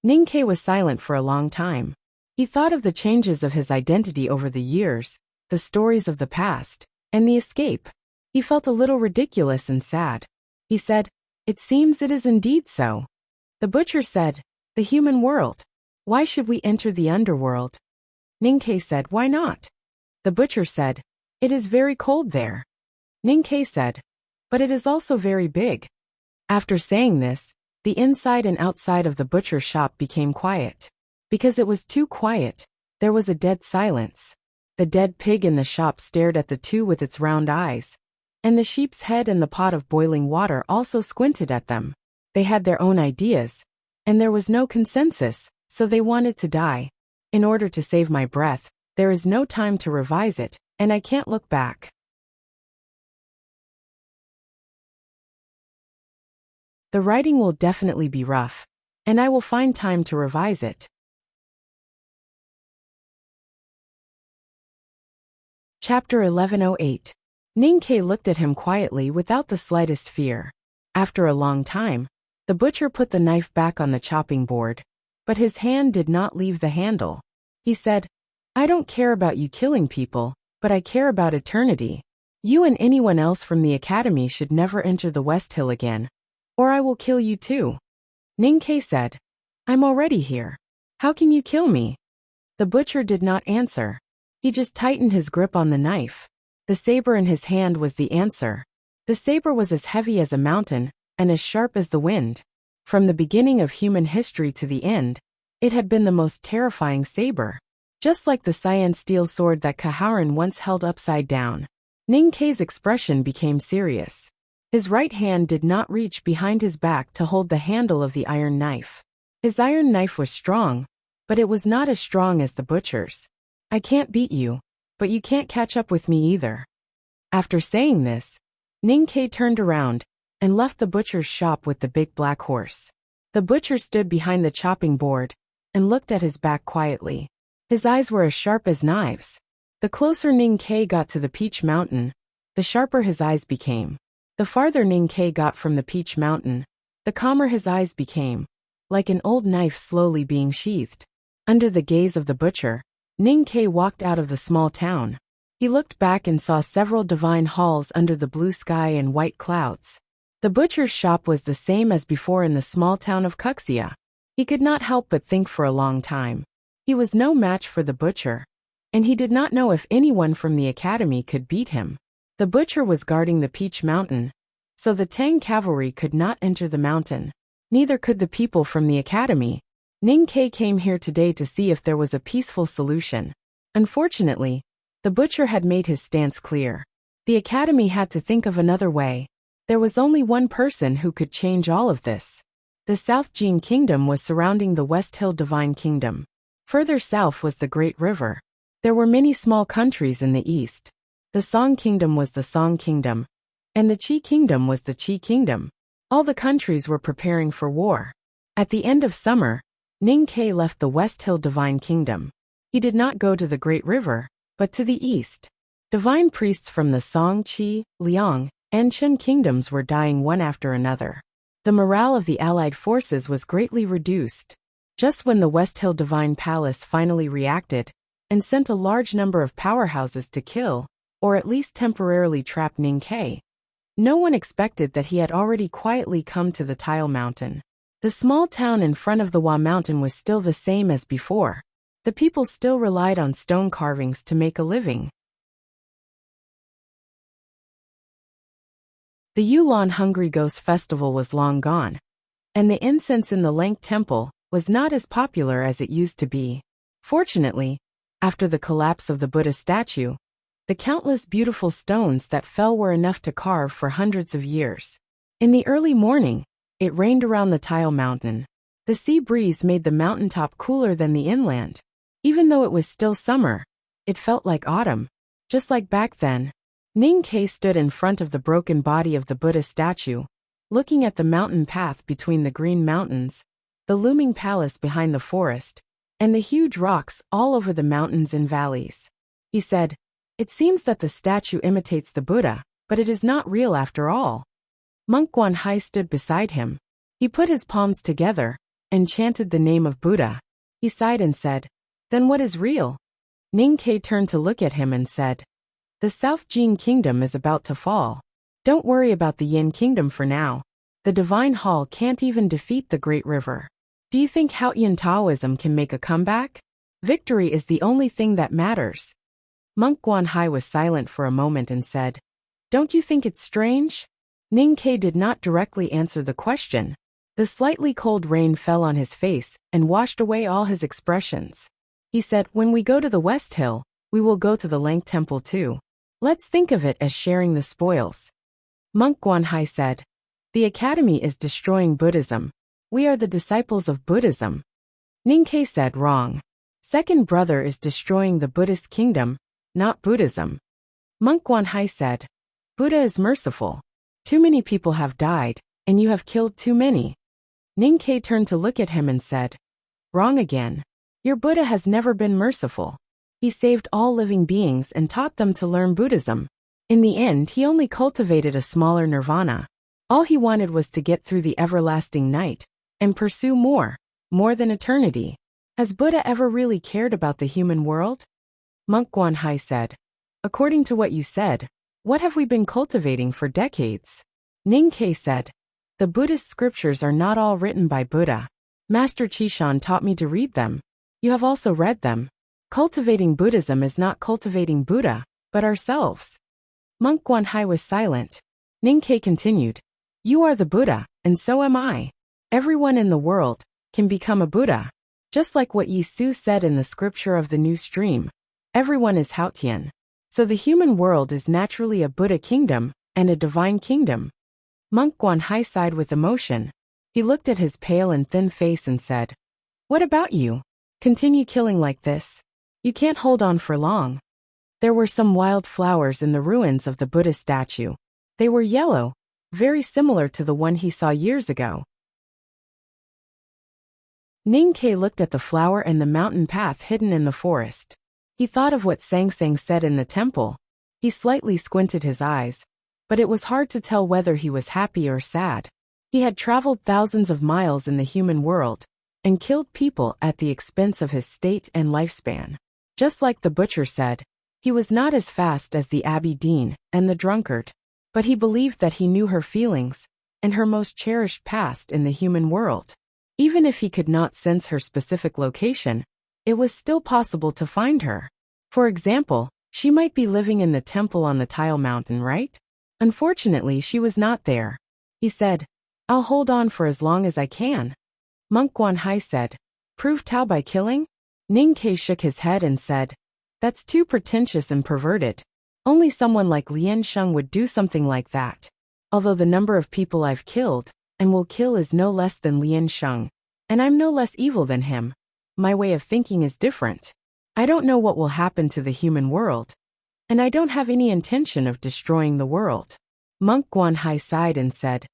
Speaker 1: Ning Ke was silent for a long time. He thought of the changes of his identity over the years, the stories of the past, and the escape. He felt a little ridiculous and sad. He said, it seems it is indeed so. The butcher said, the human world. Why should we enter the underworld? Ning Ke said, why not? The butcher said, it is very cold there. Ning Ke said, but it is also very big. After saying this, the inside and outside of the butcher shop became quiet. Because it was too quiet, there was a dead silence. The dead pig in the shop stared at the two with its round eyes, and the sheep's head and the pot of boiling water also squinted at them. They had their own ideas, and there was no consensus, so they wanted to die. In order to save my breath, there is no time to revise it, and I can't look back. The writing will definitely be rough, and I will find time to revise it. Chapter 1108. Ning Ke looked at him quietly without the slightest fear. After a long time, the butcher put the knife back on the chopping board, but his hand did not leave the handle. He said, I don't care about you killing people, but I care about eternity. You and anyone else from the academy should never enter the West Hill again, or I will kill you too. Ning Ke said, I'm already here. How can you kill me? The butcher did not answer. He just tightened his grip on the knife. The saber in his hand was the answer. The saber was as heavy as a mountain, and as sharp as the wind. From the beginning of human history to the end, it had been the most terrifying saber. Just like the cyan steel sword that Kaharan once held upside down. Ning Ke's expression became serious. His right hand did not reach behind his back to hold the handle of the iron knife. His iron knife was strong, but it was not as strong as the butcher's. I can't beat you, but you can't catch up with me either. After saying this, Ning Ke turned around and left the butcher's shop with the big black horse. The butcher stood behind the chopping board and looked at his back quietly. His eyes were as sharp as knives. The closer Ning Ke got to the Peach Mountain, the sharper his eyes became. The farther Ning Ke got from the Peach Mountain, the calmer his eyes became, like an old knife slowly being sheathed. Under the gaze of the butcher, Ning Ke walked out of the small town. He looked back and saw several divine halls under the blue sky and white clouds. The butcher's shop was the same as before in the small town of Cuxia. He could not help but think for a long time. He was no match for the butcher, and he did not know if anyone from the academy could beat him. The butcher was guarding the Peach Mountain, so the Tang cavalry could not enter the mountain. Neither could the people from the academy. Ning Ke came here today to see if there was a peaceful solution. Unfortunately, the butcher had made his stance clear. The academy had to think of another way. There was only one person who could change all of this. The South Jin Kingdom was surrounding the West Hill Divine Kingdom. Further south was the Great River. There were many small countries in the east. The Song Kingdom was the Song Kingdom, and the Qi Kingdom was the Qi Kingdom. All the countries were preparing for war. At the end of summer, Ning Ke left the West Hill Divine Kingdom. He did not go to the Great River, but to the east. Divine priests from the Song, Qi, Liang, and Qin kingdoms were dying one after another. The morale of the allied forces was greatly reduced. Just when the West Hill Divine Palace finally reacted and sent a large number of powerhouses to kill, or at least temporarily trap Ning Ke, no one expected that he had already quietly come to the Tile Mountain. The small town in front of the Wa Mountain was still the same as before. The people still relied on stone carvings to make a living. The Yulan Hungry Ghost Festival was long gone, and the incense in the Lank Temple was not as popular as it used to be. Fortunately, after the collapse of the Buddha statue, the countless beautiful stones that fell were enough to carve for hundreds of years. In the early morning, it rained around the Tile Mountain. The sea breeze made the mountaintop cooler than the inland. Even though it was still summer, it felt like autumn. Just like back then, Ning Ke stood in front of the broken body of the Buddha statue, looking at the mountain path between the green mountains, the looming palace behind the forest, and the huge rocks all over the mountains and valleys. He said, "It seems that the statue imitates the Buddha, but it is not real after all." Monk Guanhai stood beside him. He put his palms together and chanted the name of Buddha. He sighed and said, "Then what is real?" Ning Ke turned to look at him and said, "The South Jin Kingdom is about to fall. Don't worry about the Yin Kingdom for now. The Divine Hall can't even defeat the Great River. Do you think Haotian Taoism can make a comeback? Victory is the only thing that matters." Monk Guanhai was silent for a moment and said, "Don't you think it's strange?" Ning Ke did not directly answer the question. The slightly cold rain fell on his face and washed away all his expressions. He said, "When we go to the West Hill, we will go to the Lank Temple too. Let's think of it as sharing the spoils." Monk Guanhai said, "The Academy is destroying Buddhism. We are the disciples of Buddhism." Ning Ke said, "Wrong. Second brother is destroying the Buddhist kingdom, not Buddhism." Monk Guanhai said, "Buddha is merciful. Too many people have died, and you have killed too many." Ning Ke turned to look at him and said, "Wrong again. Your Buddha has never been merciful. He saved all living beings and taught them to learn Buddhism. In the end, he only cultivated a smaller nirvana. All he wanted was to get through the everlasting night and pursue more than eternity. Has Buddha ever really cared about the human world?" Monk Guanhai said, "According to what you said, what have we been cultivating for decades?" Ning Ke said, "The Buddhist scriptures are not all written by Buddha. Master Chishan taught me to read them. You have also read them. Cultivating Buddhism is not cultivating Buddha, but ourselves." Monk Guanhai was silent. Ning Ke continued, "You are the Buddha, and so am I. Everyone in the world can become a Buddha. Just like what Yi Su said in the scripture of the new stream, everyone is Haotian. So the human world is naturally a Buddha kingdom and a divine kingdom." Monk Guanhai sighed with emotion. He looked at his pale and thin face and said, "What about you? Continue killing like this. You can't hold on for long." There were some wild flowers in the ruins of the Buddha statue. They were yellow, very similar to the one he saw years ago. Ning Ke looked at the flower and the mountain path hidden in the forest. He thought of what Sang Sang said in the temple. He slightly squinted his eyes, but it was hard to tell whether he was happy or sad. He had traveled thousands of miles in the human world and killed people at the expense of his state and lifespan. Just like the butcher said, he was not as fast as the Abbey Dean and the drunkard, but he believed that he knew her feelings and her most cherished past in the human world. Even if he could not sense her specific location, it was still possible to find her. For example, she might be living in the temple on the Tile Mountain, right? Unfortunately, she was not there. He said, "I'll hold on for as long as I can." Monk Guanhai said, "Prove Tao by killing?" Ning Ke shook his head and said, "That's too pretentious and perverted. Only someone like Lien Sheng would do something like that. Although the number of people I've killed and will kill is no less than Lien Sheng, and I'm no less evil than him, my way of thinking is different." I don't know what will happen to the human world, and I don't have any intention of destroying the world. Monk Guanhai sighed and said,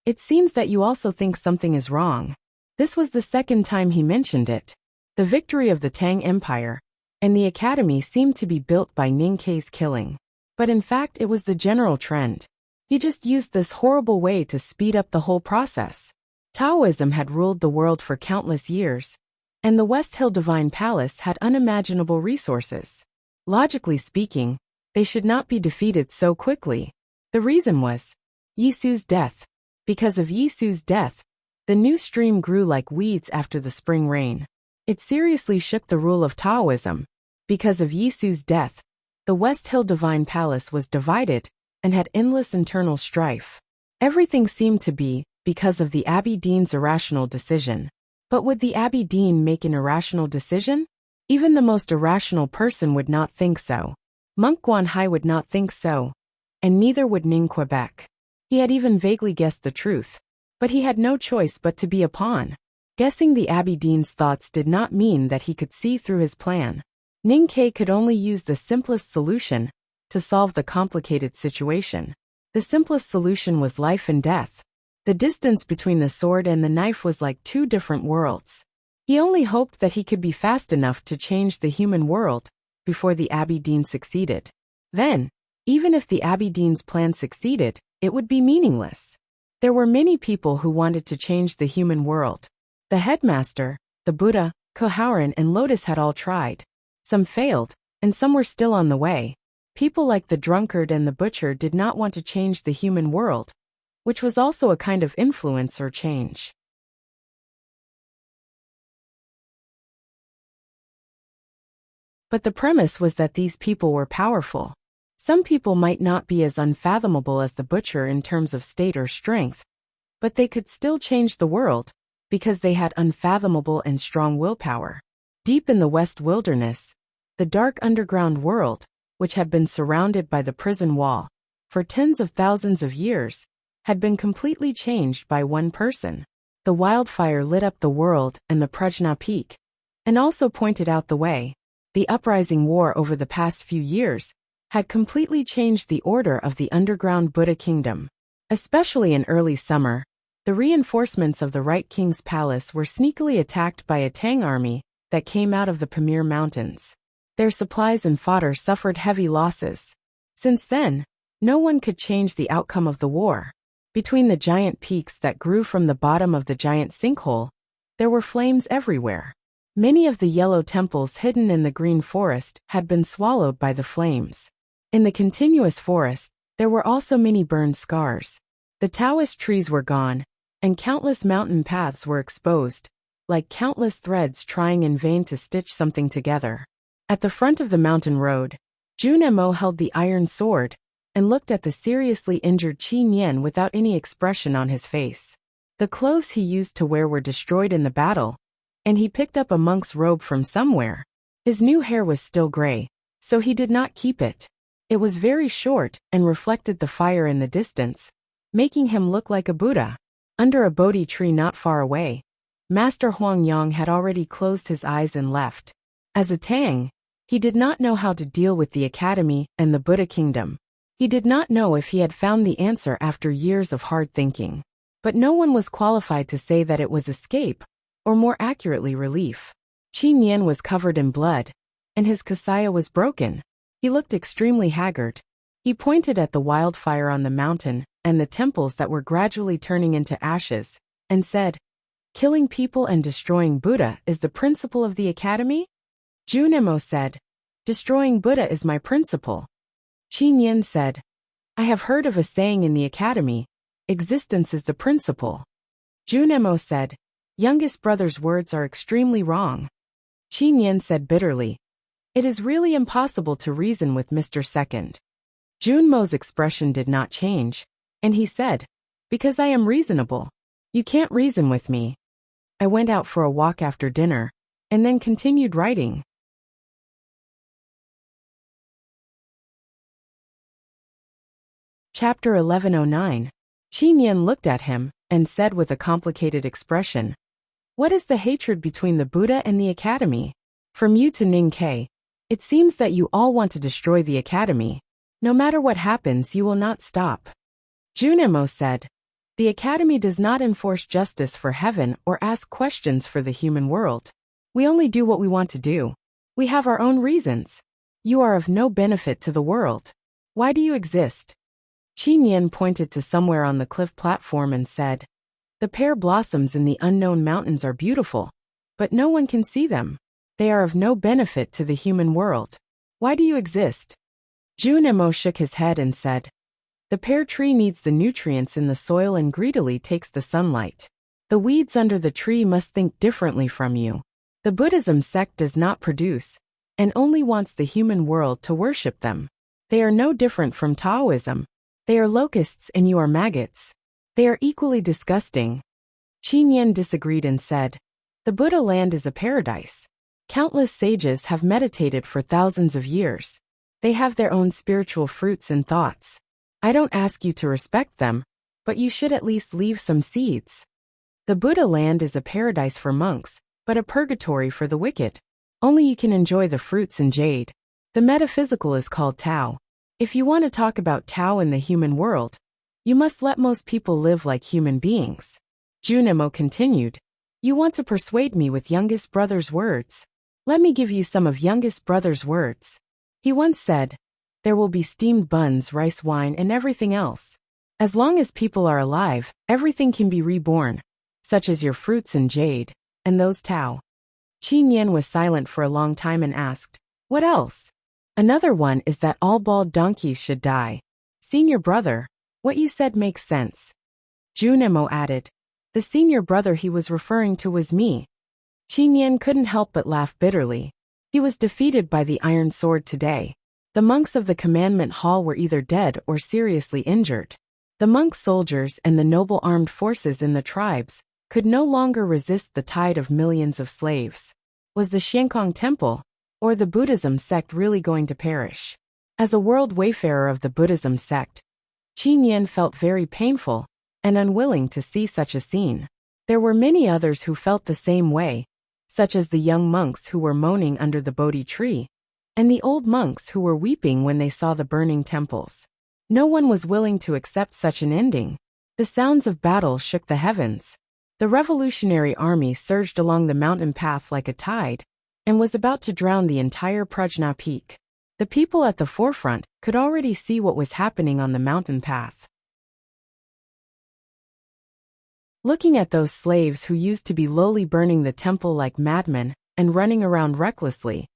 Speaker 1: It seems that you also think something is wrong. This was the second time he mentioned it. The victory of the Tang Empire and the academy seemed to be built by Ning Kei's killing. But in fact it was the general trend. He just used this horrible way to speed up the whole process. Taoism had ruled the world for countless years, and the West Hill Divine Palace had unimaginable resources. Logically speaking, they should not be defeated so quickly. The reason was Yisu's death. Because of Yisu's death, the new stream grew like weeds after the spring rain. It seriously shook the rule of Taoism. Because of Yisu's death, the West Hill Divine Palace was divided and had endless internal strife. Everything seemed to be because of the Abbey Dean's irrational decision. But would the Abbey Dean make an irrational decision? Even the most irrational person would not think so. Monk Guanhai would not think so, and neither would Ning Quebec. He had even vaguely guessed the truth, but he had no choice but to be a pawn. Guessing the Abbey Dean's thoughts did not mean that he could see through his plan. Ning Kei could only use the simplest solution to solve the complicated situation. The simplest solution was life and death. The distance between the sword and the knife was like two different worlds. He only hoped that he could be fast enough to change the human world before the Abbey Dean succeeded. Then, even if the Abbey Dean's plan succeeded, it would be meaningless. There were many people who wanted to change the human world. The headmaster, the Buddha, Koharan and Lotus had all tried. Some failed, and some were still on the way. People like the drunkard and the butcher did not want to change the human world, which was also a kind of influence or change. But the premise was that these people were powerful. Some people might not be as unfathomable as the butcher in terms of state or strength, but they could still change the world because they had unfathomable and strong willpower. Deep in the West Wilderness, the dark underground world, which had been surrounded by the prison wall for tens of thousands of years, had been completely changed by one person. The wildfire lit up the world and the Prajna Peak, and also pointed out the way. The uprising war over the past few years had completely changed the order of the underground Buddha kingdom. Especially in early summer, the reinforcements of the Right King's palace were sneakily attacked by a Tang army that came out of the Pamir Mountains. Their supplies and fodder suffered heavy losses. Since then, no one could change the outcome of the war. Between the giant peaks that grew from the bottom of the giant sinkhole, there were flames everywhere. Many of the yellow temples hidden in the green forest had been swallowed by the flames. In the continuous forest, there were also many burned scars. The Taoist trees were gone, and countless mountain paths were exposed, like countless threads trying in vain to stitch something together. At the front of the mountain road, Jun Mo held the iron sword and looked at the seriously injured Qi Nian without any expression on his face. The clothes he used to wear were destroyed in the battle, and he picked up a monk's robe from somewhere. His new hair was still gray, so he did not keep it. It was very short and reflected the fire in the distance, making him look like a Buddha. Under a Bodhi tree not far away, Master Huang Yang had already closed his eyes and left. As a Tang, he did not know how to deal with the academy and the Buddha kingdom. He did not know if he had found the answer after years of hard thinking. But no one was qualified to say that it was escape, or more accurately relief. Qi Nian was covered in blood, and his kasaya was broken. He looked extremely haggard. He pointed at the wildfire on the mountain and the temples that were gradually turning into ashes, and said, "Killing people and destroying Buddha is the principle of the academy?" Jun Mo said, "Destroying Buddha is my principle." Qi Nian said, "I have heard of a saying in the academy, existence is the principle." Jun Mo said, "Youngest brother's words are extremely wrong." Qi Nian said bitterly, "It is really impossible to reason with Mr. Second." Jun Mo's expression did not change, and he said, "Because I am reasonable. You can't reason with me." I went out for a walk after dinner, and then continued writing. Chapter 1109. Qi Nian looked at him and said with a complicated expression, "What is the hatred between the Buddha and the academy?" From you to Ning Kei, It seems that you all want to destroy the academy. No matter what happens, you will not stop. Junimo said, the academy does not enforce justice for heaven or ask questions for the human world. We only do what we want to do. We have our own reasons. You are of no benefit to the world. Why do you exist? Qin Yan pointed to somewhere on the cliff platform and said, the pear blossoms in the unknown mountains are beautiful, but no one can see them. They are of no benefit to the human world. Why do you exist? Junimo shook his head and said, the pear tree needs the nutrients in the soil and greedily takes the sunlight. The weeds under the tree must think differently from you. The Buddhism sect does not produce, and only wants the human world to worship them. They are no different from Taoism. They are locusts and you are maggots. They are equally disgusting. Qin Yan disagreed and said, the Buddha land is a paradise. Countless sages have meditated for thousands of years. They have their own spiritual fruits and thoughts. I don't ask you to respect them, but you should at least leave some seeds. The Buddha land is a paradise for monks, but a purgatory for the wicked. Only you can enjoy the fruits in jade. The metaphysical is called Tao. If you want to talk about Tao in the human world, you must let most people live like human beings. Junimo continued, you want to persuade me with youngest brother's words. Let me give you some of youngest brother's words. He once said, there will be steamed buns, rice wine, and everything else. As long as people are alive, everything can be reborn, such as your fruits and jade, and those Tao. Qin Yan was silent for a long time and asked, what else? Another one is that all bald donkeys should die. Senior brother, what you said makes sense. Junimo added, the senior brother he was referring to was me. Qin Yan couldn't help but laugh bitterly. He was defeated by the iron sword today. The monks of the commandment hall were either dead or seriously injured. The monk soldiers and the noble armed forces in the tribes could no longer resist the tide of millions of slaves. Was the Xiankong temple, or the Buddhism sect, really going to perish? As a world wayfarer of the Buddhism sect, Qin Yan felt very painful and unwilling to see such a scene. There were many others who felt the same way, such as the young monks who were moaning under the Bodhi tree, and the old monks who were weeping when they saw the burning temples. No one was willing to accept such an ending. The sounds of battle shook the heavens. The revolutionary army surged along the mountain path like a tide, and was about to drown the entire Prajna peak. The people at the forefront could already see what was happening on the mountain path. Looking at those slaves who used to be lowly burning the temple like madmen and running around recklessly,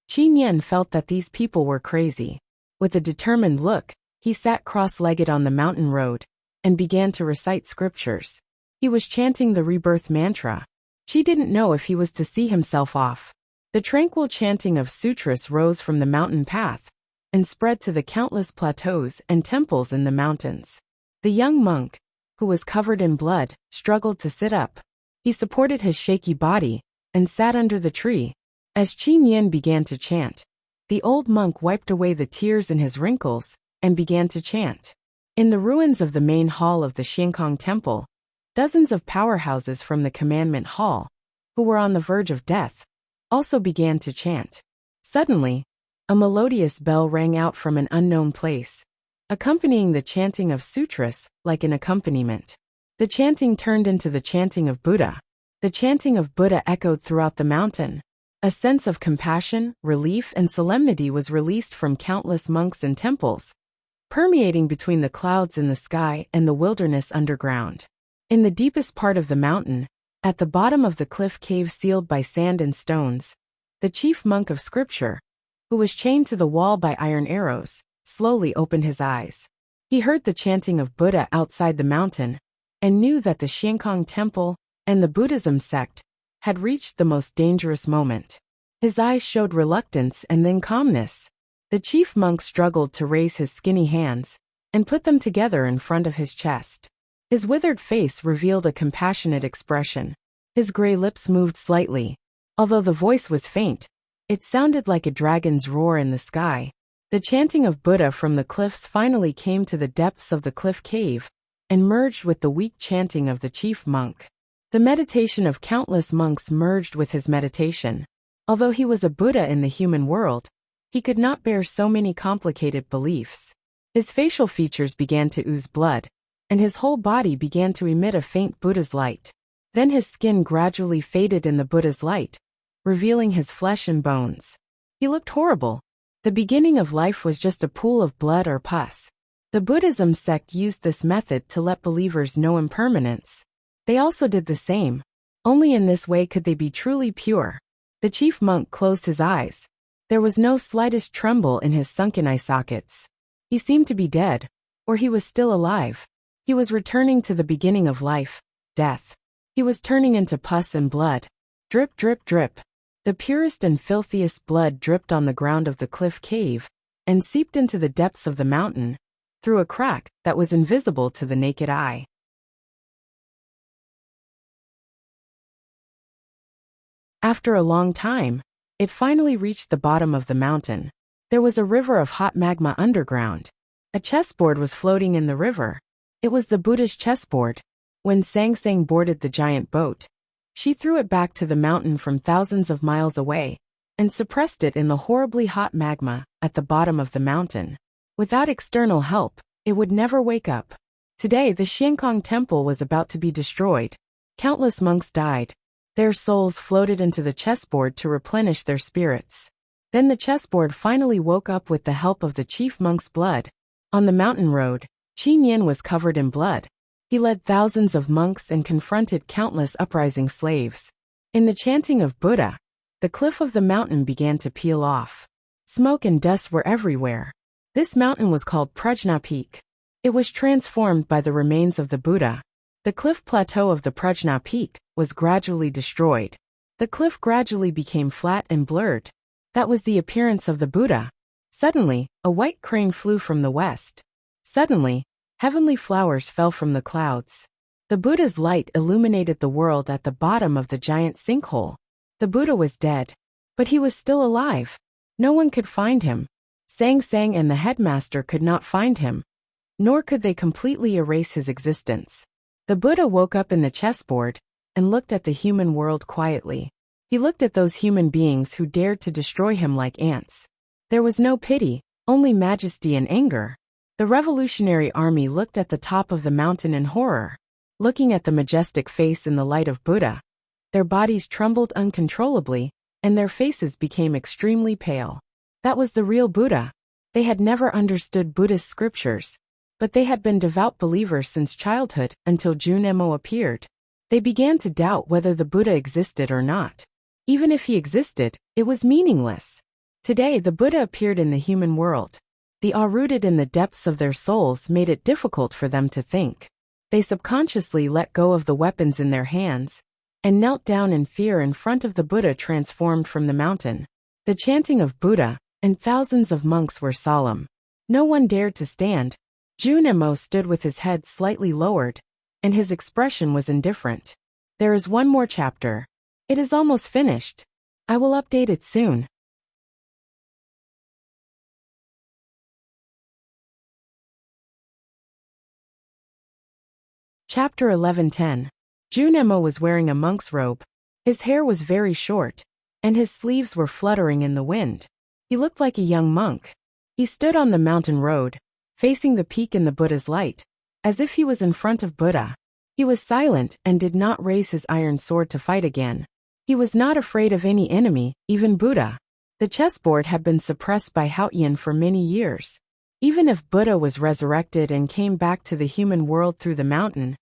Speaker 1: Qin Yan felt that these people were crazy. With a determined look, he sat cross-legged on the mountain road and began to recite scriptures. He was chanting the rebirth mantra. She didn't know if he was to see himself off. The tranquil chanting of sutras rose from the mountain path and spread to the countless plateaus and temples in the mountains. The young monk, who was covered in blood, struggled to sit up. He supported his shaky body and sat under the tree. As Qin Yan began to chant, the old monk wiped away the tears in his wrinkles and began to chant. In the ruins of the main hall of the Xiankong temple, dozens of powerhouses from the commandment hall, who were on the verge of death, also began to chant. Suddenly, a melodious bell rang out from an unknown place, accompanying the chanting of sutras like an accompaniment. The chanting turned into the chanting of Buddha. The chanting of Buddha echoed throughout the mountain. A sense of compassion, relief, and solemnity was released from countless monks and temples, permeating between the clouds in the sky and the wilderness underground. In the deepest part of the mountain, at the bottom of the cliff cave sealed by sand and stones, the chief monk of scripture, who was chained to the wall by iron arrows, slowly opened his eyes. He heard the chanting of Buddha outside the mountain, and knew that the Xiankong temple and the Buddhism sect had reached the most dangerous moment. His eyes showed reluctance and then calmness. The chief monk struggled to raise his skinny hands and put them together in front of his chest. His withered face revealed a compassionate expression. His gray lips moved slightly. Although the voice was faint, it sounded like a dragon's roar in the sky. The chanting of Buddha from the cliffs finally came to the depths of the cliff cave and merged with the weak chanting of the chief monk. The meditation of countless monks merged with his meditation. Although he was a Buddha in the human world, He could not bear so many complicated beliefs. His facial features began to ooze blood, and his whole body began to emit a faint Buddha's light. Then his skin gradually faded in the Buddha's light, revealing his flesh and bones. He looked horrible. The beginning of life was just a pool of blood or pus. The Buddhism sect used this method to let believers know impermanence. They also did the same. Only in this way could they be truly pure. The chief monk closed his eyes. There was no slightest tremble in his sunken eye sockets. He seemed to be dead, or he was still alive. He was returning to the beginning of life, death. He was turning into pus and blood. Drip, drip, drip. The purest and filthiest blood dripped on the ground of the cliff cave, and seeped into the depths of the mountain, through a crack that was invisible to the naked eye. After a long time, it finally reached the bottom of the mountain. There was a river of hot magma underground. A chessboard was floating in the river. It was the Buddha's chessboard. When Sang Sang boarded the giant boat, she threw it back to the mountain from thousands of miles away, and suppressed it in the horribly hot magma at the bottom of the mountain. Without external help, it would never wake up. Today the Xiankong temple was about to be destroyed. Countless monks died. Their souls floated into the chessboard to replenish their spirits. Then the chessboard finally woke up with the help of the chief monk's blood. On the mountain road, Qin Yin was covered in blood. He led thousands of monks and confronted countless uprising slaves. In the chanting of Buddha, the cliff of the mountain began to peel off. Smoke and dust were everywhere. This mountain was called Prajna Peak. It was transformed by the remains of the Buddha. The cliff plateau of the Prajna Peak was gradually destroyed. The cliff gradually became flat and blurred. That was the appearance of the Buddha. Suddenly, a white crane flew from the west. Suddenly, heavenly flowers fell from the clouds. The Buddha's light illuminated the world at the bottom of the giant sinkhole. The Buddha was dead, but he was still alive. No one could find him. Sang Sang and the headmaster could not find him, nor could they completely erase his existence. The Buddha woke up in the chessboard and looked at the human world quietly. He looked at those human beings who dared to destroy him like ants. There was no pity, only majesty and anger. The revolutionary army looked at the top of the mountain in horror. Looking at the majestic face in the light of Buddha, their bodies trembled uncontrollably, and their faces became extremely pale. That was the real Buddha. They had never understood Buddhist scriptures, but they had been devout believers since childhood until Junemo appeared. They began to doubt whether the Buddha existed or not. Even if he existed, it was meaningless. Today the Buddha appeared in the human world. The awe rooted in the depths of their souls made it difficult for them to think. They subconsciously let go of the weapons in their hands, and knelt down in fear in front of the Buddha transformed from the mountain. The chanting of Buddha and thousands of monks were solemn. No one dared to stand. Junemo stood with his head slightly lowered, and his expression was indifferent. There is one more chapter. It is almost finished. I will update it soon. Chapter 11:10. Junemo was wearing a monk's robe. His hair was very short, and his sleeves were fluttering in the wind. He looked like a young monk. He stood on the mountain road, facing the peak in the Buddha's light, as if he was in front of Buddha. He was silent and did not raise his iron sword to fight again. He was not afraid of any enemy, even Buddha. The chessboard had been suppressed by Haoyan for many years. Even if Buddha was resurrected and came back to the human world through the mountain,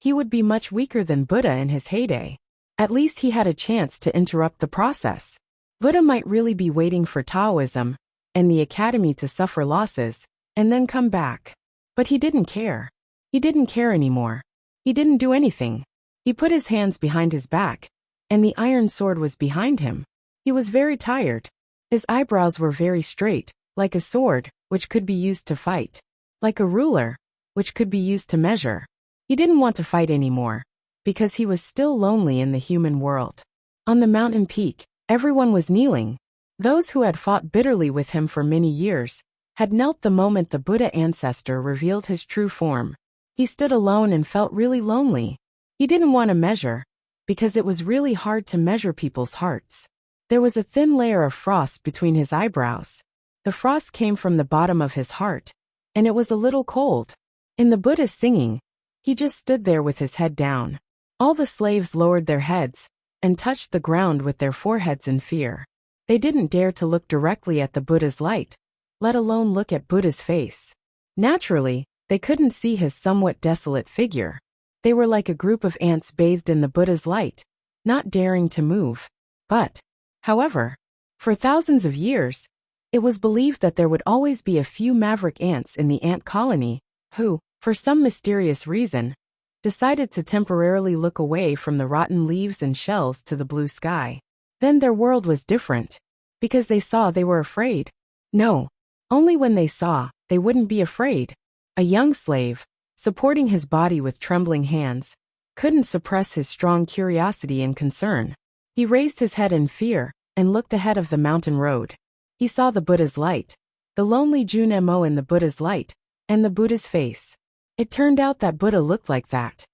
Speaker 1: he would be much weaker than Buddha in his heyday. At least he had a chance to interrupt the process. Buddha might really be waiting for Taoism and the academy to suffer losses, and then come back. But he didn't care. He didn't care anymore. He didn't do anything. He put his hands behind his back, and the iron sword was behind him. He was very tired. His eyebrows were very straight, like a sword, which could be used to fight. Like a ruler, which could be used to measure. He didn't want to fight anymore, because he was still lonely in the human world. On the mountain peak, everyone was kneeling. Those who had fought bitterly with him for many years had knelt the moment the Buddha ancestor revealed his true form. He stood alone and felt really lonely. He didn't want to measure, because it was really hard to measure people's hearts. There was a thin layer of frost between his eyebrows. The frost came from the bottom of his heart, and it was a little cold. In the Buddha's singing, he just stood there with his head down. All the slaves lowered their heads and touched the ground with their foreheads in fear. They didn't dare to look directly at the Buddha's light, let alone look at Buddha's face. Naturally, they couldn't see his somewhat desolate figure. They were like a group of ants bathed in the Buddha's light, not daring to move. But, however, for thousands of years, it was believed that there would always be a few maverick ants in the ant colony, who, for some mysterious reason, decided to temporarily look away from the rotten leaves and shells to the blue sky. Then their world was different. Because they saw, they were afraid. No, only when they saw, they wouldn't be afraid. A young slave, supporting his body with trembling hands, couldn't suppress his strong curiosity and concern. He raised his head in fear and looked ahead of the mountain road. He saw the Buddha's light, the lonely Junemo in the Buddha's light, and the Buddha's face. It turned out that Buddha looked like that.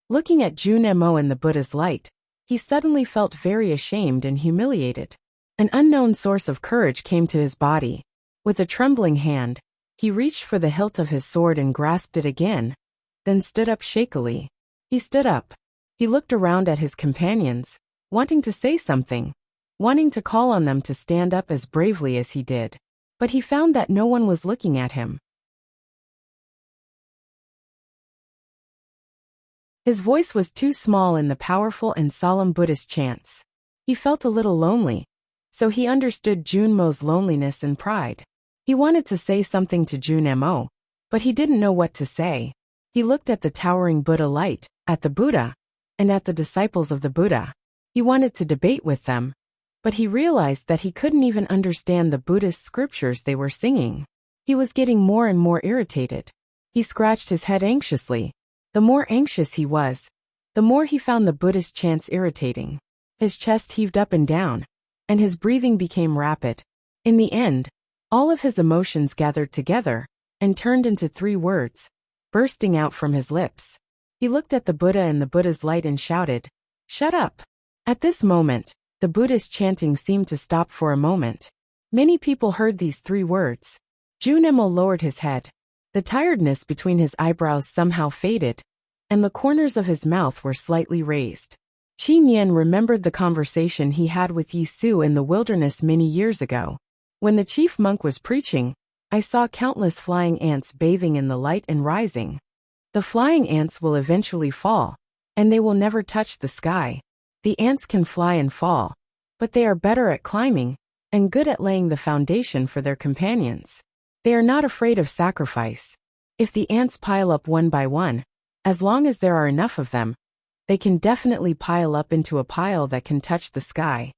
Speaker 1: Looking at Junemo in the Buddha's light, he suddenly felt very ashamed and humiliated. An unknown source of courage came to his body. With a trembling hand, he reached for the hilt of his sword and grasped it again, then stood up shakily. He stood up. He looked around at his companions, wanting to say something, wanting to call on them to stand up as bravely as he did. But he found that no one was looking at him. His voice was too small in the powerful and solemn Buddhist chants. He felt a little lonely, so he understood Junmo's loneliness and pride. He wanted to say something to Junemo, but he didn't know what to say. He looked at the towering Buddha light, at the Buddha, and at the disciples of the Buddha. He wanted to debate with them, but he realized that he couldn't even understand the Buddhist scriptures they were singing. He was getting more and more irritated. He scratched his head anxiously. The more anxious he was, the more he found the Buddhist chants irritating. His chest heaved up and down, and his breathing became rapid. In the end, all of his emotions gathered together and turned into 3 words, bursting out from his lips. He looked at the Buddha and the Buddha's light and shouted, "Shut up!" At this moment, the Buddhist chanting seemed to stop for a moment. Many people heard these 3 words. Junemo lowered his head. The tiredness between his eyebrows somehow faded, and the corners of his mouth were slightly raised. Qin Yan remembered the conversation he had with Yi Su in the wilderness many years ago. When the chief monk was preaching, I saw countless flying ants bathing in the light and rising. The flying ants will eventually fall, and they will never touch the sky. The ants can fly and fall, but they are better at climbing and good at laying the foundation for their companions. They are not afraid of sacrifice. If the ants pile up one by one, as long as there are enough of them, they can definitely pile up into a pile that can touch the sky.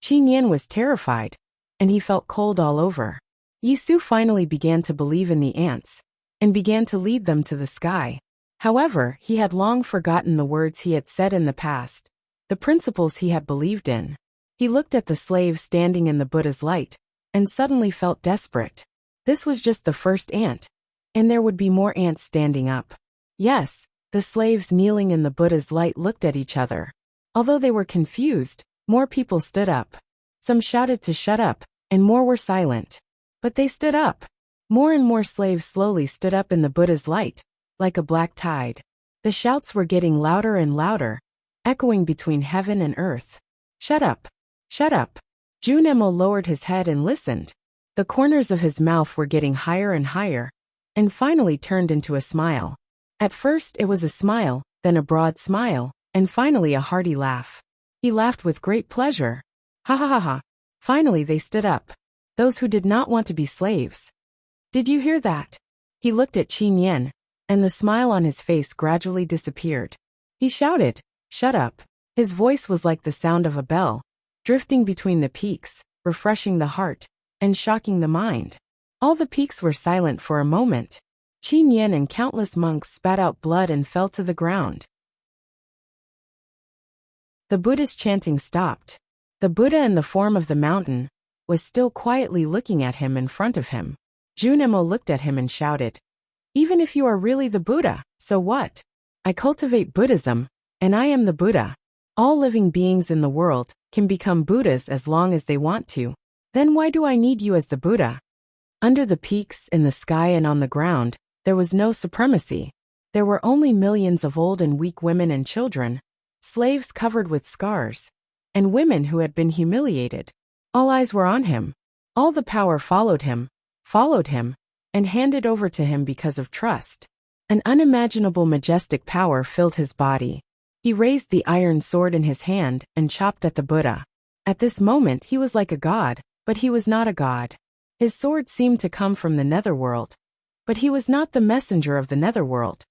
Speaker 1: Qin Yan was terrified, and he felt cold all over. Yi Su finally began to believe in the ants, and began to lead them to the sky. However, he had long forgotten the words he had said in the past, the principles he had believed in. He looked at the slaves standing in the Buddha's light, and suddenly felt desperate. This was just the first ant, and there would be more ants standing up. Yes, the slaves kneeling in the Buddha's light looked at each other. Although they were confused, more people stood up. Some shouted to shut up, and more were silent. But they stood up. More and more slaves slowly stood up in the Buddha's light, like a black tide. The shouts were getting louder and louder, echoing between heaven and earth. "Shut up! Shut up!" Junemo lowered his head and listened. The corners of his mouth were getting higher and higher, and finally turned into a smile. At first it was a smile, then a broad smile, and finally a hearty laugh. He laughed with great pleasure. Ha ha ha ha. Finally they stood up. Those who did not want to be slaves. Did you hear that? He looked at Qin Yan, and the smile on his face gradually disappeared. He shouted, "Shut up." His voice was like the sound of a bell, drifting between the peaks, refreshing the heart, and shocking the mind. All the peaks were silent for a moment. Qin Yan and countless monks spat out blood and fell to the ground. The Buddhist chanting stopped. The Buddha in the form of the mountain was still quietly looking at him in front of him. Junemo looked at him and shouted, "Even if you are really the Buddha, so what? I cultivate Buddhism, and I am the Buddha. All living beings in the world can become Buddhas as long as they want to. Then why do I need you as the Buddha? Under the peaks, in the sky and on the ground, there was no supremacy. There were only millions of old and weak women and children, slaves covered with scars, and women who had been humiliated. All eyes were on him. All the power followed him, and handed over to him because of trust. An unimaginable majestic power filled his body. He raised the iron sword in his hand and chopped at the Buddha. At this moment he was like a god, but he was not a god. His sword seemed to come from the netherworld, but he was not the messenger of the netherworld,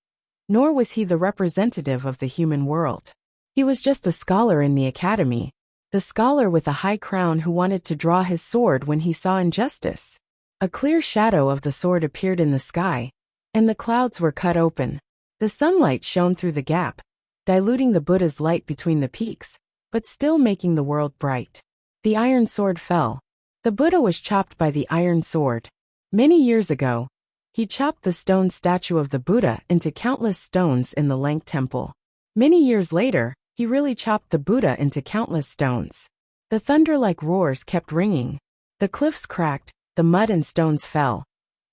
Speaker 1: nor was he the representative of the human world. He was just a scholar in the academy, the scholar with a high crown who wanted to draw his sword when he saw injustice. A clear shadow of the sword appeared in the sky, and the clouds were cut open. The sunlight shone through the gap, diluting the Buddha's light between the peaks, but still making the world bright. The iron sword fell. The Buddha was chopped by the iron sword. Many years ago, he chopped the stone statue of the Buddha into countless stones in the Lank Temple. Many years later, he really chopped the Buddha into countless stones. The thunder-like roars kept ringing. The cliffs cracked, the mud and stones fell.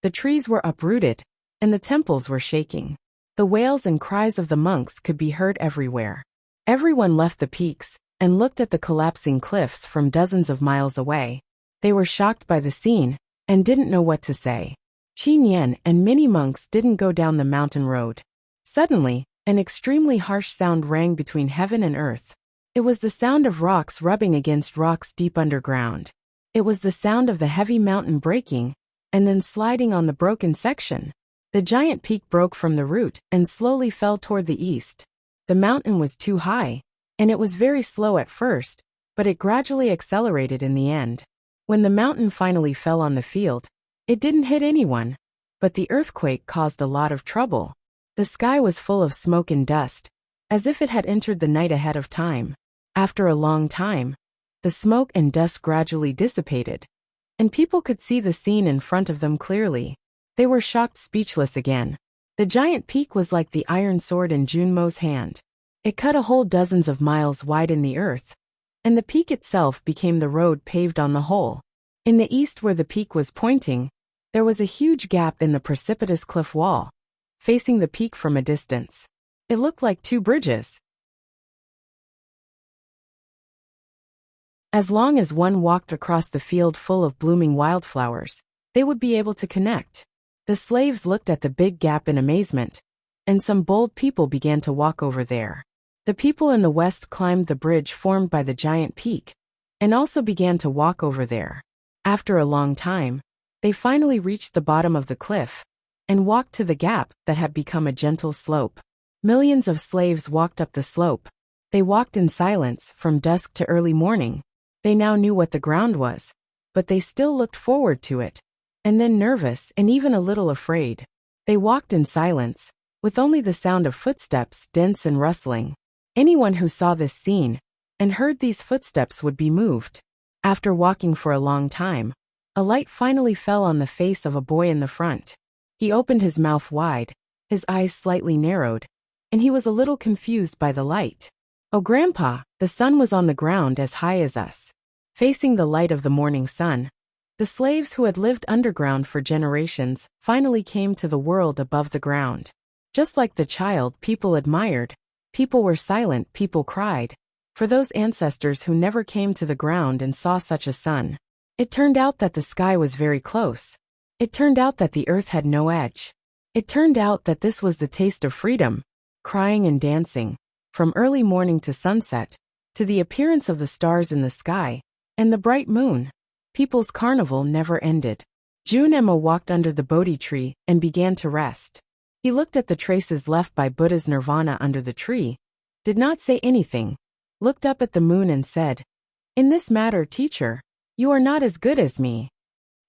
Speaker 1: The trees were uprooted, and the temples were shaking. The wails and cries of the monks could be heard everywhere. Everyone left the peaks and looked at the collapsing cliffs from dozens of miles away. They were shocked by the scene and didn't know what to say. Qin Yan and many monks didn't go down the mountain road. Suddenly, an extremely harsh sound rang between heaven and earth. It was the sound of rocks rubbing against rocks deep underground. It was the sound of the heavy mountain breaking and then sliding on the broken section. The giant peak broke from the root and slowly fell toward the east. The mountain was too high, and it was very slow at first, but it gradually accelerated in the end. When the mountain finally fell on the field, it didn't hit anyone, but the earthquake caused a lot of trouble. The sky was full of smoke and dust, as if it had entered the night ahead of time. After a long time, the smoke and dust gradually dissipated, and people could see the scene in front of them clearly. They were shocked, speechless again. The giant peak was like the iron sword in Junmo's hand. It cut a hole dozens of miles wide in the earth, and the peak itself became the road paved on the hole. In the east, where the peak was pointing, there was a huge gap in the precipitous cliff wall, facing the peak from a distance. It looked like two bridges. As long as one walked across the field full of blooming wildflowers, they would be able to connect. The slaves looked at the big gap in amazement, and some bold people began to walk over there. The people in the west climbed the bridge formed by the giant peak, and also began to walk over there. After a long time, they finally reached the bottom of the cliff, and walked to the gap that had become a gentle slope. Millions of slaves walked up the slope. They walked in silence from dusk to early morning. They now knew what the ground was, but they still looked forward to it, and then nervous and even a little afraid. They walked in silence, with only the sound of footsteps, dense and rustling. Anyone who saw this scene and heard these footsteps would be moved. After walking for a long time, a light finally fell on the face of a boy in the front. He opened his mouth wide, his eyes slightly narrowed, and he was a little confused by the light. "Oh, Grandpa, the sun was on the ground as high as us." Facing the light of the morning sun, the slaves who had lived underground for generations finally came to the world above the ground. Just like the child, people admired, people were silent, people cried, for those ancestors who never came to the ground and saw such a sun. It turned out that the sky was very close. It turned out that the earth had no edge. It turned out that this was the taste of freedom, crying and dancing, from early morning to sunset, to the appearance of the stars in the sky, and the bright moon. People's carnival never ended. June Emma walked under the Bodhi tree and began to rest. He looked at the traces left by Buddha's nirvana under the tree, did not say anything, looked up at the moon and said, "In this matter, teacher, you are not as good as me.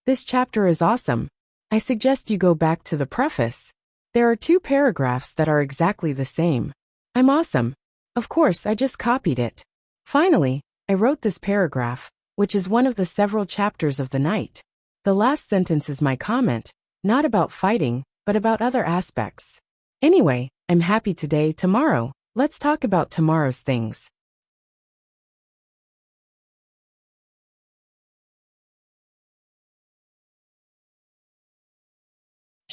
Speaker 1: This chapter is awesome. I suggest you go back to the preface. There are 2 paragraphs that are exactly the same. I'm awesome. Of course, I just copied it. Finally, I wrote this paragraph, which is one of the several chapters of the night. The last sentence is my comment, not about fighting, but about other aspects. Anyway, I'm happy today. Tomorrow, let's talk about tomorrow's things."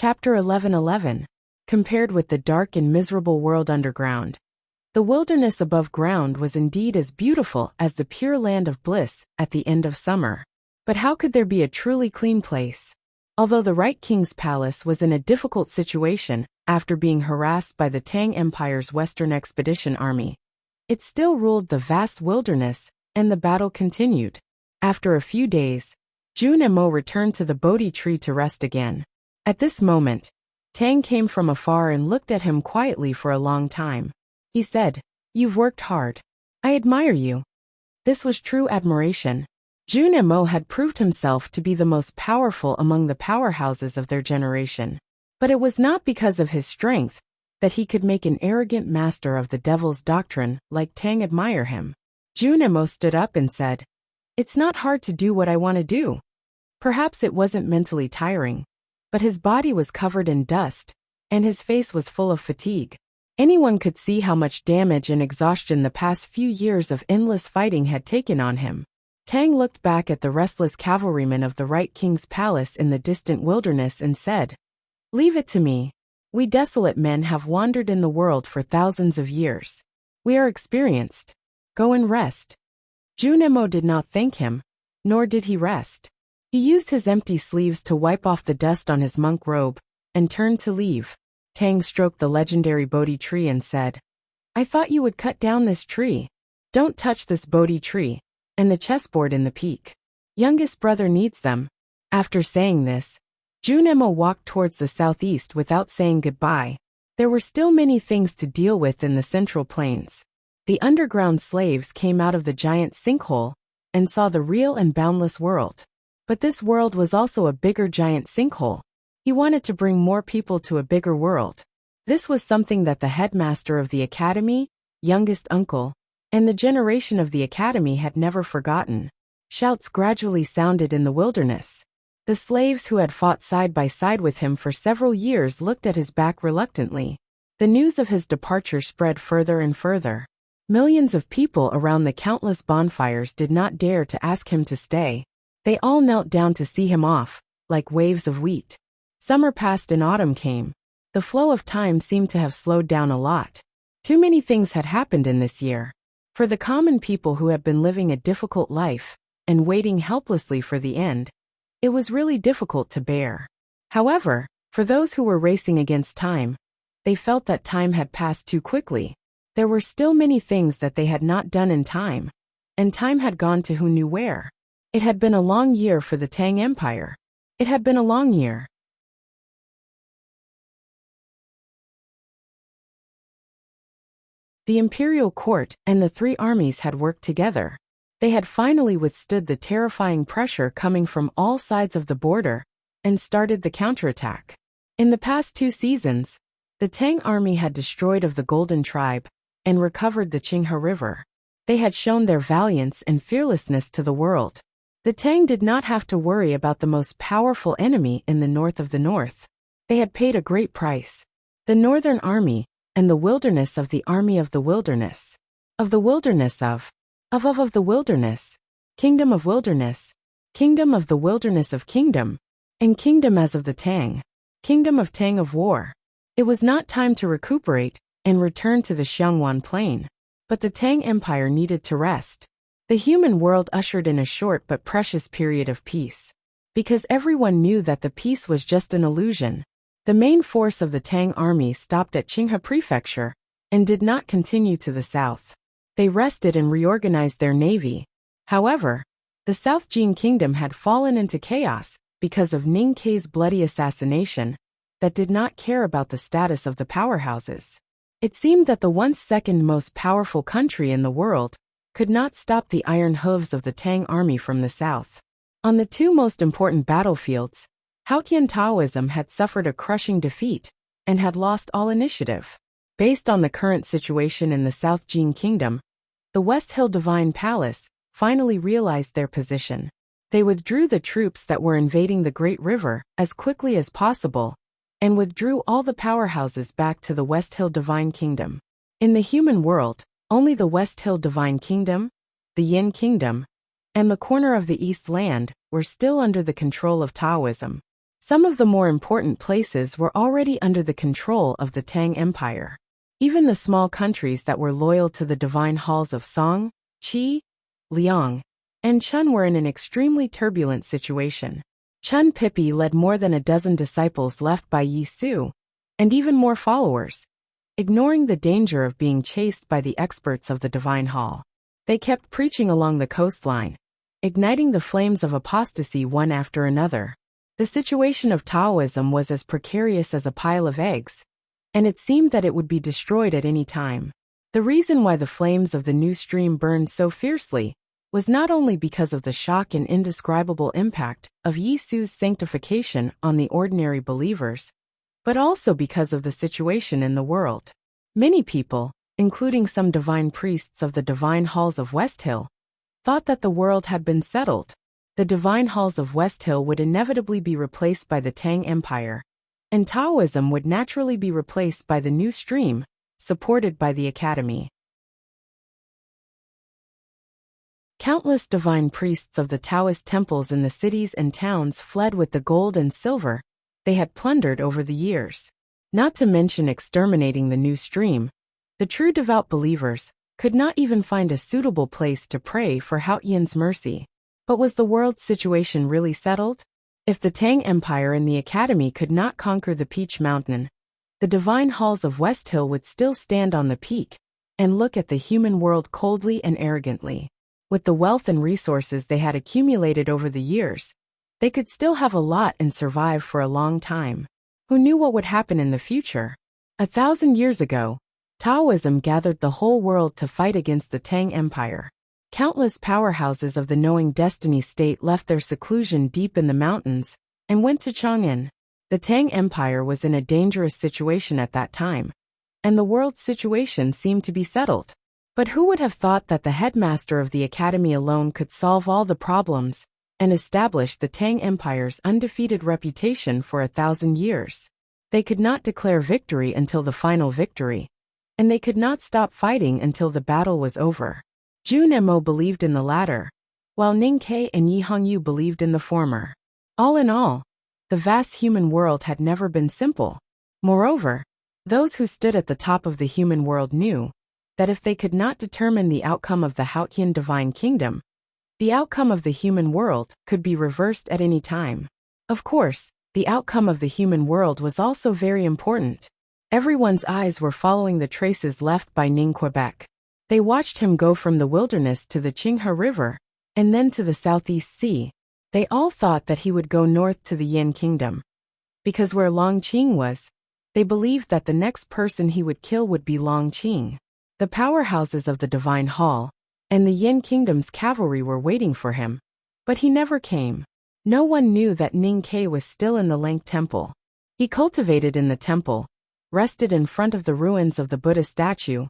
Speaker 1: Chapter 11:11. Compared with the dark and miserable world underground. The wilderness above ground was indeed as beautiful as the pure land of bliss at the end of summer. But how could there be a truly clean place? Although the Right King's palace was in a difficult situation after being harassed by the Tang Empire's Western Expedition Army, it still ruled the vast wilderness, and the battle continued. After a few days, Jun and Mo returned to the Bodhi tree to rest again. At this moment, Tang came from afar and looked at him quietly for a long time. He said, "You've worked hard. I admire you." This was true admiration. Jun and Mo had proved himself to be the most powerful among the powerhouses of their generation. But it was not because of his strength that he could make an arrogant master of the devil's doctrine like Tang admire him. Jun and Mo stood up and said, "It's not hard to do what I want to do." Perhaps it wasn't mentally tiring, but his body was covered in dust, and his face was full of fatigue. Anyone could see how much damage and exhaustion the past few years of endless fighting had taken on him. Tang looked back at the restless cavalrymen of the Right King's palace in the distant wilderness and said, "Leave it to me. We desolate men have wandered in the world for thousands of years. We are experienced. Go and rest." Jun and Mo did not thank him, nor did he rest. He used his empty sleeves to wipe off the dust on his monk robe, and turned to leave. Tang stroked the legendary Bodhi tree and said, "I thought you would cut down this tree. Don't touch this Bodhi tree, and the chessboard in the peak. Youngest brother needs them." After saying this, Jun and Mo walked towards the southeast without saying goodbye. There were still many things to deal with in the Central Plains. The underground slaves came out of the giant sinkhole and saw the real and boundless world. But this world was also a bigger giant sinkhole. He wanted to bring more people to a bigger world. This was something that the headmaster of the academy, youngest uncle, and the generation of the academy had never forgotten. Shouts gradually sounded in the wilderness. The slaves who had fought side by side with him for several years looked at his back reluctantly. The news of his departure spread further and further. Millions of people around the countless bonfires did not dare to ask him to stay. They all knelt down to see him off, like waves of wheat. Summer passed and autumn came. The flow of time seemed to have slowed down a lot. Too many things had happened in this year. For the common people who had been living a difficult life and waiting helplessly for the end, it was really difficult to bear. However, for those who were racing against time, they felt that time had passed too quickly. There were still many things that they had not done in time, and time had gone to who knew where. It had been a long year for the Tang Empire. It had been a long year. The imperial court and the three armies had worked together. They had finally withstood the terrifying pressure coming from all sides of the border and started the counterattack. In the past 2 seasons, the Tang army had destroyed of the Golden Tribe and recovered the Qinghe River. They had shown their valiance and fearlessness to the world. The Tang did not have to worry about the most powerful enemy in the north of the north. They had paid a great price. The Northern Army and the wilderness of the army of the wilderness. Of the wilderness of the wilderness. Kingdom of wilderness. Kingdom of the wilderness of kingdom. And kingdom as of the Tang. Kingdom of Tang of war. It was not time to recuperate and return to the Xiangwan plain. But the Tang Empire needed to rest. The human world ushered in a short but precious period of peace. Because everyone knew that the peace was just an illusion. The main force of the Tang army stopped at Qinghe Prefecture and did not continue to the south. They rested and reorganized their navy. However, the South Jin Kingdom had fallen into chaos because of Ning Kei's bloody assassination that did not care about the status of the powerhouses. It seemed that the once second most powerful country in the world could not stop the iron hooves of the Tang army from the south. On the 2 most important battlefields, Haotian Taoism had suffered a crushing defeat and had lost all initiative. Based on the current situation in the South Jin Kingdom, the West Hill Divine Palace finally realized their position. They withdrew the troops that were invading the Great River as quickly as possible and withdrew all the powerhouses back to the West Hill Divine Kingdom. In the human world, only the West Hill Divine Kingdom, the Yin Kingdom, and the corner of the East Land were still under the control of Taoism. Some of the more important places were already under the control of the Tang Empire. Even the small countries that were loyal to the divine halls of Song, Qi, Liang, and Chun were in an extremely turbulent situation. Chun Pippi led more than a dozen disciples left by Yi Su, and even more followers, ignoring the danger of being chased by the experts of the divine hall. They kept preaching along the coastline, igniting the flames of apostasy one after another. The situation of Taoism was as precarious as a pile of eggs, and it seemed that it would be destroyed at any time. The reason why the flames of the new stream burned so fiercely was not only because of the shock and indescribable impact of Yi Su's sanctification on the ordinary believers, but also because of the situation in the world. Many people, including some divine priests of the divine halls of West Hill, thought that the world had been settled. The divine halls of West Hill would inevitably be replaced by the Tang Empire, and Taoism would naturally be replaced by the new stream, supported by the Academy. Countless divine priests of the Taoist temples in the cities and towns fled with the gold and silver they had plundered over the years. Not to mention exterminating the new stream, the true devout believers could not even find a suitable place to pray for Haotian's mercy. But was the world's situation really settled? If the Tang Empire and the Academy could not conquer the Peach Mountain, the divine halls of West Hill would still stand on the peak and look at the human world coldly and arrogantly. With the wealth and resources they had accumulated over the years, they could still have a lot and survive for a long time. Who knew what would happen in the future? 1,000 years ago, Taoism gathered the whole world to fight against the Tang Empire. Countless powerhouses of the knowing destiny state left their seclusion deep in the mountains and went to Chang'an. The Tang Empire was in a dangerous situation at that time, and the world's situation seemed to be settled. But who would have thought that the headmaster of the Academy alone could solve all the problems and establish the Tang Empire's undefeated reputation for 1,000 years? They could not declare victory until the final victory, and they could not stop fighting until the battle was over. Jun Mo believed in the latter, while Ning Ke and Yi Hongyu believed in the former. All in all, the vast human world had never been simple. Moreover, those who stood at the top of the human world knew that if they could not determine the outcome of the Haotian divine kingdom, the outcome of the human world could be reversed at any time. Of course, the outcome of the human world was also very important. Everyone's eyes were following the traces left by Ning Quebec. They watched him go from the wilderness to the Qinghe River, and then to the Southeast Sea. They all thought that he would go north to the Yin Kingdom. Because where Long Qing was, they believed that the next person he would kill would be Long Qing. The powerhouses of the Divine Hall and the Yin Kingdom's cavalry were waiting for him, but he never came. No one knew that Ning Ke was still in the Lank Temple. He cultivated in the temple, rested in front of the ruins of the Buddha statue,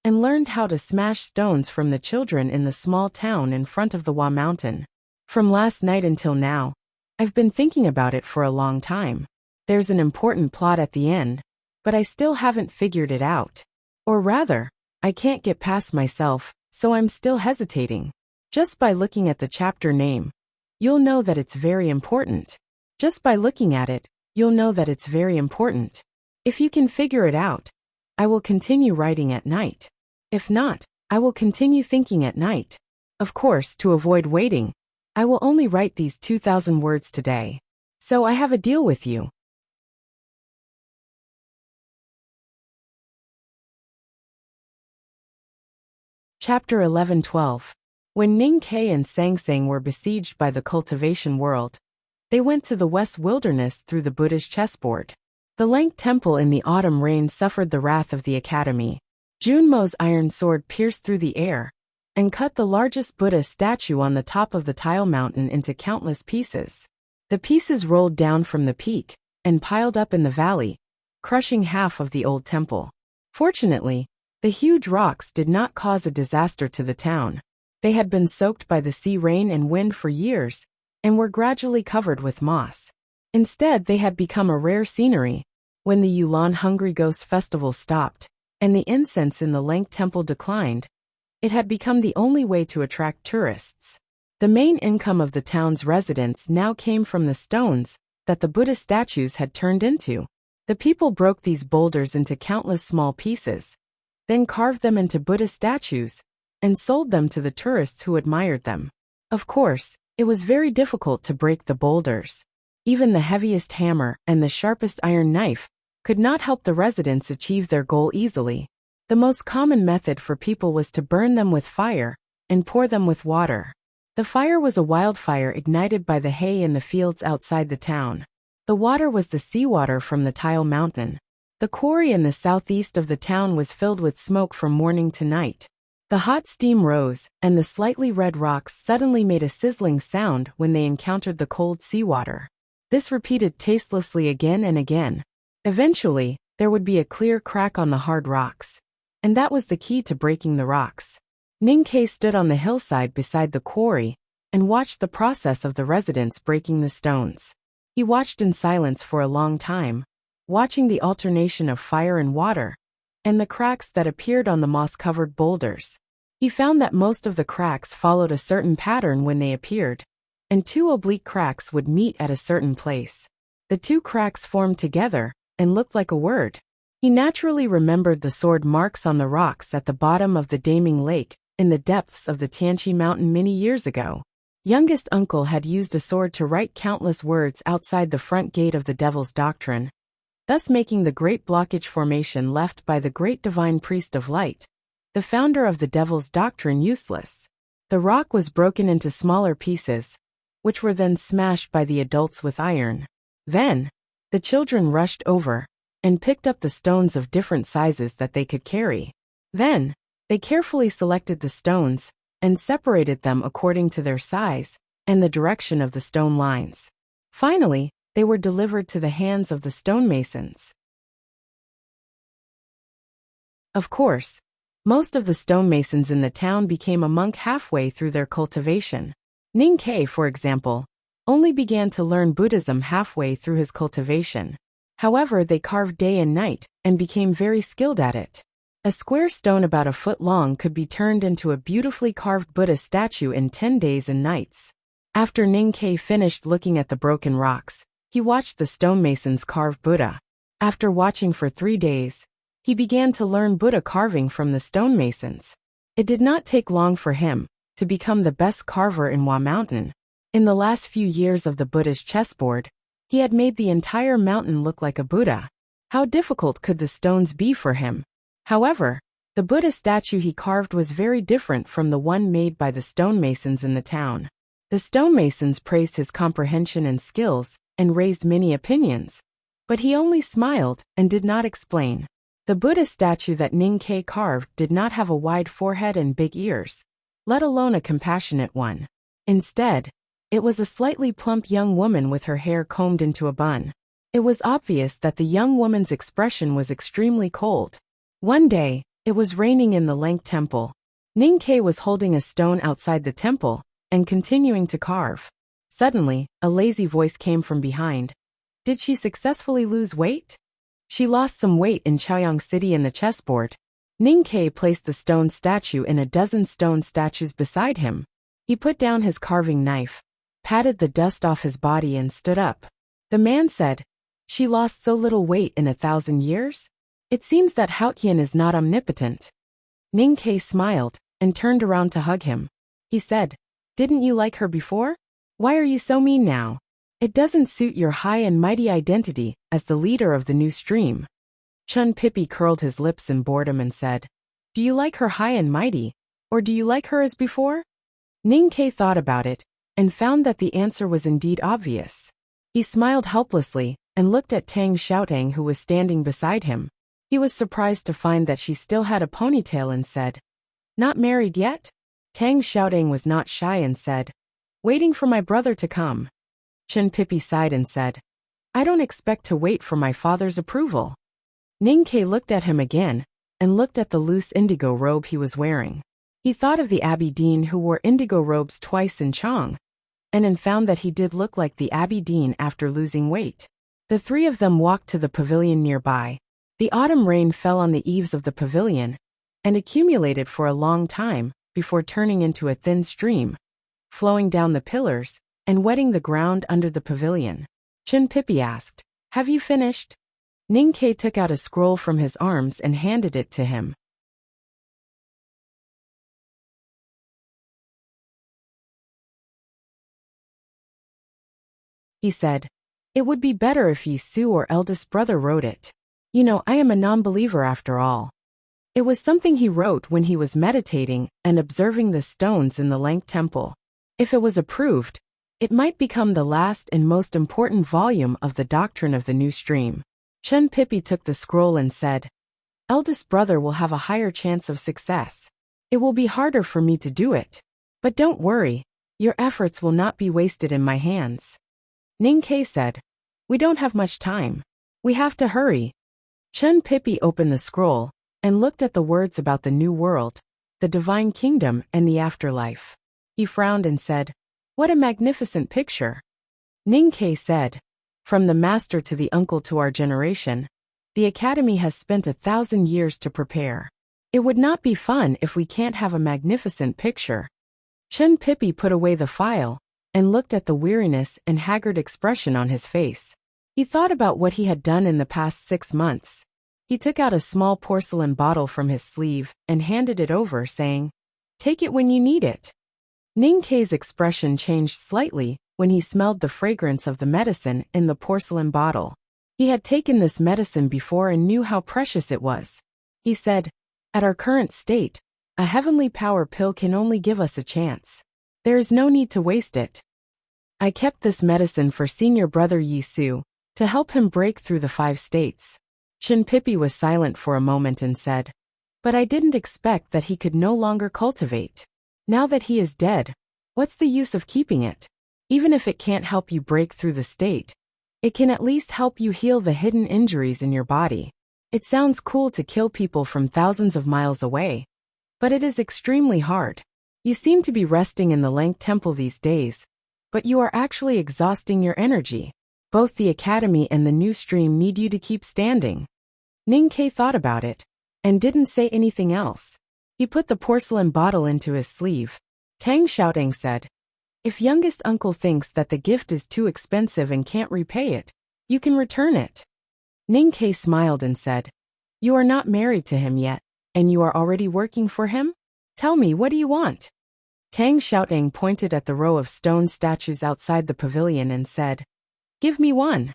Speaker 1: and learned how to smash stones from the children in the small town in front of the Hua Mountain. From last night until now, I've been thinking about it for a long time. There's an important plot at the end, but I still haven't figured it out. Or rather, I can't get past myself, so I'm still hesitating. Just by looking at the chapter name, you'll know that it's very important. Just by looking at it, you'll know that it's very important. If you can figure it out, I will continue writing at night. If not, I will continue thinking at night. Of course, to avoid waiting, I will only write these 2,000 words today. So I have a deal with you. Chapter 11-12. When Ning Ke and Sang Sang were besieged by the cultivation world, they went to the West Wilderness through the Buddha's chessboard. The Lank Temple in the autumn rain suffered the wrath of the Academy. Junmo's iron sword pierced through the air and cut the largest Buddha statue on the top of the tile mountain into countless pieces. The pieces rolled down from the peak and piled up in the valley, crushing half of the old temple. Fortunately, the huge rocks did not cause a disaster to the town. They had been soaked by the sea rain and wind for years and were gradually covered with moss. Instead, they had become a rare scenery. When the Yulan Hungry Ghost Festival stopped and the incense in the Lank Temple declined, it had become the only way to attract tourists. The main income of the town's residents now came from the stones that the Buddha statues had turned into. The people broke these boulders into countless small pieces, then carved them into Buddha statues, and sold them to the tourists who admired them. Of course, it was very difficult to break the boulders. Even the heaviest hammer and the sharpest iron knife could not help the residents achieve their goal easily. The most common method for people was to burn them with fire and pour them with water. The fire was a wildfire ignited by the hay in the fields outside the town. The water was the seawater from the Tile Mountain. The quarry in the southeast of the town was filled with smoke from morning to night. The hot steam rose, and the slightly red rocks suddenly made a sizzling sound when they encountered the cold seawater. This repeated tastelessly again and again. Eventually, there would be a clear crack on the hard rocks. And that was the key to breaking the rocks. Ninkei stood on the hillside beside the quarry and watched the process of the residents breaking the stones. He watched in silence for a long time, watching the alternation of fire and water, and the cracks that appeared on the moss-covered boulders. He found that most of the cracks followed a certain pattern when they appeared, and two oblique cracks would meet at a certain place. The two cracks formed together and looked like a word. He naturally remembered the sword marks on the rocks at the bottom of the Daming Lake in the depths of the Tianqi Mountain many years ago. Youngest uncle had used a sword to write countless words outside the front gate of the Devil's Doctrine, thus making the great blockage formation left by the great divine priest of light, the founder of the Devil's Doctrine, useless. The rock was broken into smaller pieces, which were then smashed by the adults with iron. Then, the children rushed over and picked up the stones of different sizes that they could carry. Then, they carefully selected the stones and separated them according to their size and the direction of the stone lines. Finally, they were delivered to the hands of the stonemasons. Of course, most of the stonemasons in the town became a monk halfway through their cultivation. Ninkei, for example, only began to learn Buddhism halfway through his cultivation. However, they carved day and night and became very skilled at it. A square stone about a foot long could be turned into a beautifully carved Buddha statue in 10 days and nights. After Ninkei finished looking at the broken rocks, he watched the stonemasons carve Buddha. After watching for 3 days, he began to learn Buddha carving from the stonemasons. It did not take long for him to become the best carver in Hua Mountain. In the last few years of the Buddha's chessboard, he had made the entire mountain look like a Buddha. How difficult could the stones be for him? However, the Buddha statue he carved was very different from the one made by the stonemasons in the town. The stonemasons praised his comprehension and skills and raised many opinions, but he only smiled and did not explain. The Buddha statue that Ninkei carved did not have a wide forehead and big ears, let alone a compassionate one. Instead, it was a slightly plump young woman with her hair combed into a bun. It was obvious that the young woman's expression was extremely cold. One day, it was raining in the Lank Temple. Ninkei was holding a stone outside the temple and continuing to carve. Suddenly, a lazy voice came from behind. Did she successfully lose weight? She lost some weight in Chaoyang City in the chessboard. Ninkei placed the stone statue in a dozen stone statues beside him. He put down his carving knife, patted the dust off his body and stood up. The man said, "She lost so little weight in 1,000 years? It seems that Haotian is not omnipotent." Ninkei smiled and turned around to hug him. He said, "Didn't you like her before? Why are you so mean now? It doesn't suit your high and mighty identity as the leader of the new stream." Chun Pippi curled his lips in boredom and said, "Do you like her high and mighty, or do you like her as before?" Ninkei thought about it and found that the answer was indeed obvious. He smiled helplessly and looked at Tang Xiaotang, who was standing beside him. He was surprised to find that she still had a ponytail and said, "Not married yet?" Tang Xiaotang was not shy and said, "Waiting for my brother to come." Chun Pippi sighed and said, "I don't expect to wait for my father's approval." Ninkei looked at him again and looked at the loose indigo robe he was wearing. He thought of the Abbey Dean who wore indigo robes twice in Chang, and found that he did look like the Abbey Dean after losing weight. The three of them walked to the pavilion nearby. The autumn rain fell on the eaves of the pavilion and accumulated for a long time before turning into a thin stream, flowing down the pillars and wetting the ground under the pavilion. Chin Pippi asked, "Have you finished?" Ning Ke took out a scroll from his arms and handed it to him. He said, "It would be better if Yi Su or eldest brother wrote it. You know, I am a non-believer after all." It was something he wrote when he was meditating and observing the stones in the Lank Temple. If it was approved, it might become the last and most important volume of the doctrine of the new stream. Chin Pippi took the scroll and said, "Eldest brother will have a higher chance of success. It will be harder for me to do it. But don't worry, your efforts will not be wasted in my hands." Ning Ke said, "We don't have much time. We have to hurry." Chin Pippi opened the scroll and looked at the words about the new world, the divine kingdom, and the afterlife. He frowned and said, "What a magnificent picture." Ning Ke said, "From the master to the uncle to our generation, the academy has spent 1,000 years to prepare. It would not be fun if we can't have a magnificent picture." Chin Pippi put away the file and looked at the weariness and haggard expression on his face. He thought about what he had done in the past 6 months. He took out a small porcelain bottle from his sleeve and handed it over, saying, "Take it when you need it." Ning Ke's expression changed slightly when he smelled the fragrance of the medicine in the porcelain bottle. He had taken this medicine before and knew how precious it was. He said, "At our current state, a heavenly power pill can only give us a chance. There is no need to waste it. I kept this medicine for senior brother Yi Su, to help him break through the 5 states." Chin Pippi was silent for a moment and said, "But I didn't expect that he could no longer cultivate. Now that he is dead, what's the use of keeping it? Even if it can't help you break through the state, it can at least help you heal the hidden injuries in your body. It sounds cool to kill people from thousands of miles away, but it is extremely hard. You seem to be resting in the Lank Temple these days, but you are actually exhausting your energy. Both the academy and the new stream need you to keep standing." Ning Ke thought about it and didn't say anything else. He put the porcelain bottle into his sleeve. Tang Xiaotang said, "If youngest uncle thinks that the gift is too expensive and can't repay it, you can return it." Ning Ke smiled and said, "You are not married to him yet, and you are already working for him? Tell me, what do you want?" Tang Xiaotang pointed at the row of stone statues outside the pavilion and said, "Give me one."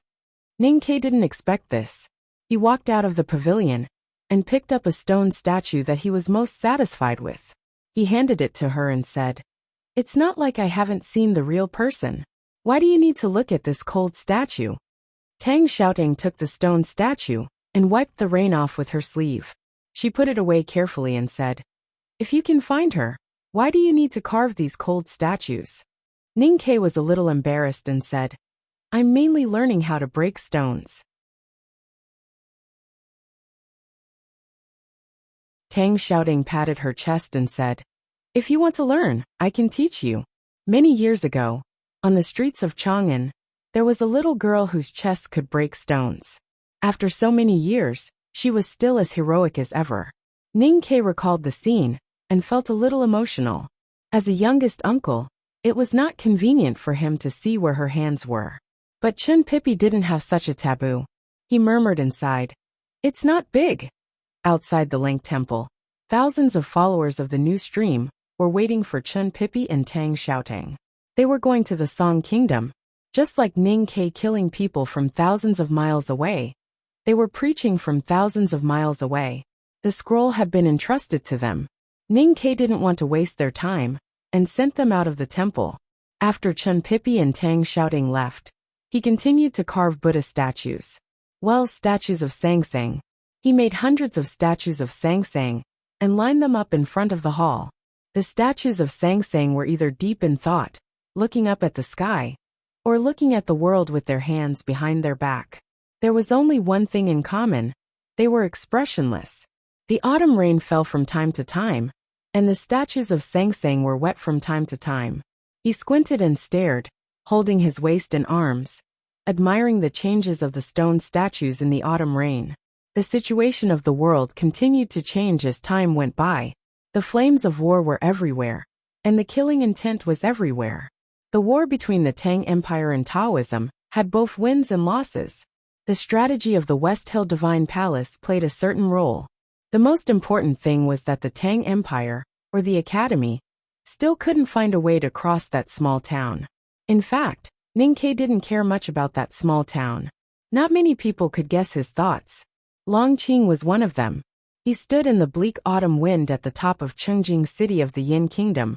Speaker 1: Ning Ke didn't expect this. He walked out of the pavilion and picked up a stone statue that he was most satisfied with. He handed it to her and said, "It's not like I haven't seen the real person. Why do you need to look at this cold statue?" Tang Xiaotang took the stone statue and wiped the rain off with her sleeve. She put it away carefully and said, "If you can find her, why do you need to carve these cold statues?" Ning Ke was a little embarrassed and said, "I'm mainly learning how to break stones." Tang Xiaoting patted her chest and said, "If you want to learn, I can teach you." Many years ago, on the streets of Chang'an, there was a little girl whose chest could break stones. After so many years, she was still as heroic as ever. Ning Ke recalled the scene and felt a little emotional. As a youngest uncle, it was not convenient for him to see where her hands were. But Chin Pippi didn't have such a taboo. He murmured and sighed, "It's not big." Outside the Lank Temple, thousands of followers of the new stream were waiting for Chin Pippi and Tang Xiaotang. They were going to the Song Kingdom. Just like Ning Ke killing people from thousands of miles away, they were preaching from thousands of miles away. The scroll had been entrusted to them. Ning Ke didn't want to waste their time and sent them out of the temple. After Chin Pippi and Tang Xiaoting left, he continued to carve Buddha statues. Statues of Sang Sang. He made hundreds of statues of Sang Sang and lined them up in front of the hall. The statues of Sang Sang were either deep in thought, looking up at the sky, or looking at the world with their hands behind their back. There was only one thing in common: they were expressionless. The autumn rain fell from time to time, and the statues of Sang Sang were wet from time to time. He squinted and stared, holding his waist and arms, admiring the changes of the stone statues in the autumn rain. The situation of the world continued to change as time went by. The flames of war were everywhere, and the killing intent was everywhere. The war between the Tang Empire and Taoism had both wins and losses. The strategy of the West Hill Divine Palace played a certain role. The most important thing was that the Tang Empire, or the Academy, still couldn't find a way to cross that small town. In fact, Ninkei didn't care much about that small town. Not many people could guess his thoughts. Longqing was one of them. He stood in the bleak autumn wind at the top of Chungjing City of the Yin Kingdom,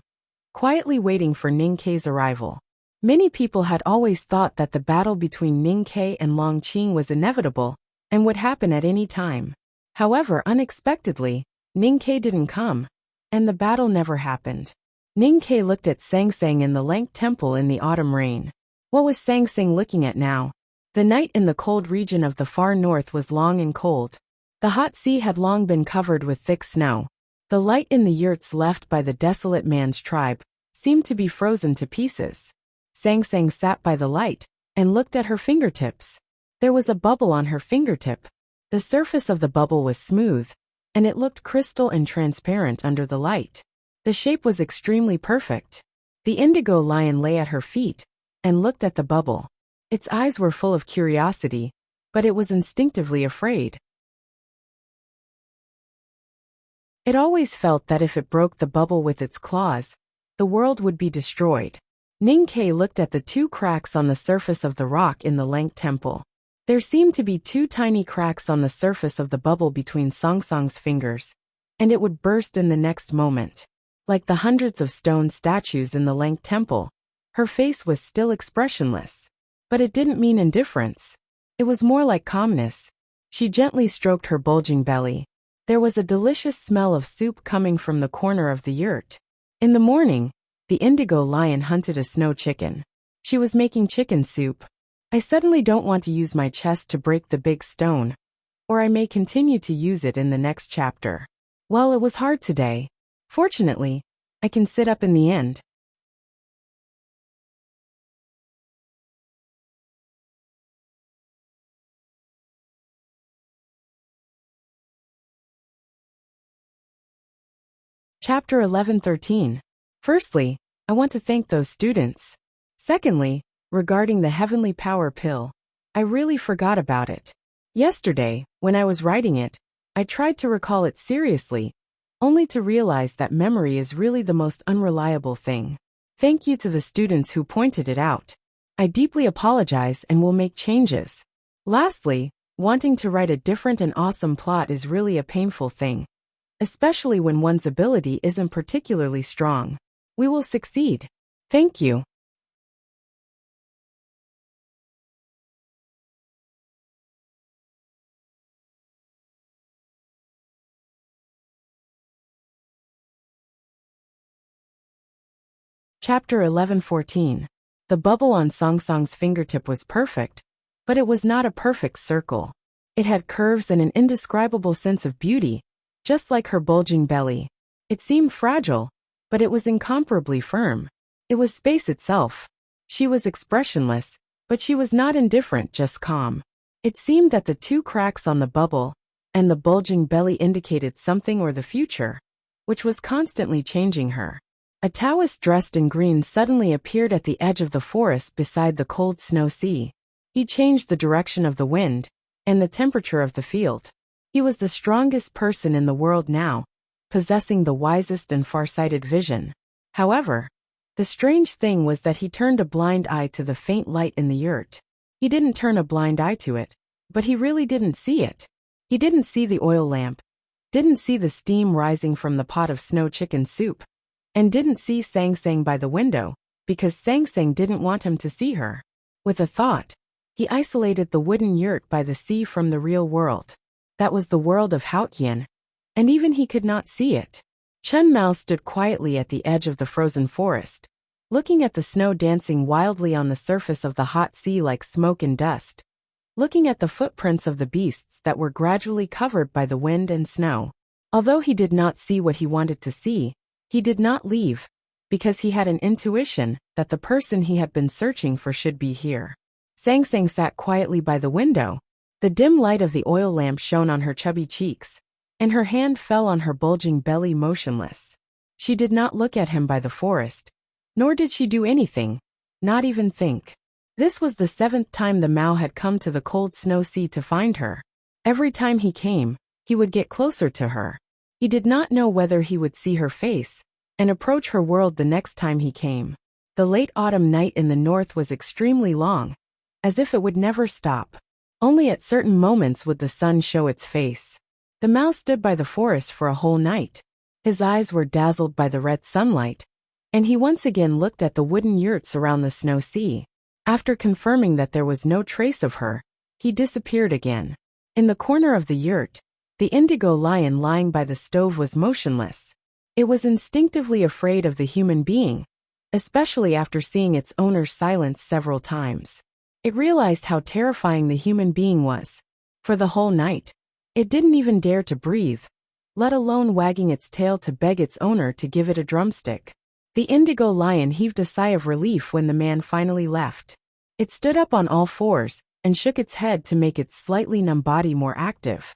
Speaker 1: quietly waiting for Ninkei's arrival. Many people had always thought that the battle between Ninkei and Longqing was inevitable and would happen at any time. However, unexpectedly, Ninkei didn't come, and the battle never happened. Ninkei looked at Sangsang in the Lank Temple in the autumn rain. What was Sangsang looking at now? The night in the cold region of the far north was long and cold. The hot sea had long been covered with thick snow. The light in the yurts left by the desolate man's tribe seemed to be frozen to pieces. Sangsang sat by the light and looked at her fingertips. There was a bubble on her fingertip. The surface of the bubble was smooth, and it looked crystal and transparent under the light. The shape was extremely perfect. The indigo lion lay at her feet and looked at the bubble. Its eyes were full of curiosity, but it was instinctively afraid. It always felt that if it broke the bubble with its claws, the world would be destroyed. Ninkei looked at the two cracks on the surface of the rock in the Lank Temple. There seemed to be two tiny cracks on the surface of the bubble between Sangsang's fingers, and it would burst in the next moment. Like the hundreds of stone statues in the Lank Temple, her face was still expressionless. But it didn't mean indifference. It was more like calmness. She gently stroked her bulging belly. There was a delicious smell of soup coming from the corner of the yurt. In the morning, the indigo lion hunted a snow chicken. She was making chicken soup. I suddenly don't want to use my chest to break the big stone, or I may continue to use it in the next chapter. Well, it was hard today. Fortunately, I can sit up in the end. Chapter 11:13. Firstly, I want to thank those students. Secondly, regarding the heavenly power pill, I really forgot about it. Yesterday, when I was writing it, I tried to recall it seriously, only to realize that memory is really the most unreliable thing. Thank you to the students who pointed it out. I deeply apologize and will make changes. Lastly, wanting to write a different and awesome plot is really a painful thing, especially when one's ability isn't particularly strong. We will succeed. Thank you. Chapter 11:14. The bubble on Sangsang's fingertip was perfect, but it was not a perfect circle. It had curves and an indescribable sense of beauty, just like her bulging belly. It seemed fragile, but it was incomparably firm. It was space itself. She was expressionless, but she was not indifferent, just calm. It seemed that the two cracks on the bubble and the bulging belly indicated something or the future, which was constantly changing her. A Taoist dressed in green suddenly appeared at the edge of the forest beside the cold snow sea. He changed the direction of the wind and the temperature of the field. He was the strongest person in the world now, possessing the wisest and far-sighted vision. However, the strange thing was that he turned a blind eye to the faint light in the yurt. He didn't turn a blind eye to it, but he really didn't see it. He didn't see the oil lamp, didn't see the steam rising from the pot of snow chicken soup, and didn't see Sangsang by the window, because Sangsang didn't want him to see her. With a thought, he isolated the wooden yurt by the sea from the real world. That was the world of Haotian, and even he could not see it. Chen Mao stood quietly at the edge of the frozen forest, looking at the snow dancing wildly on the surface of the hot sea like smoke and dust, looking at the footprints of the beasts that were gradually covered by the wind and snow. Although he did not see what he wanted to see, he did not leave, because he had an intuition that the person he had been searching for should be here. Sangsang sat quietly by the window. The dim light of the oil lamp shone on her chubby cheeks, and her hand fell on her bulging belly motionless. She did not look at him by the forest, nor did she do anything, not even think. This was the 7th time the Mao had come to the cold snow sea to find her. Every time he came, he would get closer to her. He did not know whether he would see her face and approach her world the next time he came. The late autumn night in the north was extremely long, as if it would never stop. Only at certain moments would the sun show its face. The Mao stood by the forest for a whole night. His eyes were dazzled by the red sunlight, and he once again looked at the wooden yurts around the snow sea. After confirming that there was no trace of her, he disappeared again. In the corner of the yurt, the indigo lion lying by the stove was motionless. It was instinctively afraid of the human being, especially after seeing its owner's silence several times. It realized how terrifying the human being was. For the whole night, it didn't even dare to breathe, let alone wagging its tail to beg its owner to give it a drumstick. The indigo lion heaved a sigh of relief when the man finally left. It stood up on all fours and shook its head to make its slightly numb body more active.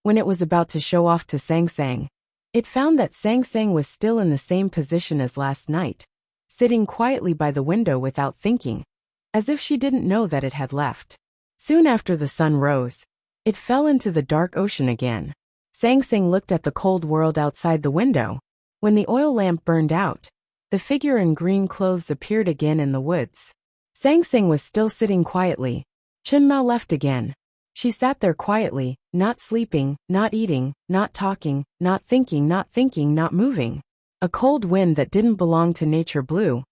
Speaker 1: When it was about to show off to Sang Sang, it found that Sang Sang was still in the same position as last night, sitting quietly by the window without thinking, as if she didn't know that it had left. Soon after the sun rose, it fell into the dark ocean again. Sang Sang looked at the cold world outside the window. When the oil lamp burned out, the figure in green clothes appeared again in the woods. Sang Sang was still sitting quietly. Chun Mao left again. She sat there quietly, not sleeping, not eating, not talking, not thinking, not moving. A cold wind that didn't belong to nature blew,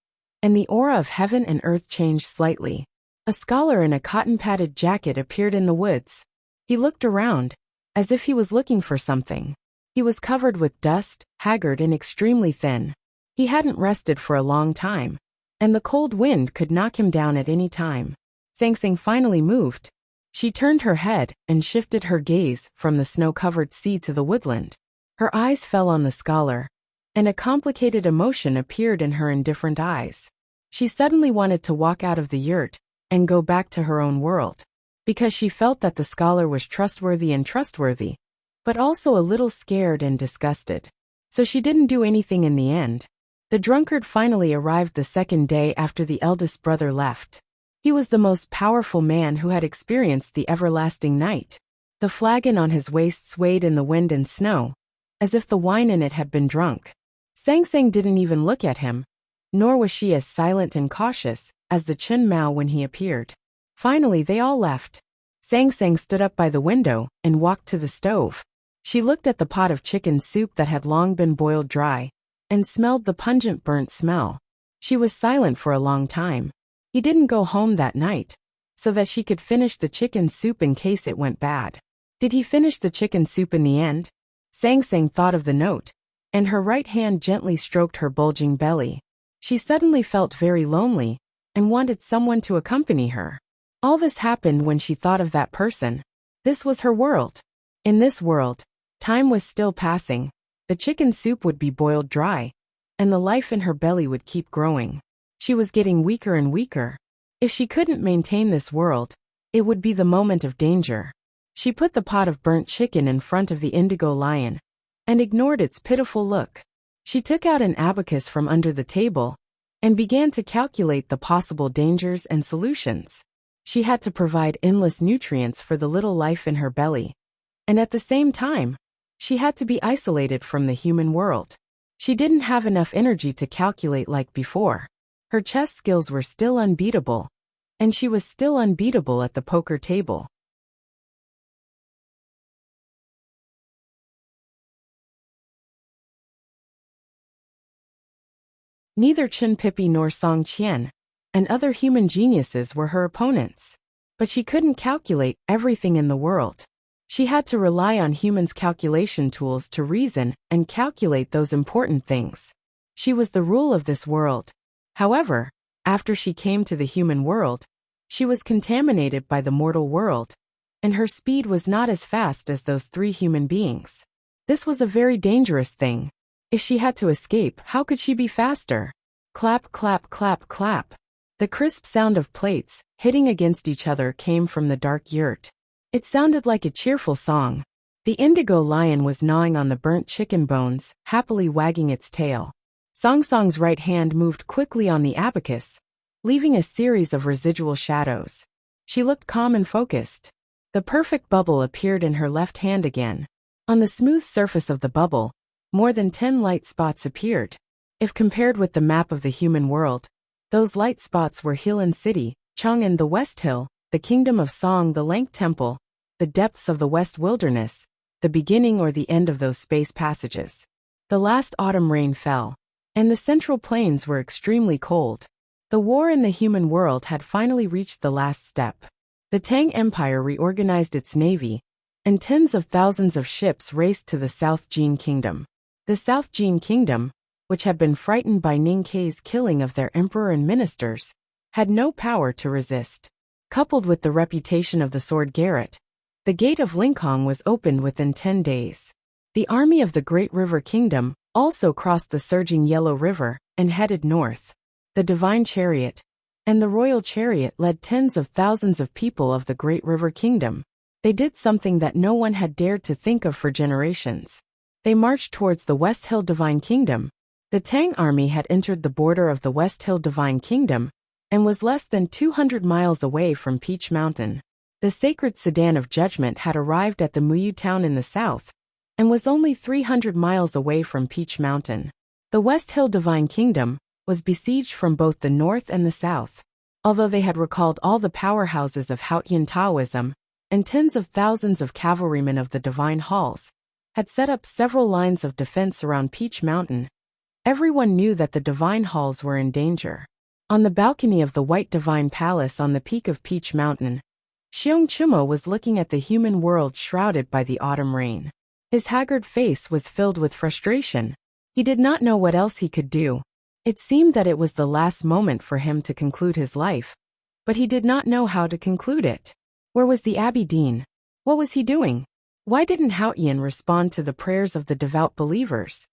Speaker 1: and the aura of heaven and earth changed slightly. A scholar in a cotton-padded jacket appeared in the woods. He looked around, as if he was looking for something. He was covered with dust, haggard and extremely thin. He hadn't rested for a long time, and the cold wind could knock him down at any time. Sang Sang finally moved. She turned her head and shifted her gaze from the snow-covered sea to the woodland. Her eyes fell on the scholar, and a complicated emotion appeared in her indifferent eyes. She suddenly wanted to walk out of the yurt and go back to her own world, because she felt that the scholar was trustworthy, but also a little scared and disgusted. So she didn't do anything in the end. The drunkard finally arrived the second day after the eldest brother left. He was the most powerful man who had experienced the everlasting night. The flagon on his waist swayed in the wind and snow, as if the wine in it had been drunk. Sang Sang didn't even look at him, nor was she as silent and cautious as the Chun Mao when he appeared. Finally they all left. Sang Sang stood up by the window and walked to the stove. She looked at the pot of chicken soup that had long been boiled dry, and smelled the pungent burnt smell. She was silent for a long time. He didn't go home that night, so that she could finish the chicken soup in case it went bad. Did he finish the chicken soup in the end? Sang Sang thought of the note, and her right hand gently stroked her bulging belly. She suddenly felt very lonely, and wanted someone to accompany her. All this happened when she thought of that person. This was her world. In this world, time was still passing, the chicken soup would be boiled dry, and the life in her belly would keep growing. She was getting weaker and weaker. If she couldn't maintain this world, it would be the moment of danger. She put the pot of burnt chicken in front of the indigo lion, and ignored its pitiful look. She took out an abacus from under the table, and began to calculate the possible dangers and solutions. She had to provide endless nutrients for the little life in her belly, and at the same time, she had to be isolated from the human world. She didn't have enough energy to calculate like before. Her chess skills were still unbeatable, and she was still unbeatable at the poker table. Neither Chen Pippi nor Song Qian and other human geniuses were her opponents. But she couldn't calculate everything in the world. She had to rely on humans' calculation tools to reason and calculate those important things. She was the rule of this world. However, after she came to the human world, she was contaminated by the mortal world, and her speed was not as fast as those three human beings. This was a very dangerous thing. If she had to escape, how could she be faster? Clap, clap, clap, clap. The crisp sound of plates hitting against each other came from the dark yurt. It sounded like a cheerful song. The indigo lion was gnawing on the burnt chicken bones, happily wagging its tail. Song Song's right hand moved quickly on the abacus, leaving a series of residual shadows. She looked calm and focused. The perfect bubble appeared in her left hand again. On the smooth surface of the bubble, more than 10 light spots appeared. If compared with the map of the human world, those light spots were Heelan City, Chang'an the West Hill, the Kingdom of Song the Lank Temple, the depths of the West Wilderness, the beginning or the end of those space passages. The last autumn rain fell, and the central plains were extremely cold. The war in the human world had finally reached the last step. The Tang Empire reorganized its navy, and tens of thousands of ships raced to the South Jin Kingdom. The South Jin Kingdom, which had been frightened by Ning Kei's killing of their emperor and ministers, had no power to resist. Coupled with the reputation of the sword Garrett, the gate of Linkhong was opened within 10 days. The army of the Great River Kingdom also crossed the surging Yellow River and headed north. The Divine Chariot and the Royal Chariot led tens of thousands of people of the Great River Kingdom. They did something that no one had dared to think of for generations. They marched towards the West Hill Divine Kingdom. The Tang army had entered the border of the West Hill Divine Kingdom and was less than 200 miles away from Peach Mountain. The sacred sedan of judgment had arrived at the Muyu town in the south and was only 300 miles away from Peach Mountain. The West Hill Divine Kingdom was besieged from both the north and the south. Although they had recalled all the powerhouses of Haotian Taoism, and tens of thousands of cavalrymen of the Divine Halls had set up several lines of defense around Peach Mountain, everyone knew that the Divine Halls were in danger. On the balcony of the White Divine Palace on the peak of Peach Mountain, Xiong Chumo was looking at the human world shrouded by the autumn rain. His haggard face was filled with frustration. He did not know what else he could do. It seemed that it was the last moment for him to conclude his life, but he did not know how to conclude it. Where was the Abbey Dean? What was he doing? Why didn't Haotian respond to the prayers of the devout believers?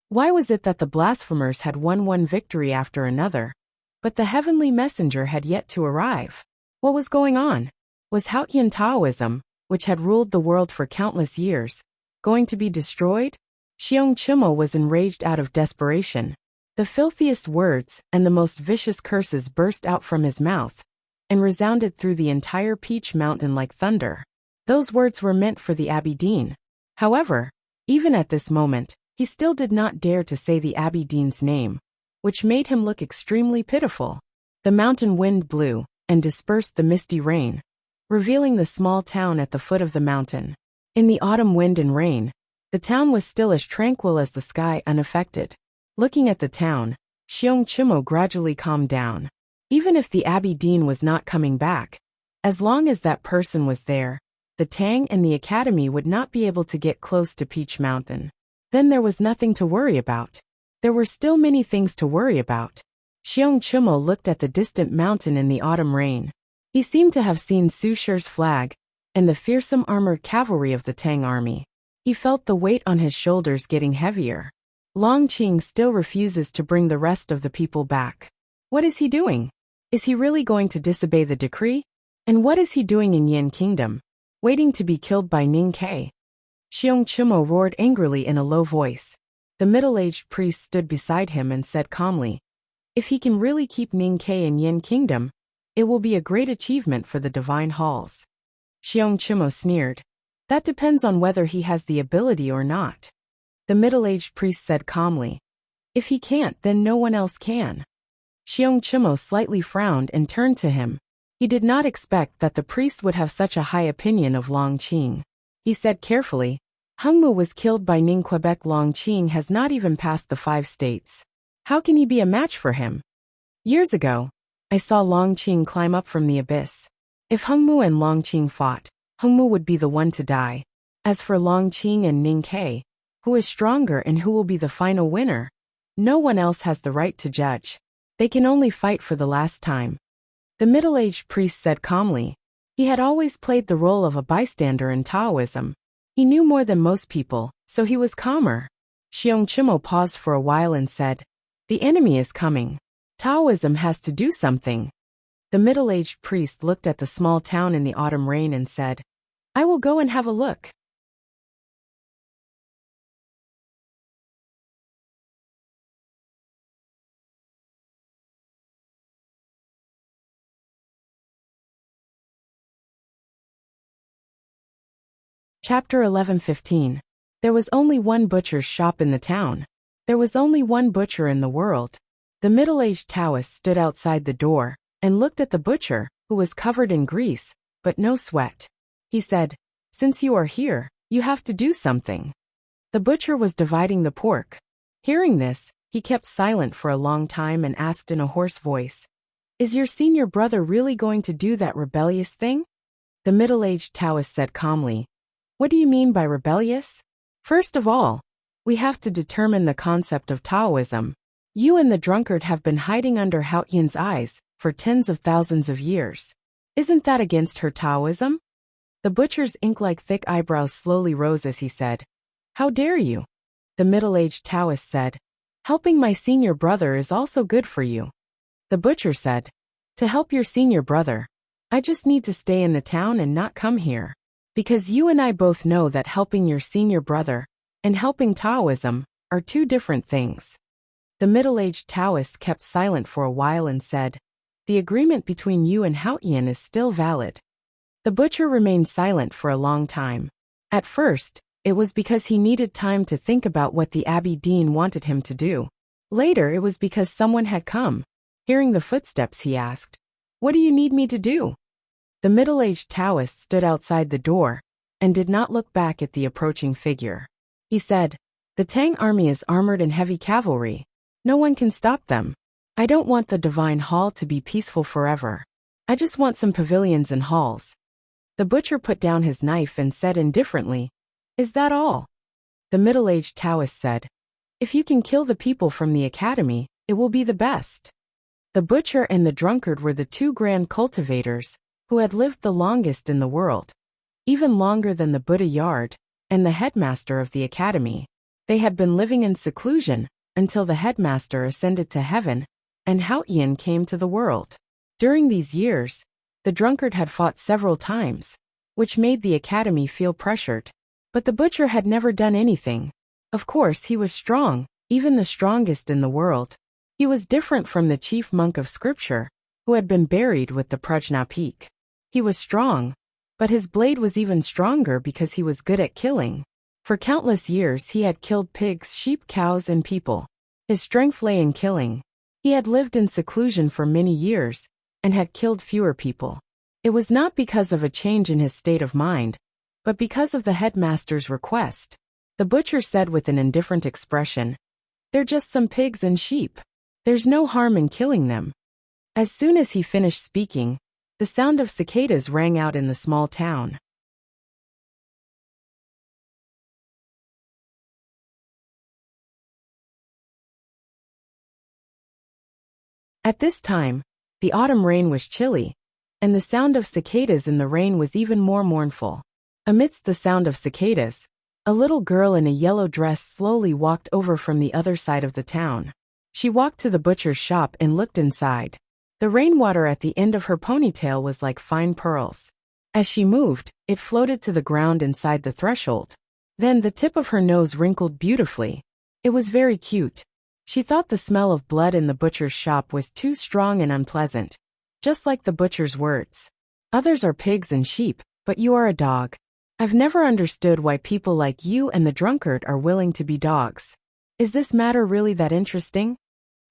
Speaker 1: Why was it that the blasphemers had won one victory after another, but the heavenly messenger had yet to arrive? What was going on? Was Haotian Taoism, which had ruled the world for countless years, going to be destroyed? Xiong Chumo was enraged out of desperation. The filthiest words and the most vicious curses burst out from his mouth and resounded through the entire Peach Mountain like thunder. Those words were meant for the Abbey Dean. However, even at this moment, he still did not dare to say the Abbey Dean's name, which made him look extremely pitiful. The mountain wind blew and dispersed the misty rain, revealing the small town at the foot of the mountain. In the autumn wind and rain, the town was still as tranquil as the sky, unaffected. Looking at the town, Xiong Chumo gradually calmed down. Even if the Abbey Dean was not coming back, as long as that person was there, the Tang and the Academy would not be able to get close to Peach Mountain. Then there was nothing to worry about. There were still many things to worry about. Xiong Chumo looked at the distant mountain in the autumn rain. He seemed to have seen Su Shi's flag and the fearsome armored cavalry of the Tang army. He felt the weight on his shoulders getting heavier. Long Qing still refuses to bring the rest of the people back. What is he doing? Is he really going to disobey the decree? And what is he doing in Yan Kingdom? Waiting to be killed by Ning Kei? Xiong Chumo roared angrily in a low voice. The middle-aged priest stood beside him and said calmly, "If he can really keep Ning Kei in Yan Kingdom, it will be a great achievement for the Divine Halls." Xiong Chumo sneered. "That depends on whether he has the ability or not." The middle-aged priest said calmly, "If he can't, then no one else can." Xiong Chumo slightly frowned and turned to him. He did not expect that the priest would have such a high opinion of Long Qing. He said carefully, "Hengmu was killed by Ning Quebec. Long Qing has not even passed the 5 states. How can he be a match for him? Years ago, I saw Long Qing climb up from the abyss. If Hengmu and Long Qing fought, Hengmu would be the one to die. As for Long Qing and Ning Kei, who is stronger and who will be the final winner, no one else has the right to judge. They can only fight for the last time." The middle-aged priest said calmly. He had always played the role of a bystander in Taoism. He knew more than most people, so he was calmer. Xiong Chumo paused for a while and said, "The enemy is coming." Taoism has to do something. The middle-aged priest looked at the small town in the autumn rain and said, I will go and have a look. Chapter 11:15. There was only one butcher's shop in the town. There was only one butcher in the world. The middle-aged Taoist stood outside the door and looked at the butcher, who was covered in grease, but no sweat. He said, Since you are here, you have to do something. The butcher was dividing the pork. Hearing this, he kept silent for a long time and asked in a hoarse voice, Is your senior brother really going to do that rebellious thing? The middle-aged Taoist said calmly, What do you mean by rebellious? First of all, we have to determine the concept of Taoism. You and the drunkard have been hiding under Hao Yin's eyes for tens of thousands of years. Isn't that against her Taoism? The butcher's ink-like thick eyebrows slowly rose as he said, How dare you? The middle-aged Taoist said, Helping my senior brother is also good for you. The butcher said, To help your senior brother, I just need to stay in the town and not come here. Because you and I both know that helping your senior brother and helping Taoism are two different things. The middle-aged Taoist kept silent for a while and said, The agreement between you and Hao Yin is still valid. The butcher remained silent for a long time. At first, it was because he needed time to think about what the Abbey Dean wanted him to do. Later it was because someone had come. Hearing the footsteps, he asked, What do you need me to do? The middle-aged Taoist stood outside the door and did not look back at the approaching figure. He said, The Tang army is armored and heavy cavalry. No one can stop them. I don't want the divine hall to be peaceful forever. I just want some pavilions and halls. The butcher put down his knife and said indifferently, Is that all? The middle-aged Taoist said, If you can kill the people from the academy, it will be the best. The butcher and the drunkard were the two grand cultivators who had lived the longest in the world, even longer than the Buddha Yard and the headmaster of the academy. They had been living in seclusion until the headmaster ascended to heaven and Hao Yin came to the world. During these years, the drunkard had fought several times, which made the academy feel pressured. But the butcher had never done anything. Of course, he was strong, even the strongest in the world. He was different from the chief monk of scripture, who had been buried with the Prajna peak. He was strong, but his blade was even stronger because he was good at killing. For countless years he had killed pigs, sheep, cows, and people. His strength lay in killing. He had lived in seclusion for many years and had killed fewer people. It was not because of a change in his state of mind, but because of the headmaster's request. The butcher said with an indifferent expression, They're just some pigs and sheep. There's no harm in killing them. As soon as he finished speaking, the sound of cicadas rang out in the small town. At this time, the autumn rain was chilly, and the sound of cicadas in the rain was even more mournful. Amidst the sound of cicadas, a little girl in a yellow dress slowly walked over from the other side of the town. She walked to the butcher's shop and looked inside. The rainwater at the end of her ponytail was like fine pearls. As she moved, it floated to the ground inside the threshold. Then the tip of her nose wrinkled beautifully. It was very cute. She thought the smell of blood in the butcher's shop was too strong and unpleasant. Just like the butcher's words. Others are pigs and sheep, but you are a dog. I've never understood why people like you and the drunkard are willing to be dogs. Is this matter really that interesting?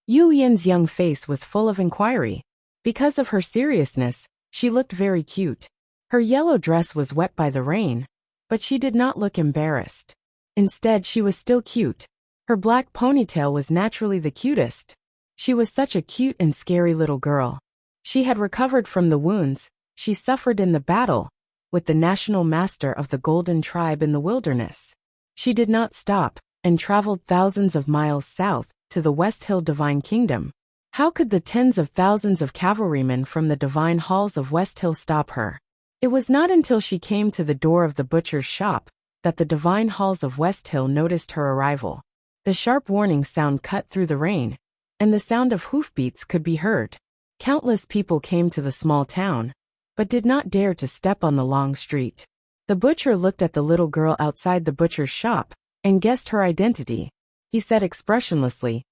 Speaker 1: Yu Yin's young face was full of inquiry. Because of her seriousness, she looked very cute. Her yellow dress was wet by the rain, but she did not look embarrassed. Instead, she was still cute. Her black ponytail was naturally the cutest. She was such a cute and scary little girl. She had recovered from the wounds she suffered in the battle with the national master of the Golden Tribe in the wilderness. She did not stop and traveled thousands of miles south to the West Hill Divine Kingdom. How could the tens of thousands of cavalrymen from the divine halls of West Hill stop her? It was not until she came to the door of the butcher's shop that the divine halls of West Hill noticed her arrival. The sharp warning sound cut through the rain, and the sound of hoofbeats could be heard. Countless people came to the small town, but did not dare to step on the long street. The butcher looked at the little girl outside the butcher's shop and guessed her identity. He said expressionlessly,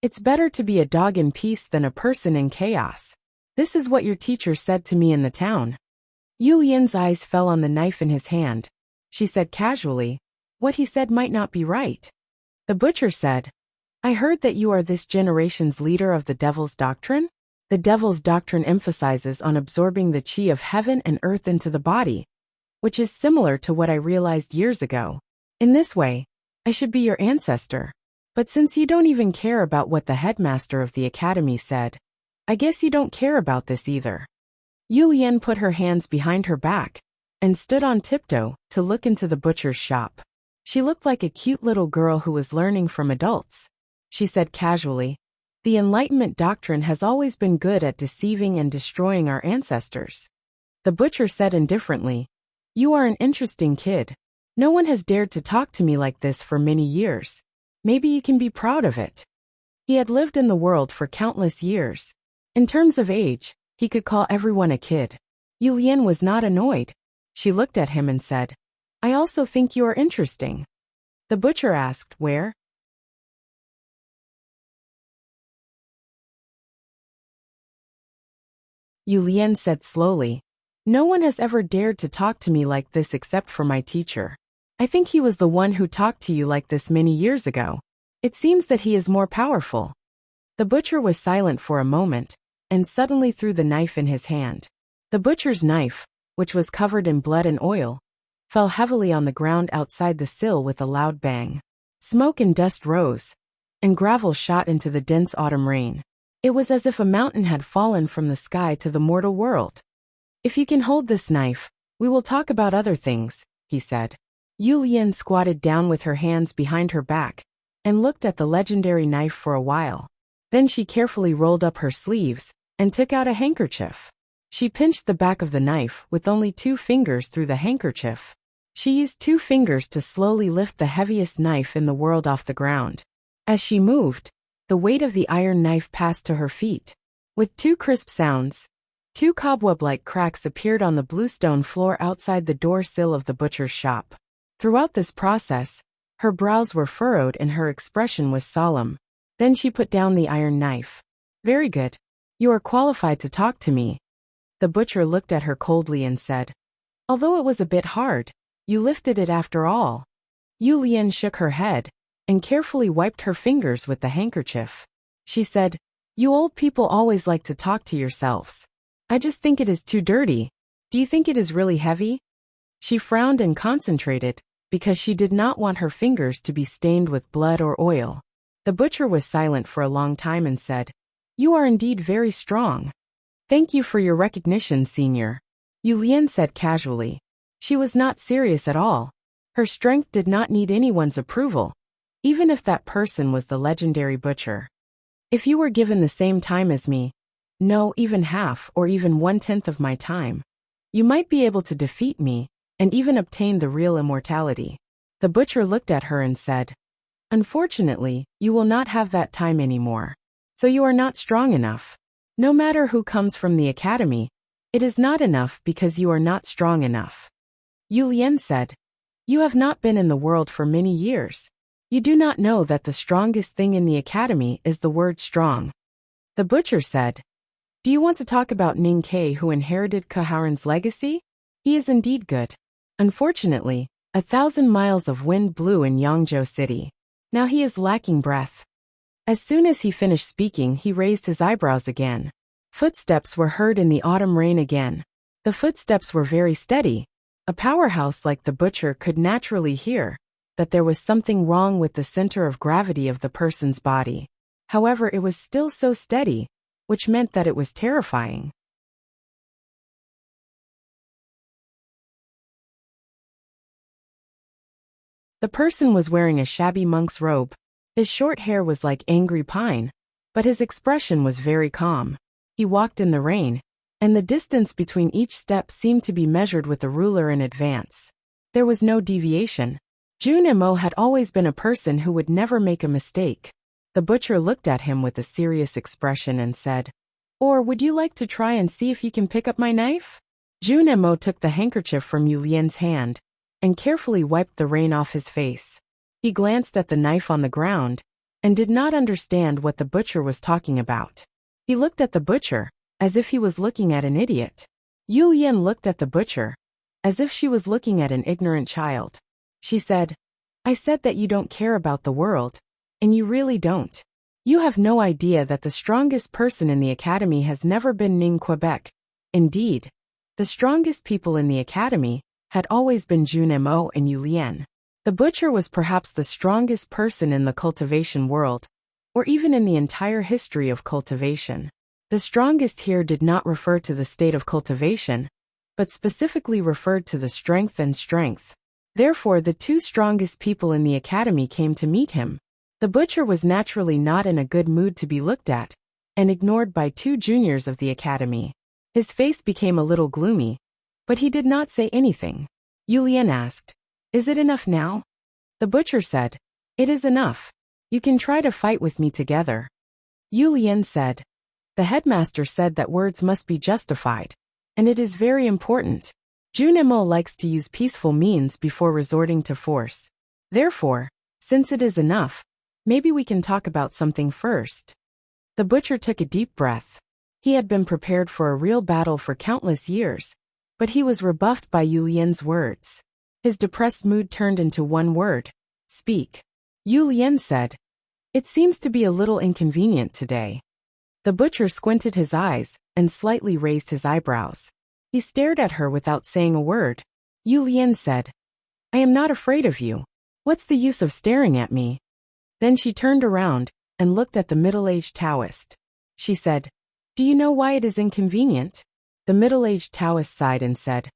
Speaker 1: "It's better to be a dog in peace than a person in chaos. This is what your teacher said to me in the town." Yu Lian's eyes fell on the knife in his hand. She said casually, "What he said might not be right." The butcher said, "I heard that you are this generation's leader of the Devil's Doctrine?" The Devil's Doctrine emphasizes on absorbing the chi of heaven and earth into the body, which is similar to what I realized years ago. In this way, I should be your ancestor. But since you don't even care about what the headmaster of the academy said, I guess you don't care about this either. Yu Lian put her hands behind her back and stood on tiptoe to look into the butcher's shop. She looked like a cute little girl who was learning from adults. She said casually, "The Enlightenment doctrine has always been good at deceiving and destroying our ancestors." The butcher said indifferently, "You are an interesting kid. No one has dared to talk to me like this for many years. Maybe you can be proud of it." He had lived in the world for countless years. In terms of age, he could call everyone a kid. Yu Lian was not annoyed. She looked at him and said, "I also think you are interesting." The butcher asked, "Where?" Yu Lian said slowly, "No one has ever dared to talk to me like this except for my teacher. I think he was the one who talked to you like this many years ago. It seems that he is more powerful." The butcher was silent for a moment, and suddenly threw the knife in his hand. The butcher's knife, which was covered in blood and oil, fell heavily on the ground outside the sill with a loud bang. Smoke and dust rose, and gravel shot into the dense autumn rain. It was as if a mountain had fallen from the sky to the mortal world. "If you can hold this knife, we will talk about other things," he said. Yu Lian squatted down with her hands behind her back and looked at the legendary knife for a while. Then she carefully rolled up her sleeves and took out a handkerchief. She pinched the back of the knife with only 2 fingers through the handkerchief. She used 2 fingers to slowly lift the heaviest knife in the world off the ground. As she moved, the weight of the iron knife passed to her feet. With 2 crisp sounds, 2 cobweb-like cracks appeared on the bluestone floor outside the door sill of the butcher's shop. Throughout this process, her brows were furrowed and her expression was solemn. Then she put down the iron knife. "Very good. You are qualified to talk to me." The butcher looked at her coldly and said, "Although it was a bit hard, you lifted it after all." Yu Lian shook her head and carefully wiped her fingers with the handkerchief. She said, "You old people always like to talk to yourselves. I just think it is too dirty. Do you think it is really heavy?" She frowned and concentrated, because she did not want her fingers to be stained with blood or oil. The butcher was silent for a long time and said, "You are indeed very strong. Thank you for your recognition, senior," Yu Lian said casually. She was not serious at all. Her strength did not need anyone's approval, even if that person was the legendary butcher. "If you were given the same time as me, no, even half or even 1/10 of my time, you might be able to defeat me and even obtain the real immortality." The butcher looked at her and said, "Unfortunately, you will not have that time anymore. So you are not strong enough. No matter who comes from the academy, it is not enough because you are not strong enough." Yu Lian said, "You have not been in the world for many years. You do not know that the strongest thing in the academy is the word strong." The butcher said, "Do you want to talk about Ning Kei who inherited Kaharan's legacy? He is indeed good. Unfortunately, 1,000 miles of wind blew in Yangzhou City. Now he is lacking breath." As soon as he finished speaking, he raised his eyebrows again. Footsteps were heard in the autumn rain again. The footsteps were very steady. A powerhouse like the butcher could naturally hear that there was something wrong with the center of gravity of the person's body. However, it was still so steady, which meant that it was terrifying. The person was wearing a shabby monk's robe. His short hair was like angry pine, but his expression was very calm. He walked in the rain, and the distance between each step seemed to be measured with a ruler in advance. There was no deviation. Jun Emo had always been a person who would never make a mistake. The butcher looked at him with a serious expression and said, "Or would you like to try and see if you can pick up my knife?" Junimo took the handkerchief from Yu Lian's hand and carefully wiped the rain off his face. He glanced at the knife on the ground and did not understand what the butcher was talking about. He looked at the butcher as if he was looking at an idiot. Yu Lian looked at the butcher as if she was looking at an ignorant child. She said, "I said that you don't care about the world, and you really don't. You have no idea that the strongest person in the academy has never been Ning Quebec. Indeed, the strongest people in the academy had always been Junimo and Yu Lian. The butcher was perhaps the strongest person in the cultivation world, or even in the entire history of cultivation. The strongest here did not refer to the state of cultivation, but specifically referred to the strength and strength. Therefore, the two strongest people in the academy came to meet him. The butcher was naturally not in a good mood to be looked at and ignored by two juniors of the academy. His face became a little gloomy, but he did not say anything. Yu Lian asked, "Is it enough now?" The butcher said, "It is enough. You can try to fight with me together." Yu Lian said, "The headmaster said that words must be justified, and it is very important. Junimo likes to use peaceful means before resorting to force. Therefore, since it is enough, maybe we can talk about something first." The butcher took a deep breath. He had been prepared for a real battle for countless years, but he was rebuffed by Yu Lian's words. His depressed mood turned into one word: speak. Yu Lian said, "It seems to be a little inconvenient today." The butcher squinted his eyes and slightly raised his eyebrows. He stared at her without saying a word. Yu Lian said, "I am not afraid of you. What's the use of staring at me?" Then she turned around and looked at the middle-aged Taoist. She said, "Do you know why it is inconvenient?" The middle-aged Taoist sighed and said,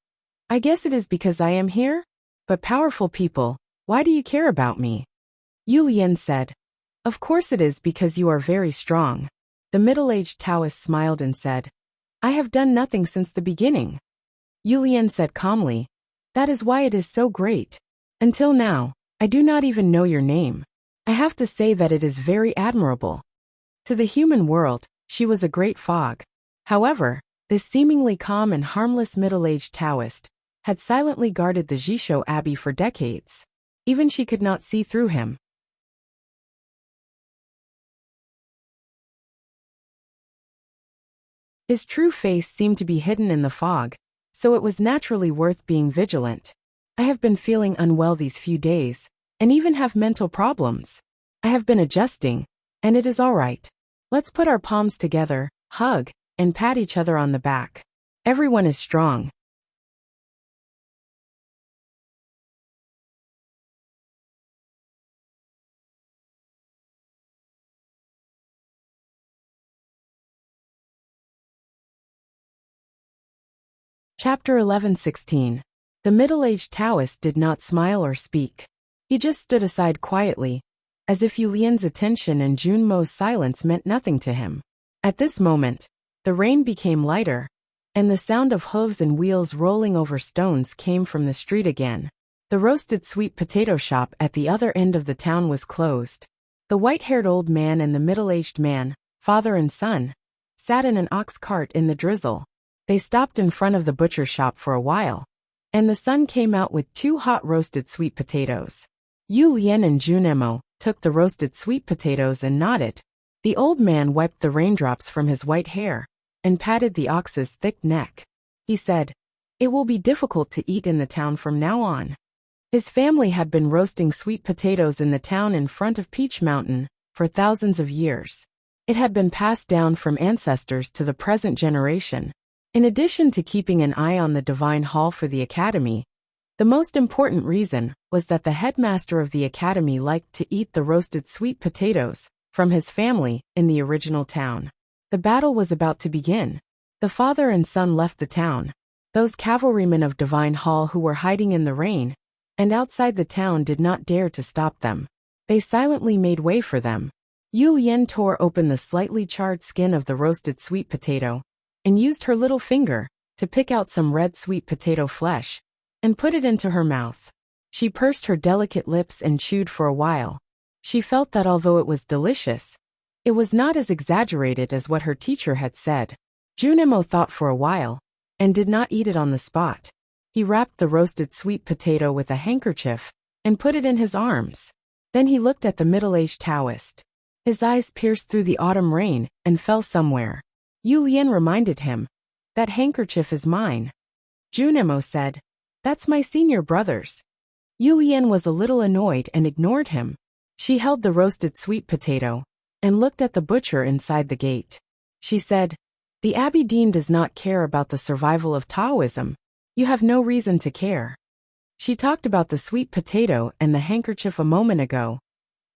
Speaker 1: "I guess it is because I am here? But powerful people, why do you care about me?" Yu Lian said, "Of course it is because you are very strong." The middle-aged Taoist smiled and said, "I have done nothing since the beginning." Yu Lian said calmly, "That is why it is so great. Until now, I do not even know your name. I have to say that it is very admirable." To the human world, she was a great fog. However, this seemingly calm and harmless middle-aged Taoist had silently guarded the Jisho Abbey for decades. Even she could not see through him. His true face seemed to be hidden in the fog, so it was naturally worth being vigilant. "I have been feeling unwell these few days, and even have mental problems. I have been adjusting, and it is all right. Let's put our palms together, hug, and pat each other on the back. Everyone is strong." Chapter 11:16. The middle-aged Taoist did not smile or speak. He just stood aside quietly, as if Yu Lian's attention and Junmo's silence meant nothing to him. At this moment, the rain became lighter, and the sound of hooves and wheels rolling over stones came from the street again. The roasted sweet potato shop at the other end of the town was closed. The white-haired old man and the middle-aged man, father and son, sat in an ox cart in the drizzle. They stopped in front of the butcher shop for a while, and the son came out with 2 hot roasted sweet potatoes. Yu Lian and Junemo took the roasted sweet potatoes and nodded. The old man wiped the raindrops from his white hair and patted the ox's thick neck. He said, "It will be difficult to eat in the town from now on." His family had been roasting sweet potatoes in the town in front of Peach Mountain for thousands of years. It had been passed down from ancestors to the present generation. In addition to keeping an eye on the Divine Hall for the Academy, the most important reason was that the headmaster of the Academy liked to eat the roasted sweet potatoes from his family in the original town. The battle was about to begin. The father and son left the town. Those cavalrymen of Divine Hall who were hiding in the rain and outside the town did not dare to stop them. They silently made way for them. Yu Lian tore open the slightly charred skin of the roasted sweet potato and used her little finger to pick out some red sweet potato flesh and put it into her mouth. She pursed her delicate lips and chewed for a while. She felt that although it was delicious, it was not as exaggerated as what her teacher had said. Junimo thought for a while, and did not eat it on the spot. He wrapped the roasted sweet potato with a handkerchief, and put it in his arms. Then he looked at the middle-aged Taoist. His eyes pierced through the autumn rain, and fell somewhere. Yu Lian reminded him, "That handkerchief is mine." Junimo said, "That's my senior brother's." Yu Lian was a little annoyed and ignored him. She held the roasted sweet potato, and looked at the butcher inside the gate. She said, "The Abbey Dean does not care about the survival of Taoism. You have no reason to care." She talked about the sweet potato and the handkerchief a moment ago,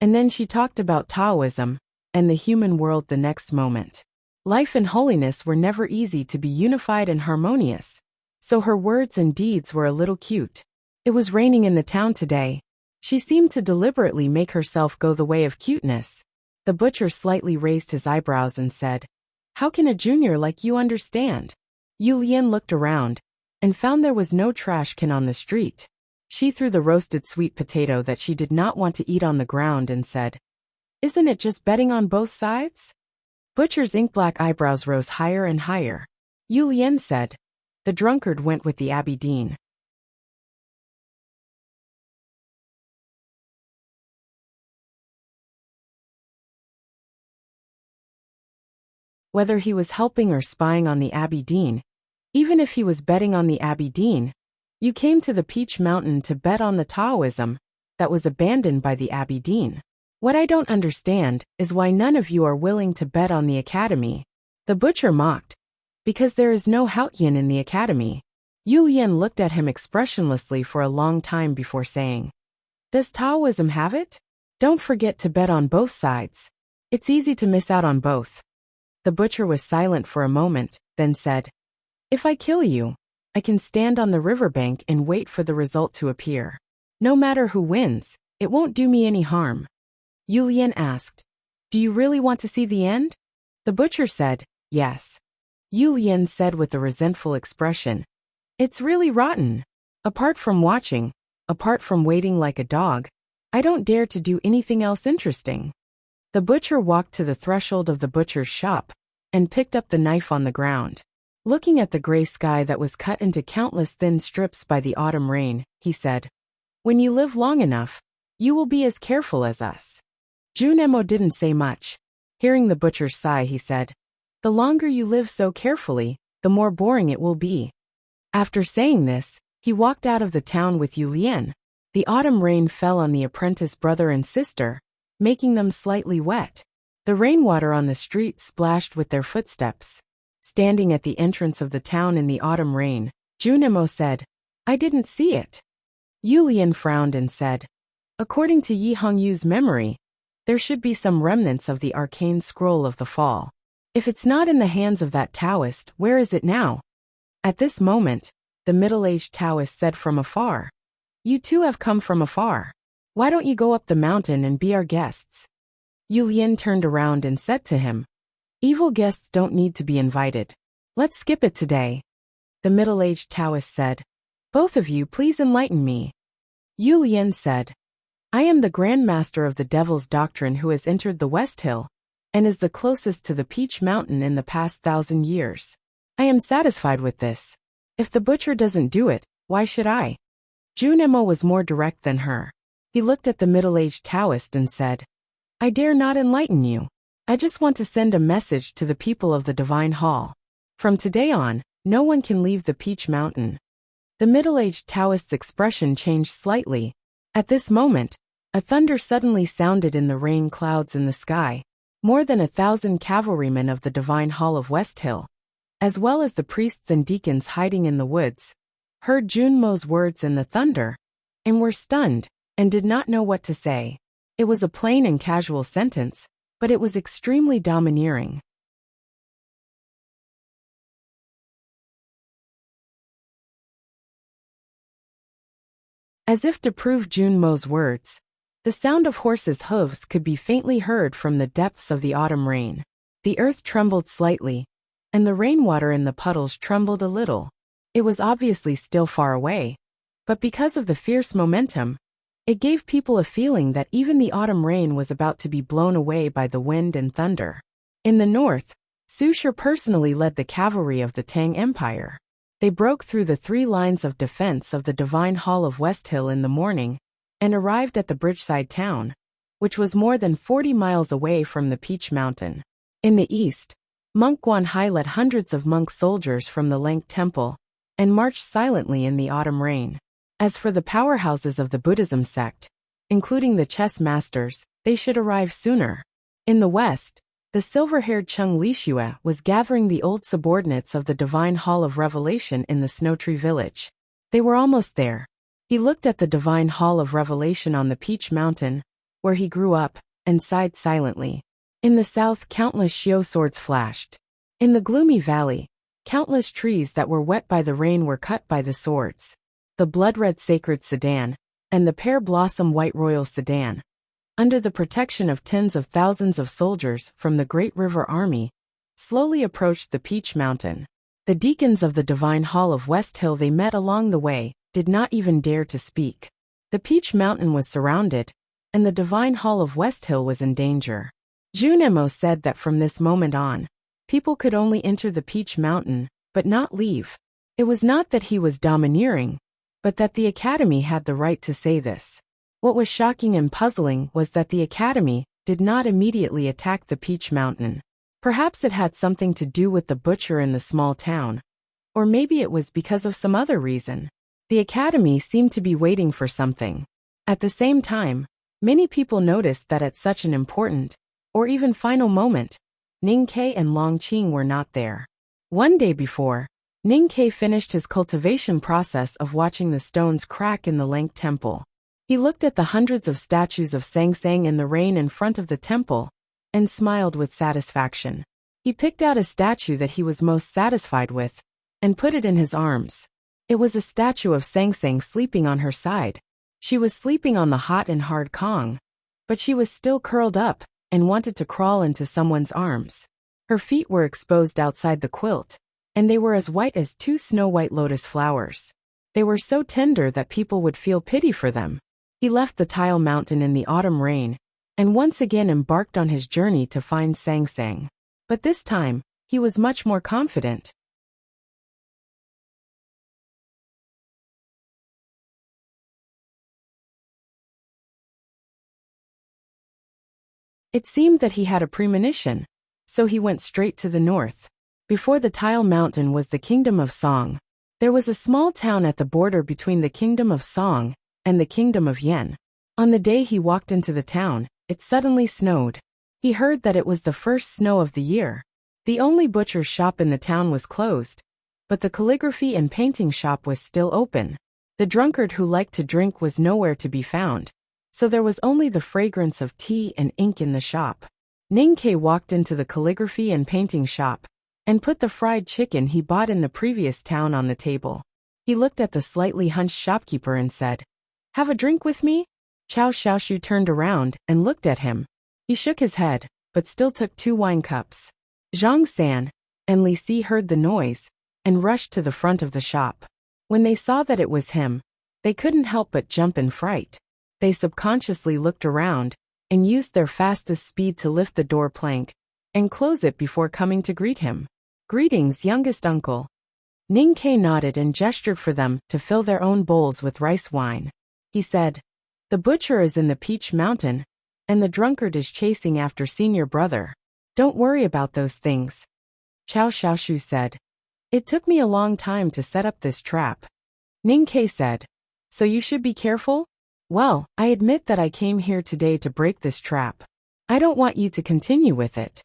Speaker 1: and then she talked about Taoism and the human world the next moment. Life and holiness were never easy to be unified and harmonious, so her words and deeds were a little cute. It was raining in the town today. She seemed to deliberately make herself go the way of cuteness. The butcher slightly raised his eyebrows and said, "How can a junior like you understand?" Yu Lian looked around, and found there was no trash can on the street. She threw the roasted sweet potato that she did not want to eat on the ground and said, "Isn't it just betting on both sides?" Butcher's ink-black eyebrows rose higher and higher. Yu Lian said, "The drunkard went with the Abbey Dean." Whether he was helping or spying on the Abbey Dean, even if he was betting on the Abbey Dean, you came to the Peach Mountain to bet on the Taoism that was abandoned by the Abbey Dean. What I don't understand is why none of you are willing to bet on the academy. The butcher mocked, "Because there is no Haotian in the academy." Yu Lian looked at him expressionlessly for a long time before saying, "Does Taoism have it? Don't forget to bet on both sides. It's easy to miss out on both." The butcher was silent for a moment, then said, "If I kill you, I can stand on the riverbank and wait for the result to appear. No matter who wins, it won't do me any harm." Yu Lian asked, "Do you really want to see the end?" The butcher said, "Yes." Yu Lian said with a resentful expression, "It's really rotten. Apart from watching, apart from waiting like a dog, I don't dare to do anything else interesting." The butcher walked to the threshold of the butcher's shop and picked up the knife on the ground. Looking at the gray sky that was cut into countless thin strips by the autumn rain, he said, "When you live long enough, you will be as careful as us." Junemo didn't say much. Hearing the butcher's sigh, he said, "The longer you live so carefully, the more boring it will be." After saying this, he walked out of the town with Yu Lian. The autumn rain fell on the apprentice brother and sister, making them slightly wet. The rainwater on the street splashed with their footsteps. Standing at the entrance of the town in the autumn rain, Junemo said, "I didn't see it." Yu Lian frowned and said, "According to Yi Hongyu's memory, there should be some remnants of the arcane scroll of the fall. If it's not in the hands of that Taoist, where is it now?" At this moment, the middle-aged Taoist said from afar, "You two have come from afar. Why don't you go up the mountain and be our guests?" Yu Lian turned around and said to him, "Evil guests don't need to be invited. Let's skip it today." The middle-aged Taoist said, "Both of you please enlighten me." Yu Lian said, "I am the Grand Master of the Devil's Doctrine who has entered the West Hill, and is the closest to the Peach Mountain in the past 1,000 years. I am satisfied with this. If the butcher doesn't do it, why should I?" Junemo was more direct than her. He looked at the middle-aged Taoist and said, "I dare not enlighten you. I just want to send a message to the people of the Divine Hall. From today on, no one can leave the Peach Mountain." The middle-aged Taoist's expression changed slightly. At this moment, a thunder suddenly sounded in the rain clouds in the sky. More than 1,000 cavalrymen of the Divine Hall of West Hill, as well as the priests and deacons hiding in the woods, heard Junmo's words in the thunder, and were stunned, and did not know what to say. It was a plain and casual sentence, but it was extremely domineering. As if to prove Junmo's words, the sound of horses' hooves could be faintly heard from the depths of the autumn rain. The earth trembled slightly, and the rainwater in the puddles trembled a little. It was obviously still far away, but because of the fierce momentum, It gave people a feeling that even the autumn rain was about to be blown away by the wind and thunder. In the north, Su Shi personally led the cavalry of the Tang Empire. They broke through the 3 lines of defense of the Divine Hall of West Hill in the morning and arrived at the bridgeside town, which was more than 40 miles away from the Peach Mountain. In the east, Monk Guanhai led hundreds of monk soldiers from the Lank Temple and marched silently in the autumn rain. As for the powerhouses of the Buddhism sect, including the chess masters, they should arrive sooner. In the west, the silver-haired Chung Lishue was gathering the old subordinates of the Divine Hall of Revelation in the Snow Tree Village. They were almost there. He looked at the Divine Hall of Revelation on the Peach Mountain, where he grew up, and sighed silently. In the south, countless Xiao swords flashed. In the gloomy valley, countless trees that were wet by the rain were cut by the swords. The blood-red sacred sedan, and the pear-blossom white royal sedan, under the protection of tens of thousands of soldiers from the Great River Army, slowly approached the Peach Mountain. The deacons of the Divine Hall of West Hill they met along the way did not even dare to speak. The Peach Mountain was surrounded, and the Divine Hall of West Hill was in danger. Junemo said that from this moment on, people could only enter the Peach Mountain, but not leave. It was not that he was domineering, but that the Academy had the right to say this. What was shocking and puzzling was that the Academy did not immediately attack the Peach Mountain. Perhaps it had something to do with the butcher in the small town, or maybe it was because of some other reason. The Academy seemed to be waiting for something. At the same time, many people noticed that at such an important, or even final moment, Ning Ke and Long Qing were not there. One day before, Ning Ke finished his cultivation process of watching the stones crack in the Lank Temple. He looked at the hundreds of statues of Sang Sang in the rain in front of the temple, and smiled with satisfaction. He picked out a statue that he was most satisfied with, and put it in his arms. It was a statue of Sang Sang sleeping on her side. She was sleeping on the hot and hard Kong, but she was still curled up, and wanted to crawl into someone's arms. Her feet were exposed outside the quilt, and they were as white as 2 snow-white lotus flowers. They were so tender that people would feel pity for them. He left the Tile Mountain in the autumn rain, and once again embarked on his journey to find Sang Sang. But this time, he was much more confident. It seemed that he had a premonition, so he went straight to the north. Before the Tile Mountain was the Kingdom of Song. There was a small town at the border between the Kingdom of Song and the Kingdom of Yen. On the day he walked into the town, it suddenly snowed. He heard that it was the first snow of the year. The only butcher's shop in the town was closed, but the calligraphy and painting shop was still open. The drunkard who liked to drink was nowhere to be found, so there was only the fragrance of tea and ink in the shop. Ning Ke walked into the calligraphy and painting shop, and put the fried chicken he bought in the previous town on the table. He looked at the slightly hunched shopkeeper and said, "Have a drink with me?" Chao Xiaoshu turned around and looked at him. He shook his head, but still took 2 wine cups. Zhang San and Li Si heard the noise and rushed to the front of the shop. When they saw that it was him, they couldn't help but jump in fright. They subconsciously looked around and used their fastest speed to lift the door plank and close it before coming to greet him. "Greetings, youngest uncle." Ning Ke nodded and gestured for them to fill their own bowls with rice wine. He said, "The butcher is in the Peach Mountain, and the drunkard is chasing after senior brother. Don't worry about those things." Chao Xiaoshu said, "It took me a long time to set up this trap." Ning Ke said, "So you should be careful?" "Well, I admit that I came here today to break this trap. I don't want you to continue with it."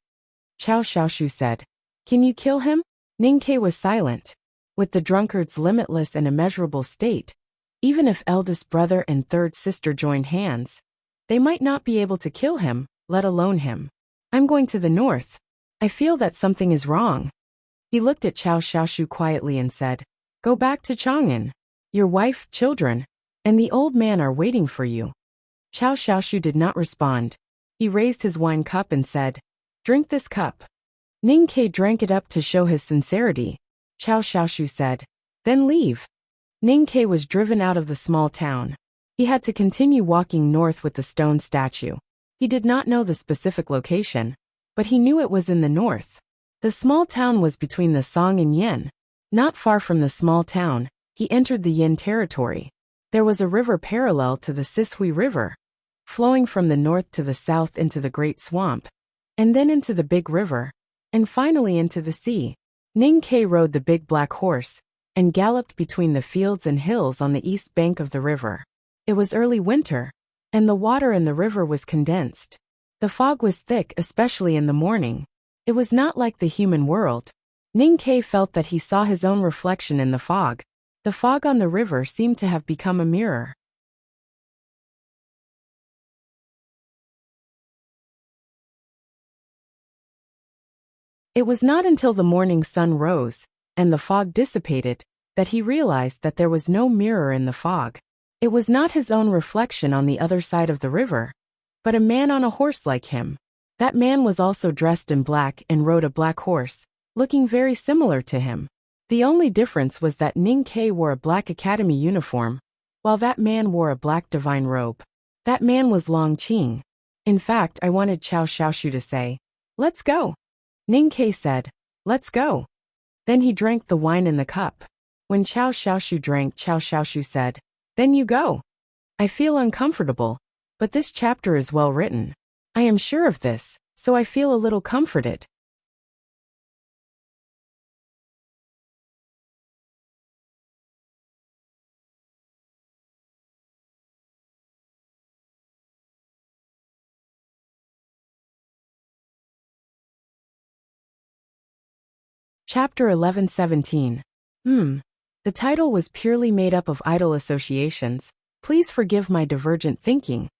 Speaker 1: Chao Xiaoshu said, "Can you kill him?" Ning Ke was silent. With the drunkard's limitless and immeasurable state, even if eldest brother and third sister joined hands, they might not be able to kill him, let alone him. "I'm going to the north. I feel that something is wrong." He looked at Chao Xiaoshu quietly and said, "Go back to Chang'an. Your wife, children, and the old man are waiting for you." Chao Xiaoshu did not respond. He raised his wine cup and said, "Drink this cup." Ning Ke drank it up to show his sincerity. Chao Xiaoshu said, "Then leave." Ning Ke was driven out of the small town. He had to continue walking north with the stone statue. He did not know the specific location, but he knew it was in the north. The small town was between the Song and Yin. Not far from the small town, he entered the Yin territory. There was a river parallel to the Sishui River, flowing from the north to the south into the Great Swamp, and then into the Big River, and finally into the sea. Ning Ke rode the big black horse and galloped between the fields and hills on the east bank of the river. It was early winter, and the water in the river was condensed. The fog was thick, especially in the morning. It was not like the human world. Ning Ke felt that he saw his own reflection in the fog. The fog on the river seemed to have become a mirror. It was not until the morning sun rose and the fog dissipated that he realized that there was no mirror in the fog. It was not his own reflection on the other side of the river, but a man on a horse like him. That man was also dressed in black and rode a black horse, looking very similar to him. The only difference was that Ning Ke wore a black academy uniform, while that man wore a black divine robe. That man was Long Qing. In fact, I wanted Qiao Shaoshu to say, "Let's go." Ning Ke said, "Let's go." Then he drank the wine in the cup. When Qiao Shaoshu drank, Qiao Shaoshu said, "Then you go." I feel uncomfortable, but this chapter is well written. I am sure of this, so I feel a little comforted. Chapter 11:17. The title was purely made up of idle associations. Please forgive my divergent thinking.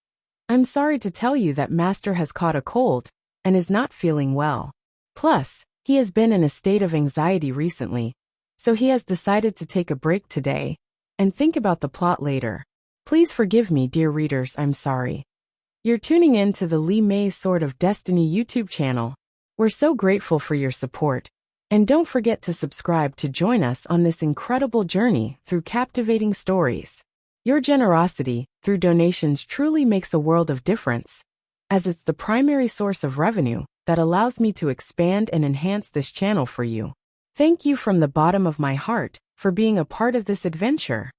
Speaker 1: I'm sorry to tell you that Master has caught a cold and is not feeling well. Plus, he has been in a state of anxiety recently, so he has decided to take a break today and think about the plot later. Please forgive me, dear readers, I'm sorry. You're tuning in to the Li Mei's Sword of Destiny YouTube channel. We're so grateful for your support. And don't forget to subscribe to join us on this incredible journey through captivating stories. Your generosity through donations truly makes a world of difference, as it's the primary source of revenue that allows me to expand and enhance this channel for you. Thank you from the bottom of my heart for being a part of this adventure.